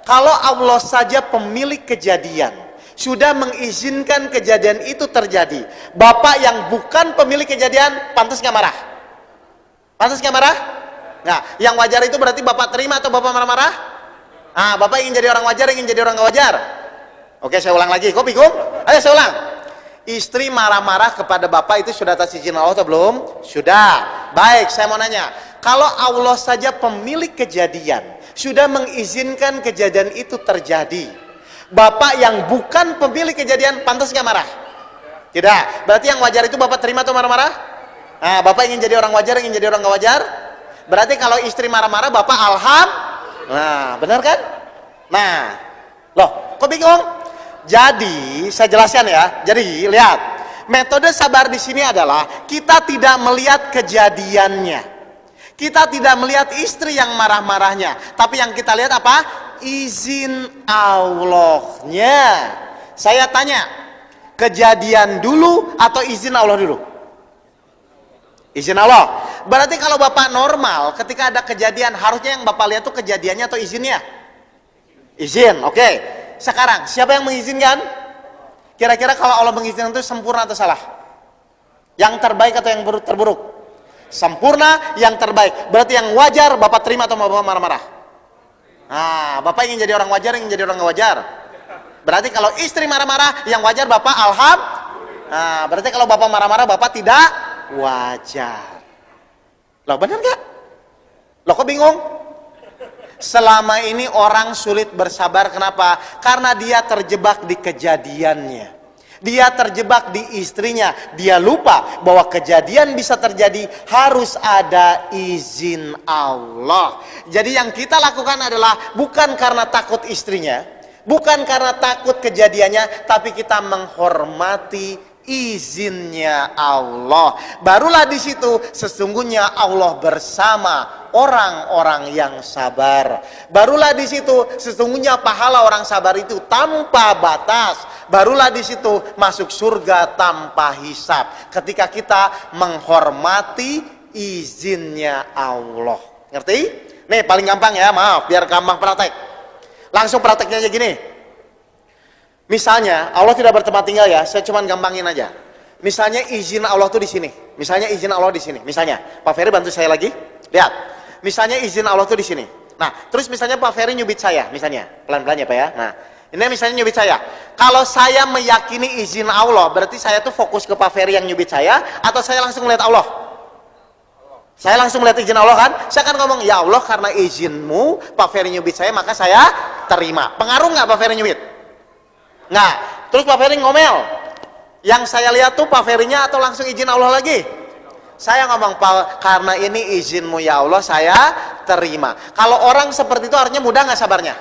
Speaker 2: Kalau Allah saja pemilik kejadian sudah mengizinkan kejadian itu terjadi, Bapak yang bukan pemilik kejadian pantas nggak marah? Pantas nggak marah? Nah, yang wajar itu berarti Bapak terima atau Bapak marah-marah? Ah, Bapak ingin jadi orang wajar, ingin jadi orang nggak wajar? Oke, saya ulang lagi. Kok bingung? Ayo saya ulang. Istri marah-marah kepada Bapak itu sudah atas izin Allah atau belum? Sudah. Baik, saya mau nanya. Kalau Allah saja pemilik kejadian sudah mengizinkan kejadian itu terjadi, Bapak yang bukan pemilik kejadian pantas nggak marah? Tidak. Berarti yang wajar itu Bapak terima atau marah-marah? Nah, Bapak ingin jadi orang wajar, ingin jadi orang nggak wajar? Berarti kalau istri marah-marah, Bapak nah, benar kan? Nah, loh, kok bingung? Jadi, saya jelaskan ya. Jadi, lihat. Metode sabar di sini adalah kita tidak melihat kejadiannya. Kita tidak melihat istri yang marah-marahnya. Tapi yang kita lihat apa? Izin Allahnya. Saya tanya, kejadian dulu atau izin Allah dulu? Izin Allah. Berarti kalau Bapak normal, ketika ada kejadian, harusnya yang Bapak lihat itu kejadiannya atau izinnya? Izin, oke. Sekarang, siapa yang mengizinkan? Kira-kira kalau Allah mengizinkan itu sempurna atau salah? Yang terbaik atau yang terburuk? Sempurna, yang terbaik. Berarti yang wajar Bapak terima atau Bapak marah-marah? Nah, Bapak ingin jadi orang wajar, ingin jadi orang nggak wajar? Berarti kalau istri marah-marah, yang wajar Bapak nah, berarti kalau Bapak marah-marah, Bapak tidak wajar. Loh, benar nggak? Loh, kok bingung? Selama ini orang sulit bersabar, kenapa? Karena dia terjebak di kejadiannya. Dia terjebak di istrinya. Dia lupa bahwa kejadian bisa terjadi harus ada izin Allah. Jadi yang kita lakukan adalah bukan karena takut istrinya, bukan karena takut kejadiannya, tapi kita menghormati izinnya Allah. Barulah di situ sesungguhnya Allah bersama orang-orang yang sabar. Barulah di situ sesungguhnya pahala orang sabar itu tanpa batas. Barulah di situ masuk surga tanpa hisab. Ketika kita menghormati izinnya Allah. Ngerti? Nih paling gampang ya, maaf biar gampang praktek. Langsung prakteknya aja gini. Misalnya Allah tidak bertempat tinggal ya, saya cuma gampangin aja. Misalnya izin Allah tuh di sini. Misalnya izin Allah di sini. Misalnya, Pak Ferry bantu saya lagi. Lihat. Misalnya izin Allah tuh di sini. Nah, terus misalnya Pak Ferry nyubit saya, misalnya. Pelan-pelan ya, Pak ya. Nah, ini misalnya nyubit saya. Kalau saya meyakini izin Allah, berarti saya tuh fokus ke Pak Ferry yang nyubit saya, atau saya langsung melihat Allah? Saya langsung melihat izin Allah kan? Saya akan ngomong, ya Allah karena izinmu Pak Ferry nyubit saya, maka saya terima. Pengaruh nggak Pak Ferry nyubit? Nggak. Terus Pak Ferry ngomel. Yang saya lihat tuh Pak Ferry-nya atau langsung izin Allah lagi? Saya ngomong, karena ini izinmu ya Allah, saya terima. Kalau orang seperti itu artinya mudah nggak sabarnya?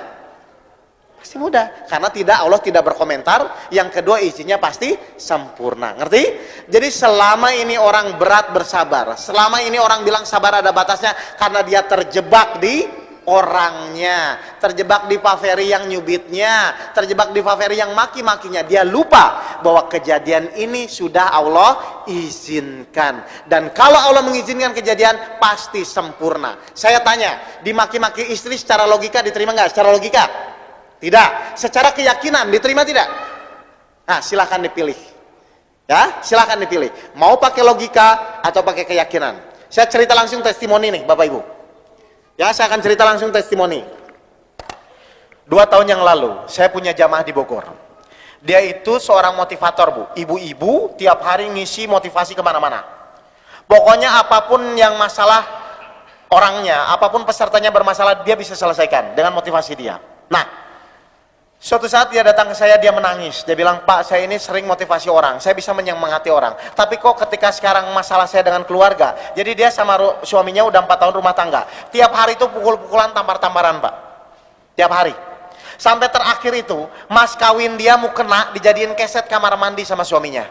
Speaker 2: Pasti mudah. Karena Allah tidak berkomentar. Yang kedua izinnya pasti sempurna. Ngerti? Jadi selama ini orang berat bersabar. Selama ini orang bilang sabar ada batasnya. Karena dia terjebak di orangnya, terjebak di Pak Ferry yang nyubitnya, terjebak di Pak Ferry yang maki-makinya. Dia lupa bahwa kejadian ini sudah Allah izinkan. Dan kalau Allah mengizinkan kejadian, pasti sempurna. Saya tanya, dimaki-maki istri secara logika diterima nggak? Secara logika? Tidak. Secara keyakinan diterima tidak? Nah, silahkan dipilih. Ya, silahkan dipilih. Mau pakai logika atau pakai keyakinan? Saya cerita langsung testimoni nih, Bapak Ibu. Ya, saya akan cerita langsung testimoni. 2 tahun yang lalu, saya punya jamaah di Bogor. Dia itu seorang motivator, Bu. Ibu-ibu tiap hari ngisi motivasi kemana-mana. Pokoknya apapun yang masalah orangnya, apapun pesertanya bermasalah, dia bisa selesaikan dengan motivasi dia. Nah, suatu saat dia datang ke saya, dia menangis. Dia bilang, Pak, saya ini sering motivasi orang, saya bisa menyemangati orang. Tapi kok ketika sekarang masalah saya dengan keluarga, jadi dia sama suaminya udah 4 tahun rumah tangga. Tiap hari itu pukul-pukulan, tampar-tamparan, Pak. Tiap hari. Sampai terakhir itu, mas kawin dia mau kena, dijadiin keset kamar mandi sama suaminya.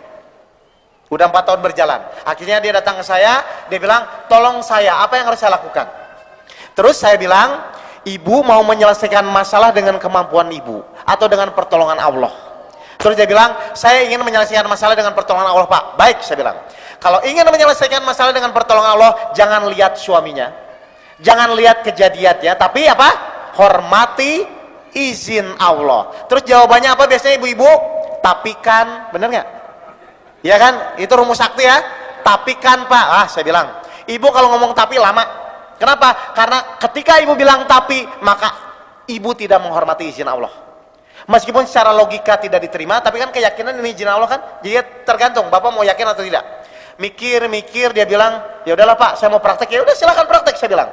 Speaker 2: Udah 4 tahun berjalan. Akhirnya dia datang ke saya, dia bilang, tolong saya, apa yang harus saya lakukan? Terus saya bilang, ibu mau menyelesaikan masalah dengan kemampuan ibu atau dengan pertolongan Allah? Terus dia bilang, saya ingin menyelesaikan masalah dengan pertolongan Allah, Pak. Baik, saya bilang. Kalau ingin menyelesaikan masalah dengan pertolongan Allah, jangan lihat suaminya, jangan lihat kejadiannya, tapi apa? Hormati izin Allah. Terus jawabannya apa biasanya ibu-ibu? Tapi kan, bener nggak? Ya kan? Itu rumus sakti ya. Tapi kan, Pak. Ah, saya bilang, ibu kalau ngomong tapi lama. Kenapa? Karena ketika ibu bilang tapi, maka ibu tidak menghormati izin Allah. Meskipun secara logika tidak diterima, tapi kan keyakinan ini izin Allah kan. Jadi tergantung, Bapak mau yakin atau tidak. Mikir-mikir, dia bilang, ya udahlah Pak, saya mau praktek. Ya udah silakan praktek, saya bilang.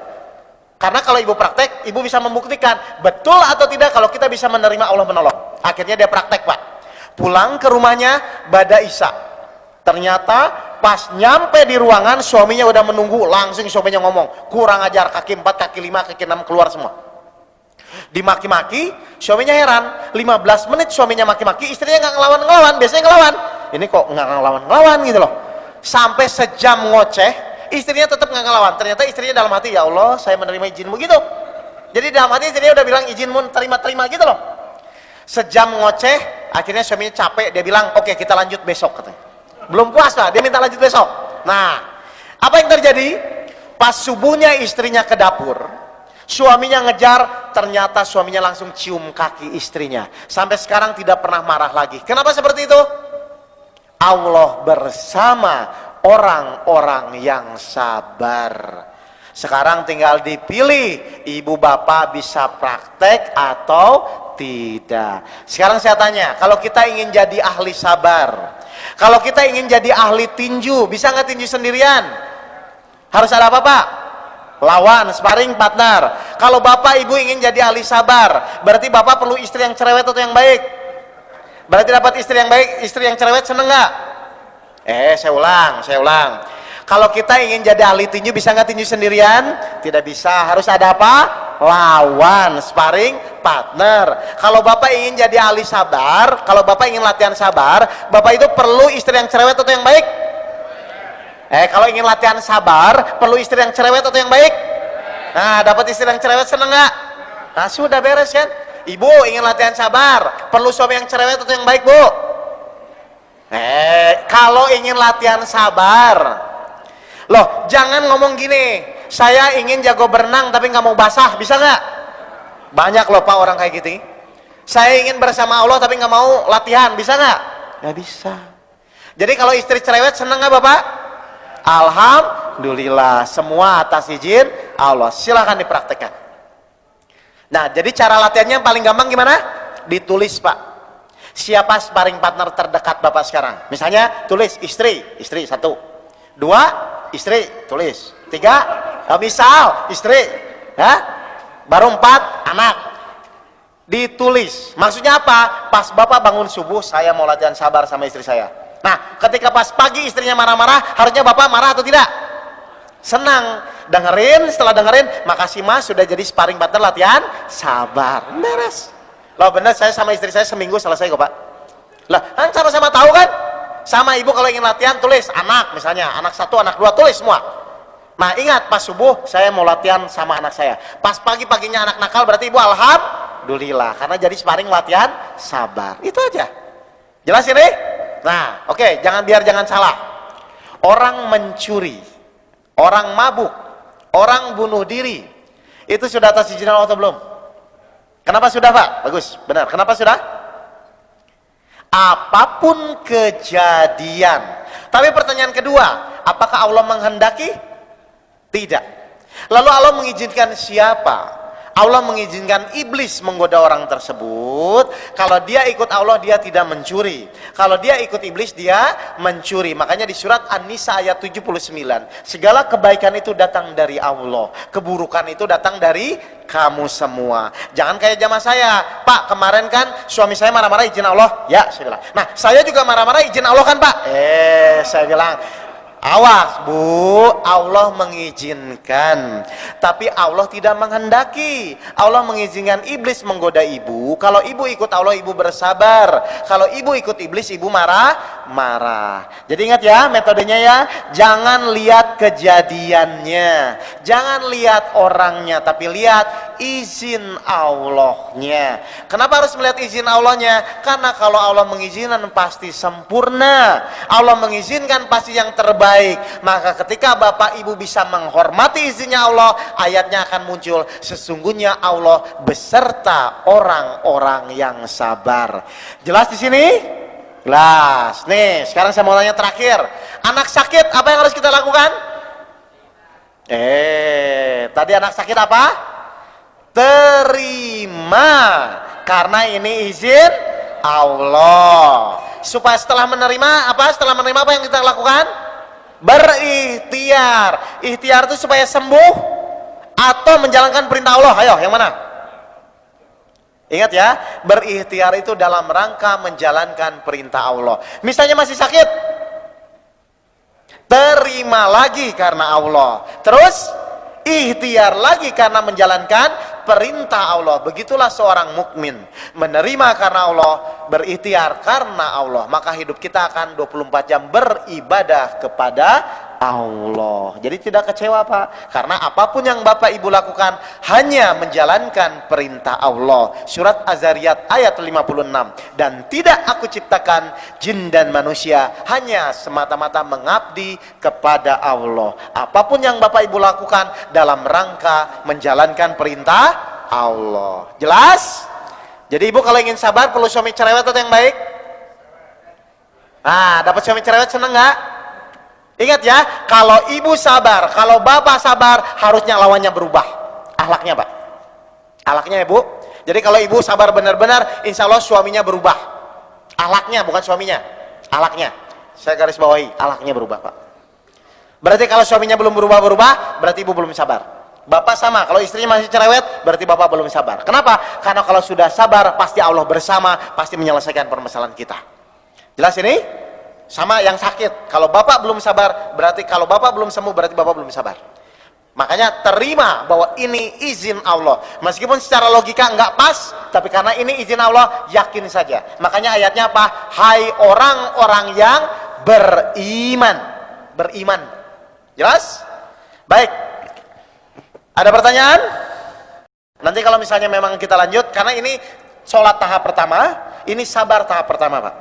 Speaker 2: Karena kalau ibu praktek, ibu bisa membuktikan betul atau tidak kalau kita bisa menerima Allah menolong. Akhirnya dia praktek, Pak. Pulang ke rumahnya, bada isya. Ternyata pas nyampe di ruangan, suaminya udah menunggu. Langsung suaminya ngomong, kurang ajar, kaki 4, kaki 5, kaki 6 keluar semua. Dimaki-maki, suaminya heran. 15 menit suaminya maki-maki, istrinya nggak ngelawan-ngelawan. Biasanya ngelawan, ini kok nggak ngelawan-ngelawan gitu loh. Sampai sejam ngoceh, istrinya tetap nggak ngelawan. Ternyata istrinya dalam hati, ya Allah, saya menerima izinmu gitu. Jadi dalam hati istrinya udah bilang, izinmu terima-terima gitu loh. Sejam ngoceh, akhirnya suaminya capek, dia bilang, oke, kita lanjut besok katanya. Belum puas lah, dia minta lanjut besok. Nah, apa yang terjadi? Pas subuhnya istrinya ke dapur, suaminya ngejar, ternyata suaminya langsung cium kaki istrinya. Sampai sekarang tidak pernah marah lagi. Kenapa seperti itu? Allah bersama orang-orang yang sabar. Sekarang tinggal dipilih, ibu bapak bisa praktek atau tidak. Sekarang saya tanya, kalau kita ingin jadi ahli sabar, kalau kita ingin jadi ahli tinju, bisa nggak tinju sendirian? Harus ada apa, Pak? Lawan, sparring partner. Kalau bapak ibu ingin jadi ahli sabar, berarti bapak perlu istri yang cerewet atau yang baik? Berarti dapat istri yang baik, istri yang cerewet, seneng nggak? Saya ulang. Kalau kita ingin jadi ahli tinju, bisa nggak tinju sendirian? Tidak bisa, harus ada apa? Lawan, sparring partner. Kalau Bapak ingin jadi ahli sabar, kalau Bapak ingin latihan sabar, Bapak itu perlu istri yang cerewet atau yang baik? Kalau ingin latihan sabar, perlu istri yang cerewet atau yang baik? Nah, dapat istri yang cerewet, seneng nggak? Nah, sudah beres kan? Ibu ingin latihan sabar, perlu suami yang cerewet atau yang baik, Bu? Kalau ingin latihan sabar, loh, jangan ngomong gini, saya ingin jago berenang tapi nggak mau basah, bisa nggak? Banyak loh Pak orang kayak gitu. Saya ingin bersama Allah tapi nggak mau latihan, bisa nggak? Nggak bisa. Jadi kalau istri cerewet seneng nggak Bapak? Alhamdulillah, semua atas izin Allah. Silahkan dipraktekkan. Nah, jadi cara latihannya yang paling gampang gimana? Ditulis Pak. Siapa sparring partner terdekat Bapak sekarang? Misalnya tulis istri 1. 2, istri, tulis. 3, misal istri, ya. Baru 4, anak. Ditulis. Maksudnya apa? Pas Bapak bangun subuh, saya mau latihan sabar sama istri saya. Nah, ketika pas pagi istrinya marah-marah, harusnya Bapak marah atau tidak? Senang. Dengerin, setelah dengerin, makasih Mas sudah jadi sparring partner latihan sabar. Beres. Loh bener, saya sama istri saya seminggu selesai kok Pak. Lah, kan sama-sama tahu kan? Sama ibu kalau ingin latihan tulis anak, misalnya anak 1, anak 2, tulis semua. Nah ingat, pas subuh saya mau latihan sama anak saya, pas pagi-paginya anak nakal, berarti ibu alhamdulillah karena jadi sparring latihan sabar. Itu aja. Jelas ini? Nah oke, jangan salah. Orang mencuri, orang mabuk, orang bunuh diri, itu sudah atas izin Allah atau belum? Kenapa sudah Pak? Bagus, benar. Kenapa sudah? Apapun kejadian. Tapi pertanyaan kedua, apakah Allah menghendaki? Tidak. Lalu Allah mengizinkan siapa? Allah mengizinkan iblis menggoda orang tersebut. Kalau dia ikut Allah, dia tidak mencuri. Kalau dia ikut iblis, dia mencuri. Makanya di surat An-Nisa ayat 79, segala kebaikan itu datang dari Allah, keburukan itu datang dari kamu semua. Jangan kayak zaman saya, Pak, kemarin kan suami saya marah-marah izin Allah. Ya, saya bilang. Nah, saya juga marah-marah izin Allah kan, Pak? Saya bilang, awas Bu, Allah mengizinkan, tapi Allah tidak menghendaki. Allah mengizinkan iblis menggoda ibu. Kalau ibu ikut Allah, ibu bersabar. Kalau ibu ikut iblis, ibu marah. Jadi ingat ya metodenya ya. Jangan lihat kejadiannya, jangan lihat orangnya, tapi lihat izin Allahnya. Kenapa harus melihat izin Allahnya? Karena kalau Allah mengizinkan pasti sempurna. Allah mengizinkan pasti yang terbaik. Maka ketika Bapak Ibu bisa menghormati izinnya Allah, ayatnya akan muncul, sesungguhnya Allah beserta orang-orang yang sabar. Jelas di sini? Jelas. Nih, sekarang saya mau tanya terakhir. Anak sakit, apa yang harus kita lakukan? Tadi anak sakit apa? Terima, karena ini izin Allah. Supaya setelah menerima apa? Setelah menerima apa yang kita lakukan? Berikhtiar. Ikhtiar itu supaya sembuh atau menjalankan perintah Allah. Ayo, yang mana? Ingat ya, berikhtiar itu dalam rangka menjalankan perintah Allah. Misalnya masih sakit, terima lagi karena Allah. Terus ikhtiar lagi karena menjalankan perintah Allah. Begitulah seorang mukmin, menerima karena Allah, berikhtiar karena Allah, maka hidup kita akan 24 jam beribadah kepada Allah. Jadi tidak kecewa Pak, karena apapun yang Bapak Ibu lakukan hanya menjalankan perintah Allah. Surat Az-Zariyat ayat 56. Dan tidak aku ciptakan jin dan manusia hanya semata-mata mengabdi kepada Allah. Apapun yang Bapak Ibu lakukan dalam rangka menjalankan perintah Allah. Jelas? Jadi ibu kalau ingin sabar perlu suami cerewet atau yang baik? Nah, dapat suami cerewet seneng nggak? Ingat ya, kalau ibu sabar, kalau bapak sabar, harusnya lawannya berubah. Akhlaknya Pak. Akhlaknya ibu. Jadi kalau ibu sabar benar-benar, insya Allah suaminya berubah. Akhlaknya, bukan suaminya. Akhlaknya. Saya garis bawahi, akhlaknya berubah Pak. Berarti kalau suaminya belum berubah-berubah, berarti ibu belum sabar. Bapak sama, kalau istrinya masih cerewet, berarti bapak belum sabar. Kenapa? Karena kalau sudah sabar, pasti Allah bersama, pasti menyelesaikan permasalahan kita. Jelas ini? Sama yang sakit. Kalau bapak belum sabar, berarti kalau bapak belum sembuh, berarti bapak belum sabar. Makanya terima bahwa ini izin Allah. Meskipun secara logika nggak pas, tapi karena ini izin Allah, yakin saja. Makanya ayatnya apa? Hai orang-orang yang beriman. Beriman. Jelas? Baik. Ada pertanyaan? Nanti kalau misalnya memang kita lanjut, karena ini sholat tahap pertama, ini sabar tahap pertama, Pak.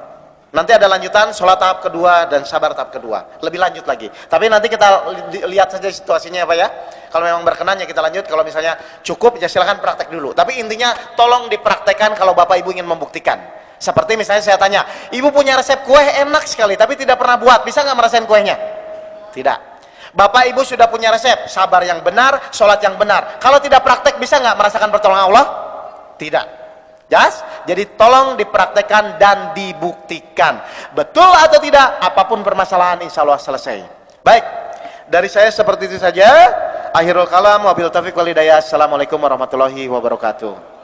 Speaker 2: Nanti ada lanjutan sholat tahap kedua dan sabar tahap kedua. Lebih lanjut lagi. Tapi nanti kita lihat saja situasinya, Pak ya. Kalau memang berkenan ya kita lanjut. Kalau misalnya cukup ya silahkan praktek dulu. Tapi intinya tolong dipraktekkan kalau Bapak Ibu ingin membuktikan. Seperti misalnya saya tanya, Ibu punya resep kue enak sekali, tapi tidak pernah buat. Bisa nggak merasain kuenya? Tidak. Bapak Ibu sudah punya resep, sabar yang benar, sholat yang benar. Kalau tidak praktek, bisa nggak merasakan pertolongan Allah? Tidak. Yes? Jadi tolong dipraktekkan dan dibuktikan. Betul atau tidak, apapun permasalahan insya Allah selesai. Baik, dari saya seperti itu saja. Akhirul kalam, wabil taufiq wal hidayah. Assalamualaikum warahmatullahi wabarakatuh.